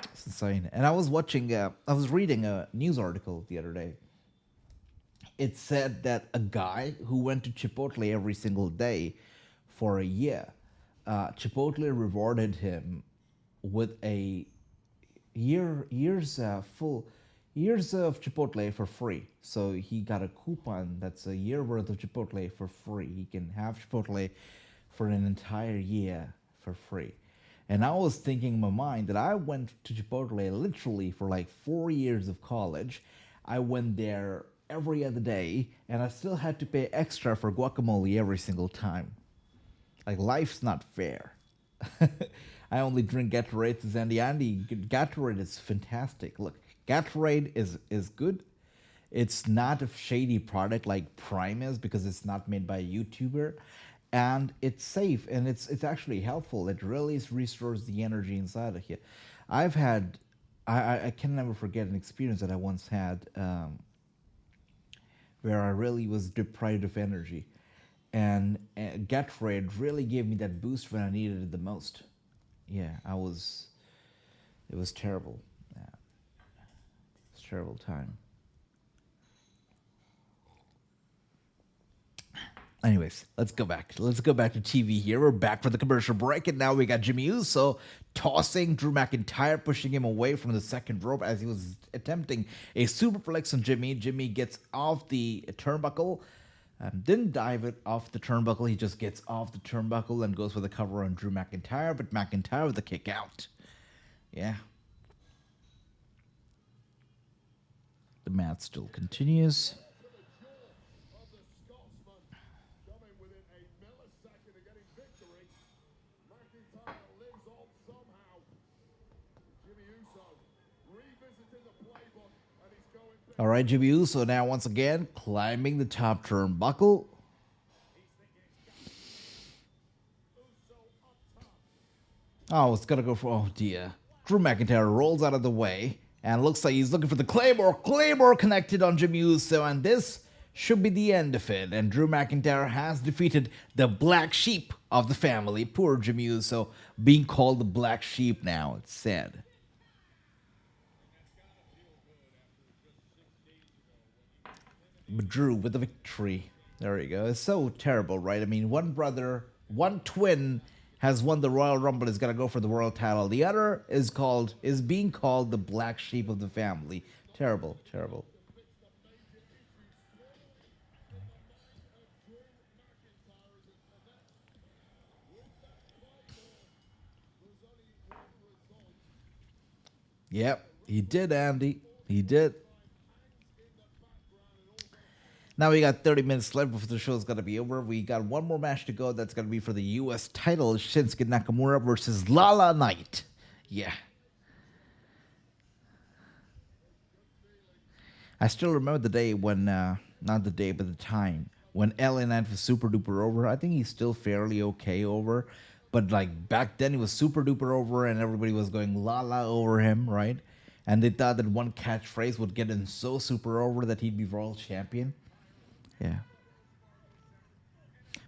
It's insane. And I was reading a news article the other day. It said that a guy who went to Chipotle every single day for a year, Chipotle rewarded him with a years of Chipotle for free. So he got a coupon that's a year worth of Chipotle for free. He can have Chipotle for an entire year for free. And I was thinking in my mind that I went to Chipotle literally for like 4 years of college. I went there every other day, and I still had to pay extra for guacamole every single time. Like, life's not fair. I only drink Gatorade, says Andy. Gatorade is fantastic. Look, Gatorade is good. It's not a shady product like Prime is, because it's not made by a YouTuber. And it's safe, and it's actually helpful. It really restores the energy inside of you. I can never forget an experience that I once had where I really was deprived of energy. And Gatorade really gave me that boost when I needed it the most. Yeah, it was terrible. Yeah. It was a terrible time. Anyways, let's go back. Let's go back to TV here. We're back for the commercial break, and now we got Jimmy Uso tossing Drew McIntyre, pushing him away from the second rope as he was attempting a superplex on Jimmy. Jimmy gets off the turnbuckle, Didn't dive it off the turnbuckle. He just gets off the turnbuckle and goes for the cover on Drew McIntyre, but McIntyre with the kick out. Yeah. The match still continues. To the jaw of the Scotsman, coming within a millisecond of getting victory. McIntyre lives on somehow. Jimmy Uso revisiting the playbook, and he's going back. All right, Jimmy Uso now once again climbing the top turnbuckle. Oh, it's gonna go for, oh dear. Drew McIntyre rolls out of the way and looks like he's looking for the Claymore. Claymore connected on Jimmy Uso, and this should be the end of it. And Drew McIntyre has defeated the black sheep of the family. Poor Jimmy Uso being called the black sheep now. It's sad. But Drew with the victory. There you go. It's so terrible, right? I mean, one brother, one twin has won the Royal Rumble, is gonna go for the world title. The other is being called the black sheep of the family. Terrible, terrible. Yep, he did, Andy. He did. Now we got 30 minutes left before the show's gonna be over. We got one more match to go. That's gonna be for the U.S. title: Shinsuke Nakamura versus Lala Knight. Yeah. I still remember the day when, not the day, but the time when LA Knight was super duper over. I think he's still fairly okay over, but like back then he was super duper over, and everybody was going Lala over him, right? And they thought that one catchphrase would get him so super over that he'd be world champion. Yeah.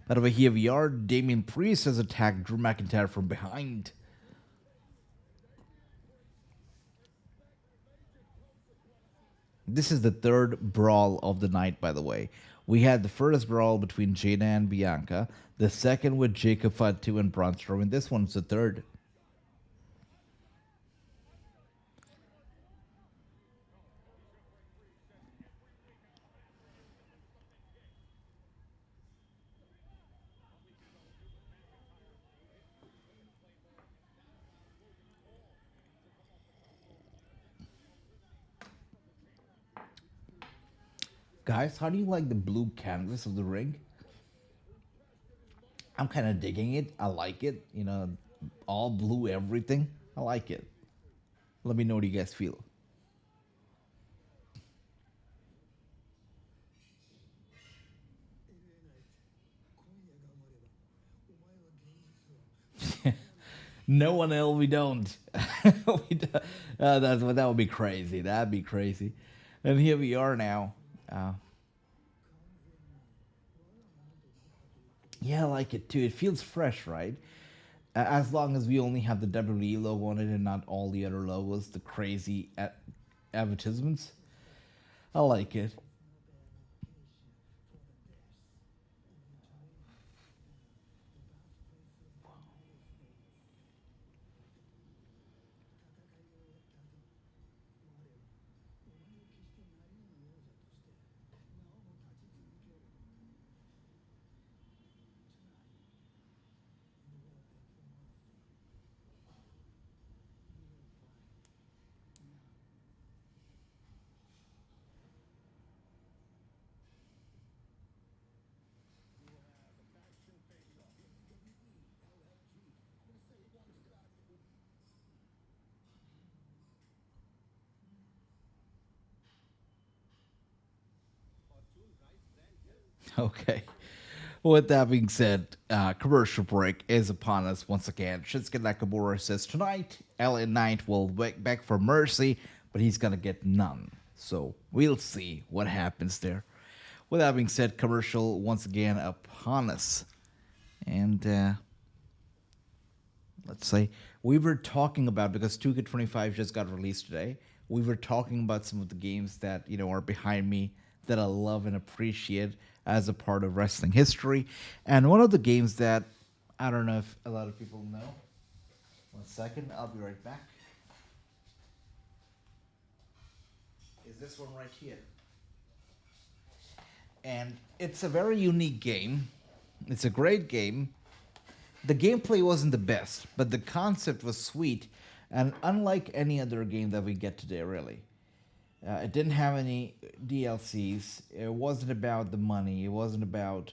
But over here we are. Damian Priest has attacked Drew McIntyre from behind. This is the third brawl of the night, by the way. We had the first brawl between Jada and Bianca, the second with Jacob Fatu and Braun Strowman. This one's the third. Guys, how do you like the blue canvas of the ring? I'm kind of digging it. I like it. You know, all blue everything. I like it. Let me know what you guys feel. No one else, we don't. That would be crazy. That'd be crazy. And here we are now. Yeah, I like it too. It feels fresh, right? As long as we only have the WWE logo on it and not all the other logos, the crazy advertisements. I like it. Okay. With that being said, commercial break is upon us once again. Shinsuke Nakamura says tonight, LA Knight will beg for mercy, but he's gonna get none. So we'll see what happens there. With that being said, commercial once again upon us. And let's say we were talking about, because 2K25 just got released today, we were talking about some of the games that, you know, are behind me that I love and appreciate as a part of wrestling history. And one of the games that I don't know if a lot of people know. 1 second, I'll be right back. Is this one right here. and it's a very unique game. It's a great game. The gameplay wasn't the best, but the concept was sweet, and unlike any other game that we get today, really. It didn't have any DLCs. It wasn't about the money. It wasn't about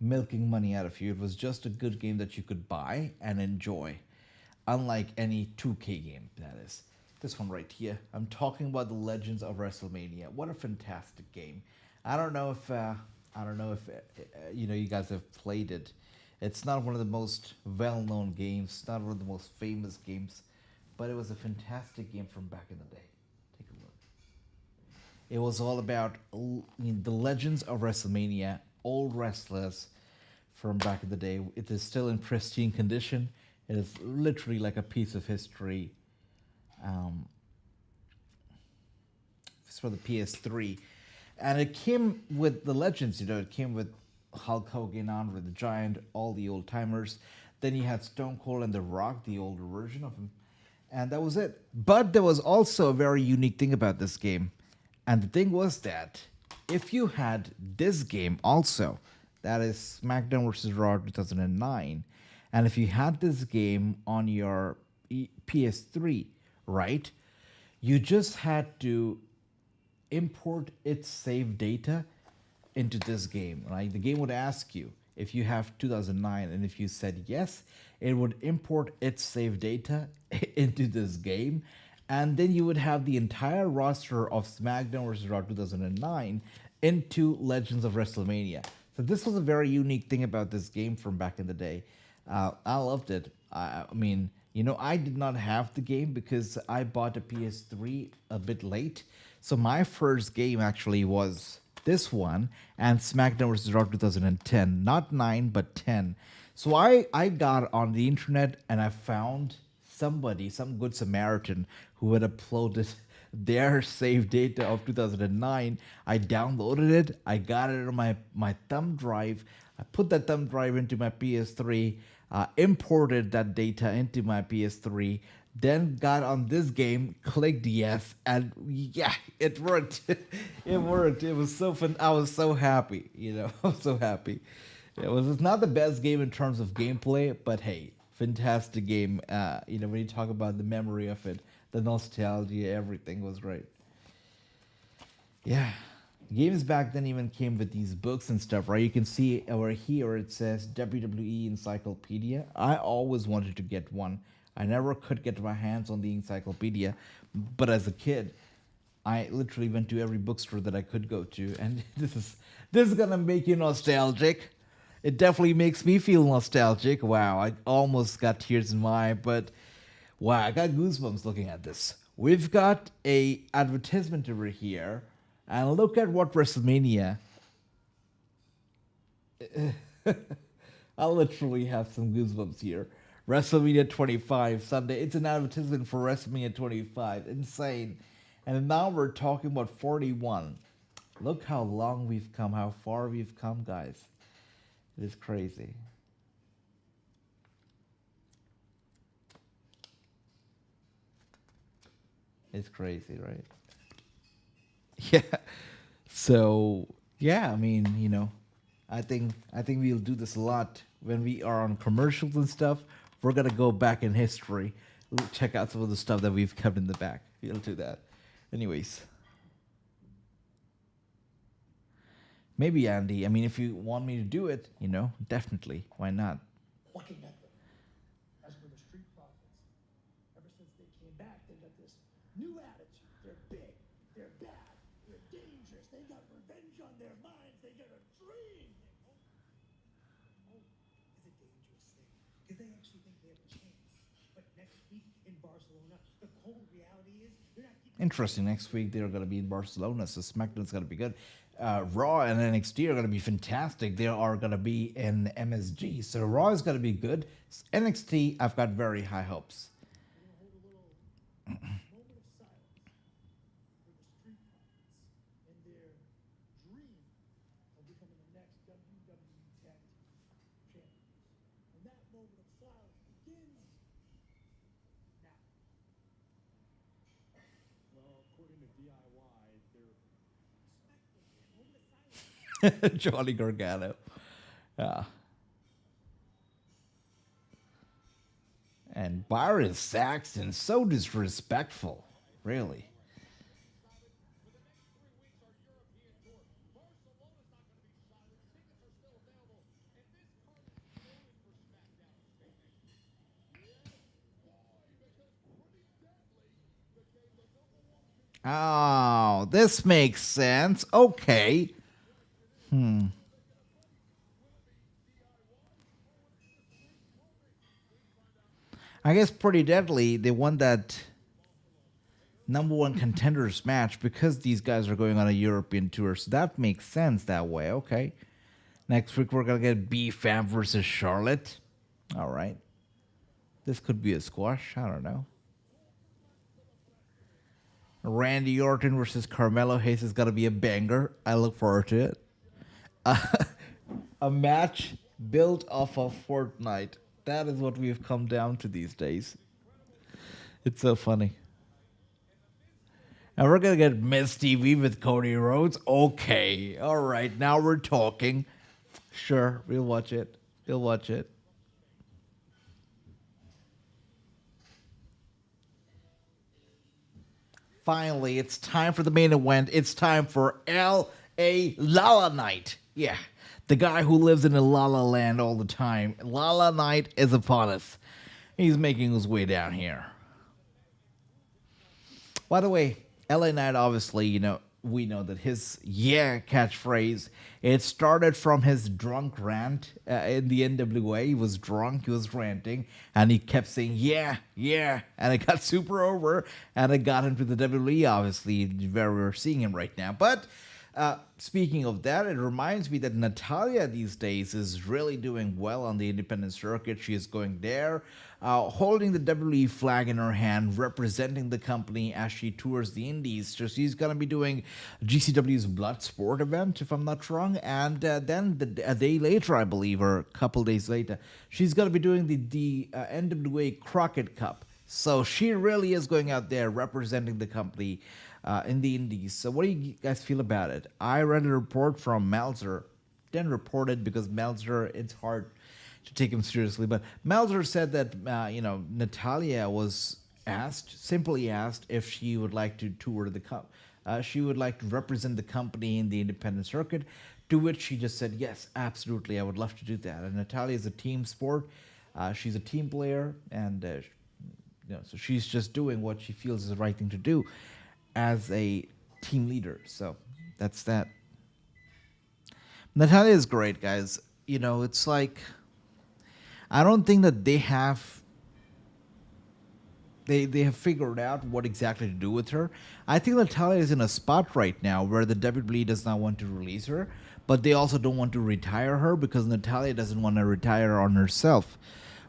milking money out of you. It was just a good game that you could buy and enjoy, unlike any 2K game, that is. This one right here. I'm talking about the Legends of WrestleMania. What a fantastic game! I don't know if you guys have played it. It's not one of the most well-known games, not one of the most famous games, but it was a fantastic game from back in the day. Take a look. It was all about the legends of WrestleMania, old wrestlers from back in the day. It is still in pristine condition. It is literally like a piece of history. It's for the PS3. And it came with the legends, it came with Hulk Hogan, Andre the Giant, all the old timers. Then you had Stone Cold and The Rock, the older version of him. And that was it. But there was also a very unique thing about this game. And the thing was that if you had this game also, that is SmackDown vs. Raw 2009, and if you had this game on your PS3, right, you just had to import its save data into this game, right? The game would ask you if you have 2009, and if you said yes, it would import its save data into this game, and then you would have the entire roster of SmackDown vs. Raw 2009 into Legends of WrestleMania. So this was a very unique thing about this game from back in the day. I loved it. I mean, I did not have the game because I bought a PS3 a bit late. So my first game actually was this one and SmackDown vs. Raw 2010. Not 9, but 10. So I got on the internet and I found somebody, some good Samaritan, who had uploaded their save data of 2009. I downloaded it. I got it on my thumb drive. I put that thumb drive into my PS3, imported that data into my PS3, then got on this game, clicked yes, and yeah, it worked. It worked. It was so fun. I was so happy. I was so happy. It's not the best game in terms of gameplay, but hey, fantastic game. When you talk about the memory of it, the nostalgia, everything was great. Yeah. Games back then even came with these books and stuff, right? You can see over here it says WWE Encyclopedia. I always wanted to get one. I never could get my hands on the encyclopedia, but as a kid, I literally went to every bookstore that I could go to, and this is gonna make you nostalgic. It definitely makes me feel nostalgic. Wow, I almost got tears in my eye, but wow, I got goosebumps looking at this. We've got a advertisement over here, and look at what WrestleMania. I literally have some goosebumps here. WrestleMania 25 Sunday. It's an advertisement for WrestleMania 25. Insane. And now we're talking about 41. Look how long we've come, how far we've come, guys. It is crazy. It's crazy, right? Yeah. So, yeah, I mean, I think we'll do this a lot when we are on commercials and stuff. We're gonna go back in history, check out some of the stuff that we've kept in the back. We'll do that. Anyways, maybe Andy. I mean, if you want me to do it, definitely. Why not? Looking at them. As for the Street Profits, ever since they came back, they got this new attitude. They're big, they're bad, they're dangerous, they got revenge on their minds, they got a dream. It's a dangerous thing, because they actually think they have a chance. But next week in Barcelona, the cold reality is they're not keeping. Interesting. Next week they're gonna be in Barcelona, so SmackDown's gonna be good. Raw and NXT are gonna be fantastic. They are gonna be in MSG, so Raw is gonna be good. NXT, I've got very high hopes. Moment of silence for the Street Profits and their dream of becoming the next WWE Tag Team Champions. And that moment of silence begins now. Well, according to DIY, they're Moment of silence. Johnny Gargano. Yeah. And Byron Saxton, so disrespectful. Really. Oh, this makes sense. Okay. I guess Pretty Deadly, they won that number one contenders match because these guys are going on a European tour. So that makes sense that way. Okay. Next week, we're going to get B-Fam versus Charlotte. All right. This could be a squash. I don't know. Randy Orton versus Carmelo Hayes is going to be a banger. I look forward to it. A match built off of Fortnite. That is what we've come down to these days. It's so funny. And we're going to get Miss TV with Cody Rhodes. Okay. All right. Now we're talking. Sure. We'll watch it. We'll watch it. Finally, it's time for the main event. It's time for L.A. Lala Night. Yeah, the guy who lives in a Lala land all the time. Lala Night is upon us. He's making his way down here. By the way, LA Knight, obviously, we know that his yeah catchphrase, it started from his drunk rant in the NWA. He was drunk, he was ranting, and he kept saying, yeah, and it got super over, and it got him to the WWE, obviously, where we're seeing him right now. But speaking of that, it reminds me that Natalya these days is really doing well on the independent circuit. She is going there, holding the WWE flag in her hand, representing the company as she tours the indies. So she's going to be doing GCW's Bloodsport event, if I'm not wrong. And then a day later, I believe, or a couple days later, she's going to be doing the NWA Crockett Cup. So she really is going out there representing the company in the indies. So what do you guys feel about it? I read a report from Meltzer. Didn't report it because Meltzer, it's hard to take him seriously. But Meltzer said that, Natalya was simply asked if she would like to tour the cup. She would like to represent the company in the independent circuit, to which she just said, yes, absolutely, I would love to do that. And Natalya is a team sport. She's a team player, and so she's just doing what she feels is the right thing to do as a team leader. So that's that. Natalya is great, guys. It's like, I don't think that they have figured out what exactly to do with her. I think Natalya is in a spot right now where the WWE does not want to release her, but they also don't want to retire her because Natalya doesn't want to retire on herself.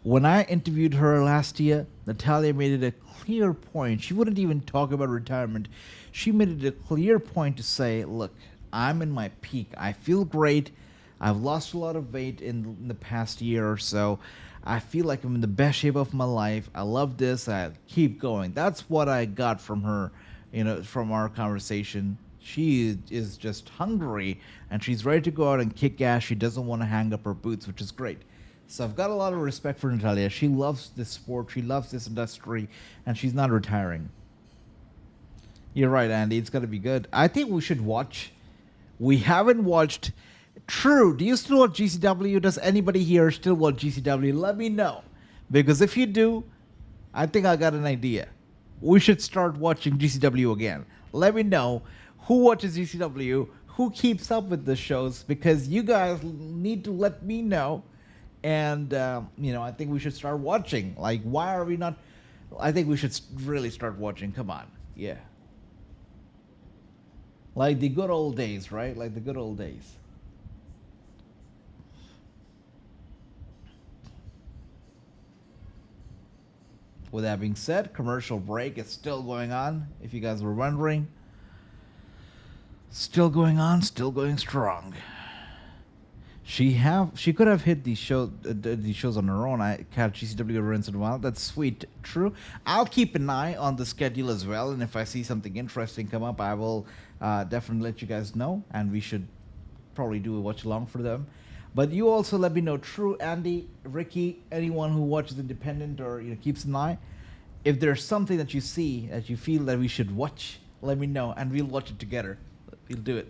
When I interviewed her last year, Natalya made it a clear point. She wouldn't even talk about retirement. She made it a clear point to say, look, I'm in my peak. I feel great. I've lost a lot of weight in the past year or so. I feel like I'm in the best shape of my life. I love this. I keep going. That's what I got from her, from our conversation. She is just hungry, and she's ready to go out and kick ass. She doesn't want to hang up her boots, which is great. So I've got a lot of respect for Natalya. She loves this sport. She loves this industry, and she's not retiring. You're right, Andy. It's going to be good. I think we should watch. We haven't watched. True. Do you still watch GCW? Does anybody here still watch GCW? Let me know. Because if you do, I think I got an idea. We should start watching GCW again. Let me know who watches GCW, who keeps up with the shows, because you guys need to let me know. And, I think we should start watching. Like, why are we not? I think we should really start watching. Come on. Yeah. Like the good old days, right? Like the good old days. With that being said, commercial break is still going on, if you guys were wondering. Still going on, still going strong. She could have hit these shows on her own. I catch GCW every once in a while. That's sweet. True. I'll keep an eye on the schedule as well, and if I see something interesting come up, I will definitely let you guys know, and we should probably do a watch along for them. But you also let me know, True, Andy, Ricky, anyone who watches Independent or keeps an eye, if there's something that you see that you feel that we should watch, let me know and we'll watch it together. We'll do it.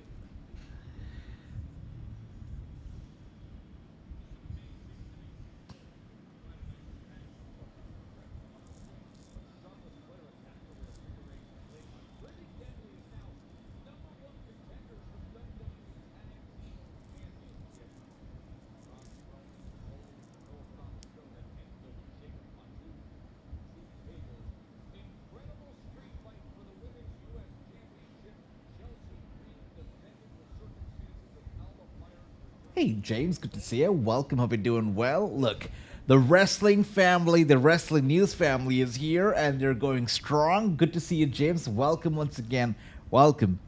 Hey, James, good to see you. Welcome. Hope you're doing well. Look, the wrestling family, the wrestling news family is here and they're going strong. Good to see you, James. Welcome once again. Welcome.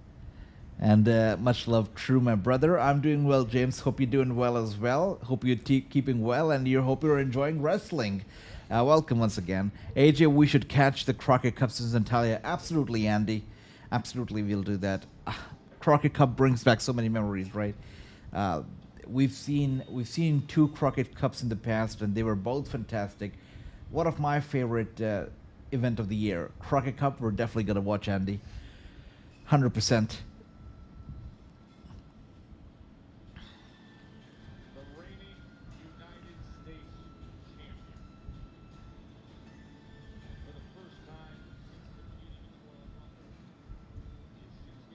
And much love, True, my brother. I'm doing well, James. Hope you're doing well as well. Hope you're keeping well and hope you're enjoying wrestling. Welcome once again. AJ, we should catch the Crockett Cups in Antalya. Absolutely, Andy. Absolutely, we'll do that. Crockett Cup brings back so many memories, right? We've seen 2 Crockett Cups in the past, and they were both fantastic. One of my favorite event of the year, Crockett Cup. We're definitely gonna watch, Andy. 100%. The reigning United States champion. For the first time since defeating the Royal Rumble,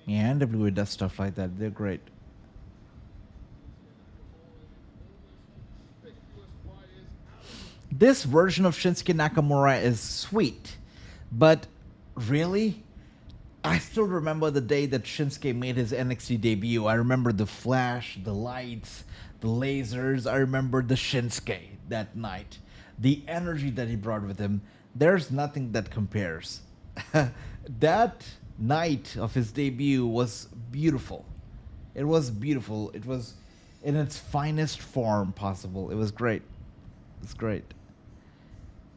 Yeah, NWA does stuff like that. They're great. This version of Shinsuke Nakamura is sweet, but really, I still remember the day that Shinsuke made his NXT debut. I remember the flash, the lights, the lasers. I remember the Shinsuke that night. The energy that he brought with him. There's nothing that compares. That night of his debut was beautiful. It was beautiful. It was in its finest form possible. It was great. It's great.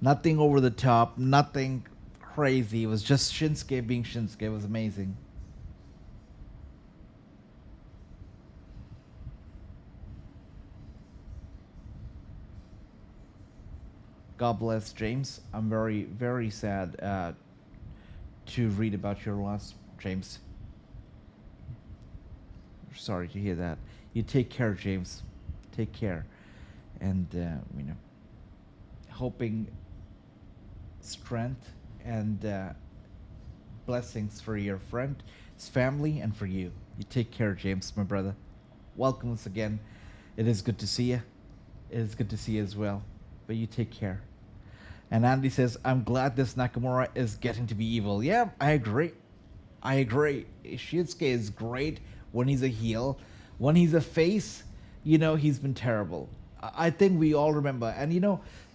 Nothing over the top, nothing crazy. It was just Shinsuke being Shinsuke. It was amazing. God bless, James. I'm very, very sad to read about your loss, James. Sorry to hear that. You take care, James. Take care. And, hoping strength and blessings for your friend, his family, and for you. You take care, James, my brother. Welcome once again. It is good to see you. It is good to see you as well. But you take care. And Andy says, I'm glad this Nakamura is getting to be evil. Yeah, I agree. I agree. Shinsuke is great when he's a heel. When he's a face, he's been terrible. I think we all remember. And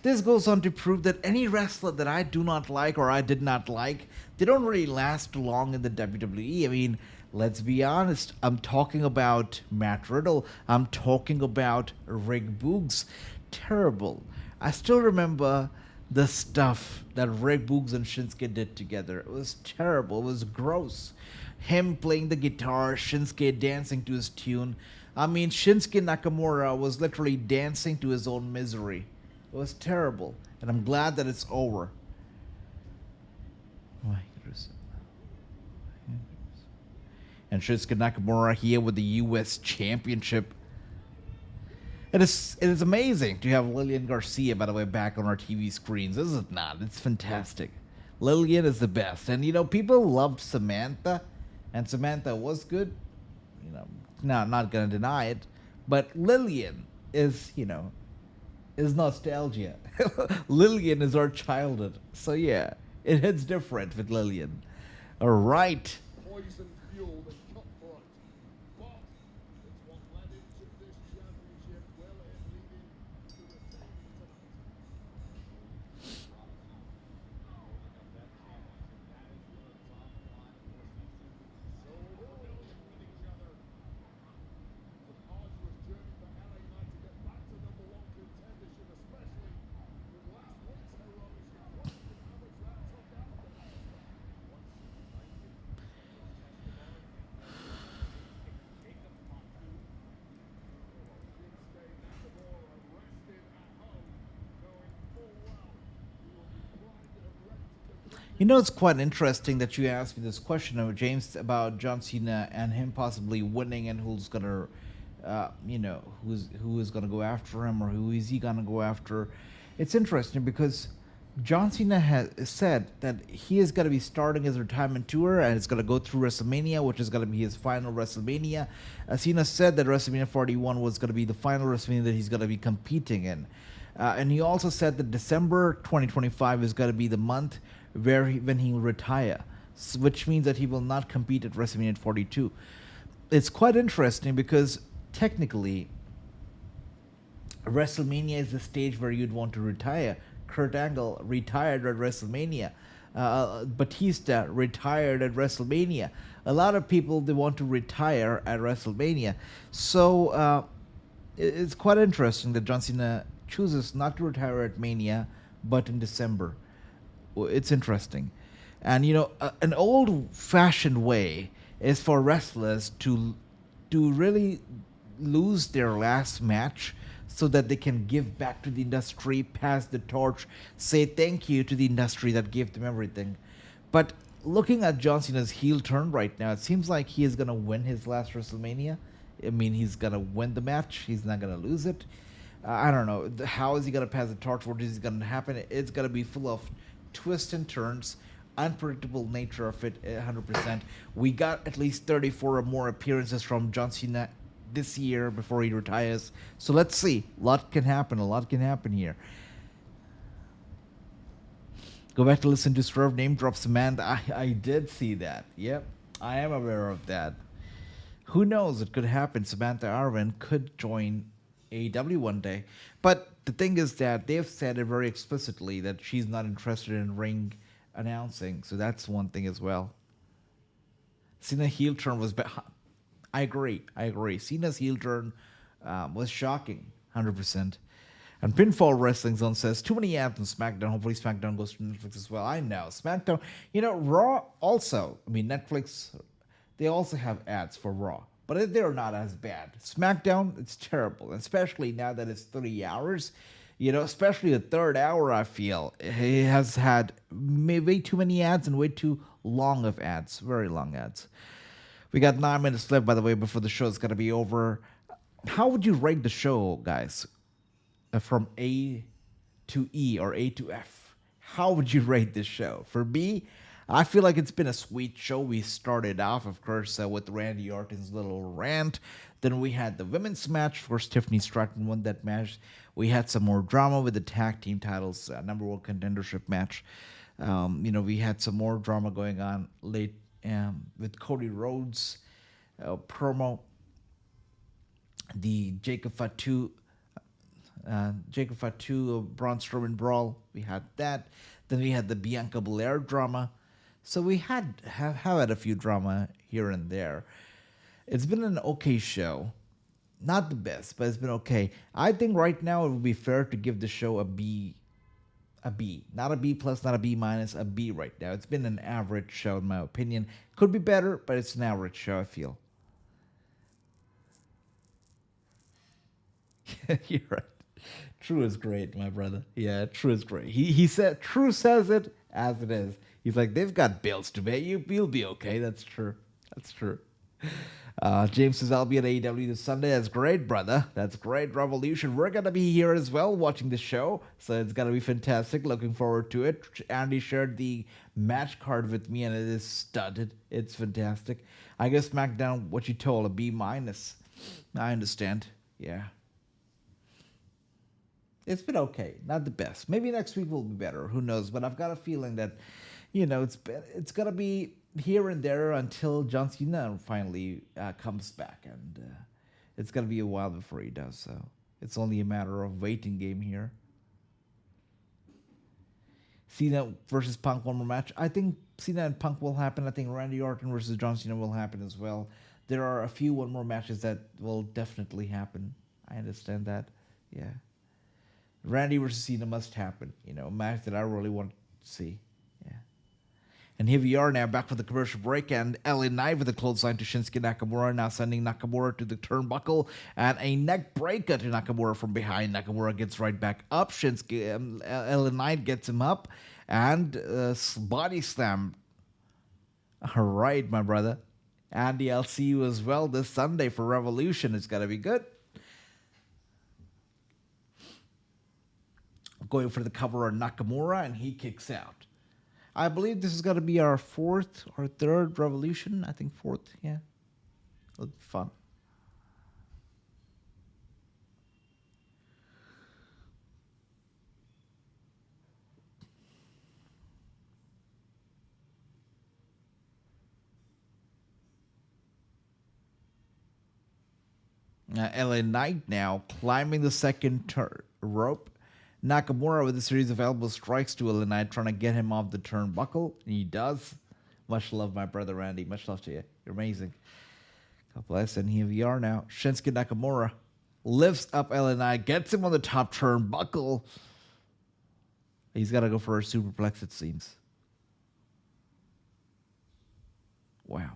this goes on to prove that any wrestler that I do not like or I did not like, they don't really last long in the WWE. I mean, let's be honest. I'm talking about Matt Riddle. I'm talking about Rick Boogs. Terrible. I still remember the stuff that Rick Boogs and Shinsuke did together. It was terrible. It was gross. Him playing the guitar, Shinsuke dancing to his tune. I mean, Shinsuke Nakamura was literally dancing to his own misery. It was terrible. And I'm glad that it's over. And Shinsuke Nakamura here with the US Championship. It is amazing to have Lillian Garcia, by the way, back on our TV screens. Is it not? It's fantastic. Lillian is the best. And, people loved Samantha. And Samantha was good. Not going to deny it. But Lillian is, is nostalgia. Lillian is our childhood. So, yeah, it hits different with Lillian. All right. Poison fueled and cutthroat. But it's what led into this championship well and leading to retaining tonight. So familiar with each other. An arduous journey for LA Knight to get back to number 1 contendership, especially with last week's heroics. What the average that took out of them. You know, it's quite interesting that you asked me this question of James about John Cena and him possibly winning and who's gonna, who is gonna go after him or who is he gonna go after. It's interesting because John Cena has said that he is gonna be starting his retirement tour and it's gonna go through WrestleMania, which is gonna be his final WrestleMania. Cena said that WrestleMania 41 was gonna be the final WrestleMania that he's gonna be competing in. And he also said that December 2025 is going to be the month when he will retire, which means that he will not compete at WrestleMania 42. It's quite interesting because technically, WrestleMania is the stage where you'd want to retire. Kurt Angle retired at WrestleMania. Batista retired at WrestleMania. A lot of people, they want to retire at WrestleMania. So it's quite interesting that John Cena chooses not to retire at Mania, but in December. It's interesting. And, an old-fashioned way is for wrestlers to really lose their last match so that they can give back to the industry, pass the torch, say thank you to the industry that gave them everything. But looking at John Cena's heel turn right now, it seems like he is going to win his last WrestleMania. I mean, he's going to win the match. He's not going to lose it. I don't know. How is he going to pass the torch? What is going to happen? It's going to be full of twists and turns, unpredictable nature of it, 100%. We got at least 34 or more appearances from John Cena this year before he retires. So let's see. A lot can happen. A lot can happen here. Go back to listen to Swerve name drop Samantha. I did see that. Yep. I am aware of that. Who knows? It could happen. Samantha Arvin could join AEW one day. But the thing is that they've said it very explicitly that she's not interested in ring announcing. So that's one thing as well. Cena heel turn was I agree. Cena's heel turn was shocking. 100%. And Pinfall Wrestling Zone says, too many ads on SmackDown. Hopefully SmackDown goes to Netflix as well. I know. SmackDown, Raw also. I mean, Netflix, they also have ads for Raw. But they're not as bad. SmackDown, it's terrible. Especially now that it's 3 hours. Especially the third hour, I feel. It has had way too many ads and way too long of ads. Very long ads. We got 9 minutes left, by the way, before the show is going to be over. How would you rate the show, guys? From A to E or A to F. How would you rate this show? For me, I feel like it's been a sweet show. We started off, of course, with Randy Orton's little rant. Then we had the women's match. Of course, Tiffany Stratton won that match. We had some more drama with the tag team titles, number one contendership match. We had some more drama going on late with Cody Rhodes promo. The Jacob Fatu, Braun Strowman brawl. We had that. Then we had the Bianca Belair drama. So we have had a few drama here and there. It's been an okay show. Not the best, but it's been okay. I think right now it would be fair to give the show a B. Not a B plus, not a B minus, a B right now. It's been an average show in my opinion. Could be better, but it's an average show, I feel. You're right. True is great, my brother. Yeah, True is great. He said, True says it as it is. He's like, they've got bills to pay. You'll be okay. That's true. James says, I'll be at AEW this Sunday. That's great, brother. That's great. Revolution. We're going to be here as well watching the show. So it's going to be fantastic. Looking forward to it. Andy shared the match card with me and it is studded. It's fantastic. I guess SmackDown, what you told, a B minus. I understand. Yeah. It's been okay. Not the best. Maybe next week will be better. Who knows? But I've got a feeling that, it's going to be here and there until John Cena finally comes back. And it's going to be a while before he does. So it's only a matter of waiting game here. Cena versus Punk, one more match. I think Cena and Punk will happen. I think Randy Orton versus John Cena will happen as well. There are a few one more matches that will definitely happen. I understand that. Yeah. Randy versus Cena must happen. A match that I really want to see. Yeah. And here we are now back for the commercial break. And LA Knight with a clothesline to Shinsuke Nakamura. Now sending Nakamura to the turnbuckle. And a neck breaker to Nakamura from behind. Nakamura gets right back up. LA Knight gets him up. and body slam. All right, my brother. Andy, I'll see you as well this Sunday for Revolution. It's gonna be good. Going for the cover on Nakamura, and he kicks out. I believe this is gonna be our fourth or third Revolution. I think fourth. Yeah, it'll be fun. LA Knight now climbing the second rope. Nakamura with a series of elbow strikes to LA Knight, trying to get him off the turnbuckle. He does. Much love, my brother Randy. Much love to you. You're amazing. God bless. And here we are now. Shinsuke Nakamura lifts up LA Knight, gets him on the top turnbuckle. He's got to go for a superplex, it seems. Wow.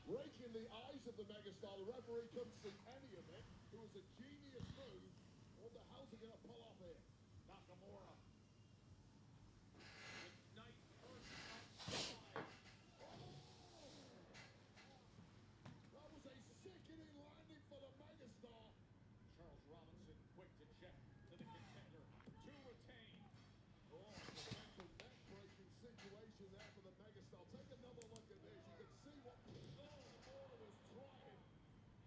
Breaking the eyes of the megastar, the referee couldn't see any of it. It was a genius move. What the hell's he going to pull off here? Nakamura. Knight first outside. That was a sickening landing for the megastar. Charles Robinson quick to check to the contender to retain. Oh, potential neck-breaking situation there for the megastar. Take another look at this. You can see what Nakamura was trying.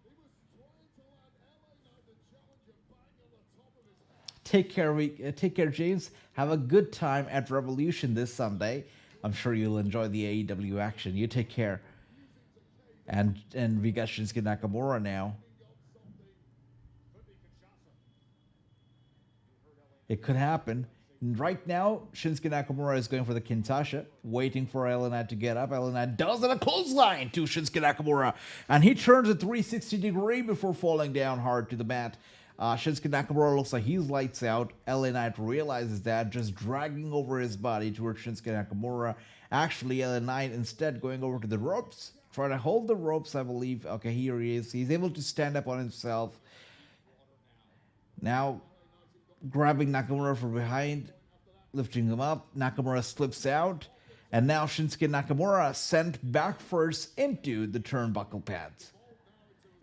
He was trying to land LA Knight, the challenger, bang on the top of his head. Take care, James. Have a good time at Revolution this Sunday. I'm sure you'll enjoy the AEW action. You take care. And we got Shinsuke Nakamura now. It could happen. And right now, Shinsuke Nakamura is going for the Kinshasa, waiting for LA Knight to get up. LA Knight does it, a clothesline to Shinsuke Nakamura. And he turns a 360 degree before falling down hard to the mat. Shinsuke Nakamura looks like he's lights out. LA Knight realizes that, just dragging over his body towards Shinsuke Nakamura. Actually, LA Knight instead going over to the ropes, trying to hold the ropes, I believe. Okay, here he is. He's able to stand up on himself. Now, grabbing Nakamura from behind, lifting him up. Nakamura slips out. And now Shinsuke Nakamura sent back first into the turnbuckle pads.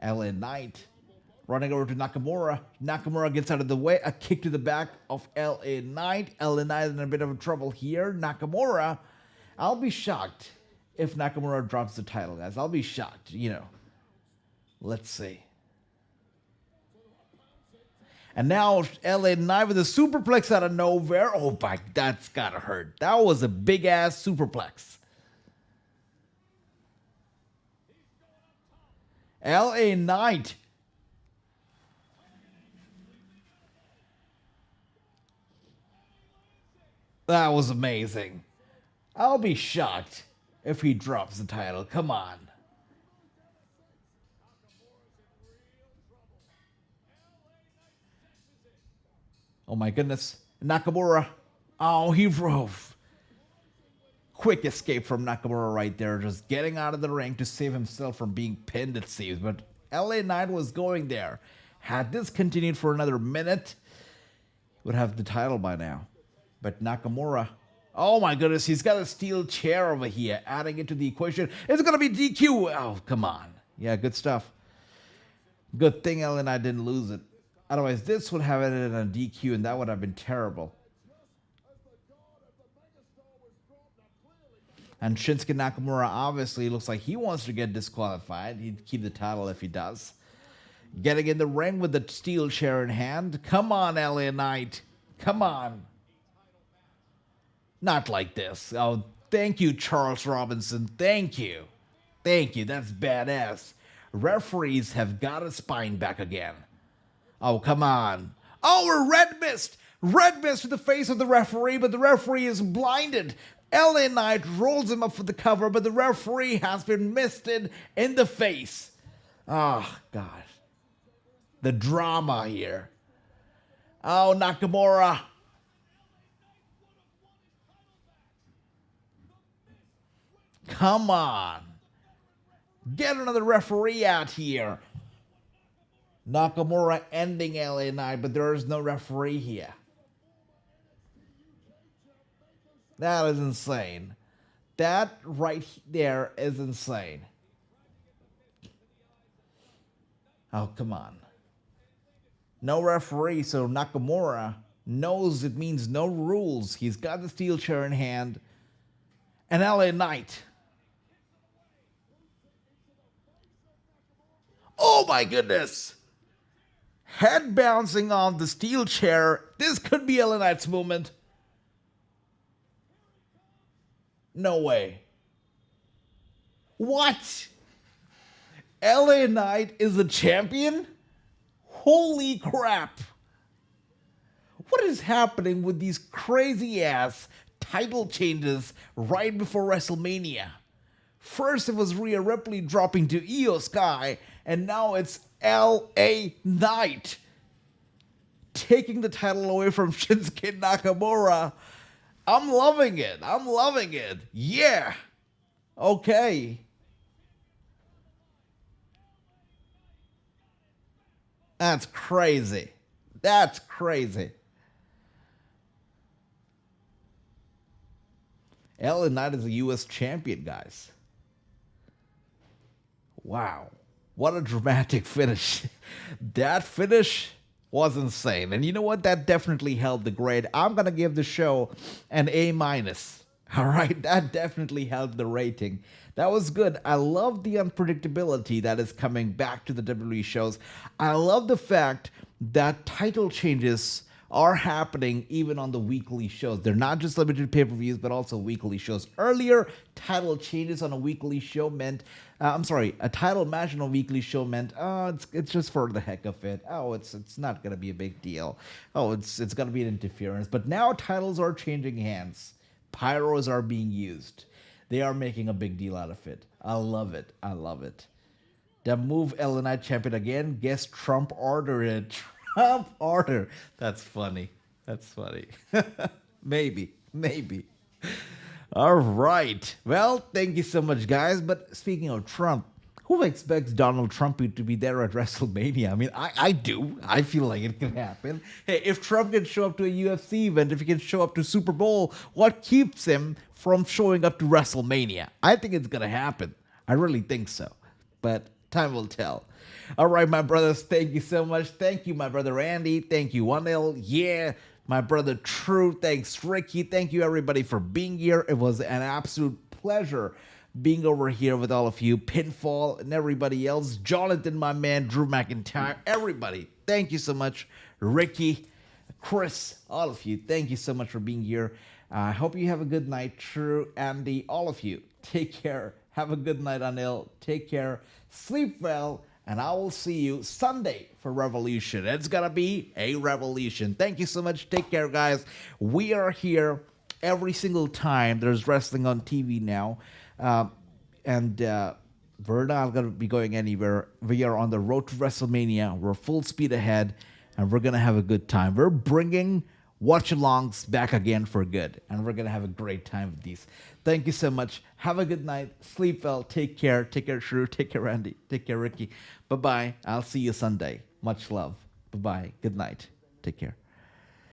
LA Knight running over to Nakamura. Nakamura gets out of the way. A kick to the back of LA Knight. LA Knight in a bit of trouble here. Nakamura, I'll be shocked if Nakamura drops the title, guys. I'll be shocked, Let's see. And now LA Knight with a superplex out of nowhere. Oh my, that's gotta hurt. That was a big ass superplex. LA Knight. That was amazing. I'll be shocked if he drops the title. Come on. Oh my goodness. Nakamura. Oh, he drove. Quick escape from Nakamura right there. Just getting out of the ring to save himself from being pinned, it seems. But LA Knight was going there. Had this continued for another minute, would have the title by now. But Nakamura. Oh my goodness. He's got a steel chair over here. Adding it to the equation. It's going to be DQ. Oh, come on. Yeah, good stuff. Good thing LA Knight didn't lose it. Otherwise, this would have ended in a DQ, and that would have been terrible. And Shinsuke Nakamura obviously looks like he wants to get disqualified. He'd keep the title if he does. Getting in the ring with the steel chair in hand. Come on, LA Knight. Come on. Not like this. Oh, thank you, Charles Robinson. Thank you. Thank you. That's badass. Referees have got a spine back again. Oh, come on. Oh, a red mist. Red mist to the face of the referee, but the referee is blinded. LA Knight rolls him up for the cover, but the referee has been misted in the face. Oh, God. The drama here. Oh, Nakamura. Come on. Get another referee out here. Nakamura ending LA Knight, but there is no referee here. That is insane. That right there is insane. Oh, come on. No referee, so Nakamura knows it means no rules. He's got the steel chair in hand. And LA Knight. Oh my goodness. Head bouncing on the steel chair. This could be LA Knight's moment. No way. What? LA Knight is the champion? Holy crap. What is happening with these crazy ass title changes right before WrestleMania? First it was Rhea Ripley dropping to Io Sky, and now it's LA Knight taking the title away from Shinsuke Nakamura. I'm loving it. I'm loving it. Yeah. Okay. That's crazy. That's crazy. LA Knight is a U.S. champion, guys. Wow. What a dramatic finish. That finish was insane. And you know what? That definitely held the grade. I'm going to give the show an A-. All right? That definitely held the rating. That was good. I love the unpredictability that is coming back to the WWE shows. I love the fact that title changes are happening even on the weekly shows. They're not just limited pay-per-views, but also weekly shows. Earlier, title changes on a weekly show meant, a title match on a weekly show meant, it's just for the heck of it. Oh, it's not gonna be a big deal. Oh, it's gonna be an interference. But now titles are changing hands. Pyros are being used. They are making a big deal out of it. I love it. I love it. The move LA Knight champion again. Guess Trump ordered it. Trump order. That's funny. That's funny. Maybe. All right. Well, thank you so much, guys. But speaking of Trump, who expects Donald Trump to be there at WrestleMania? I mean, I do. I feel like it can happen. Hey, if Trump can show up to a UFC event, if he can show up to Super Bowl, what keeps him from showing up to WrestleMania? I think it's going to happen. I really think so. But time will tell. All right, my brothers, thank you so much. Thank you, my brother Andy. Thank you, 1L. Yeah, my brother True. Thanks, Ricky. Thank you, everybody, for being here. It was an absolute pleasure being over here with all of you. Pinfall and everybody else. Jonathan, my man, Drew McIntyre. Everybody, thank you so much. Ricky, Chris, all of you, thank you so much for being here. I hope you have a good night. True, Andy, all of you, take care. Have a good night, Anil. Take care. Sleep well. And I will see you Sunday for Revolution. It's going to be a revolution. Thank you so much. Take care, guys. We are here every single time there's wrestling on TV now. And we're not going to be going anywhere. We are on the road to WrestleMania. We're full speed ahead. And we're going to have a good time. We're bringing watch-alongs back again for good. And we're going to have a great time with these. Thank you so much. Have a good night. Sleep well. Take care. Take care, Shrew. Take care, Randy. Take care, Ricky. Bye-bye. I'll see you Sunday. Much love. Bye-bye. Good night. Take care.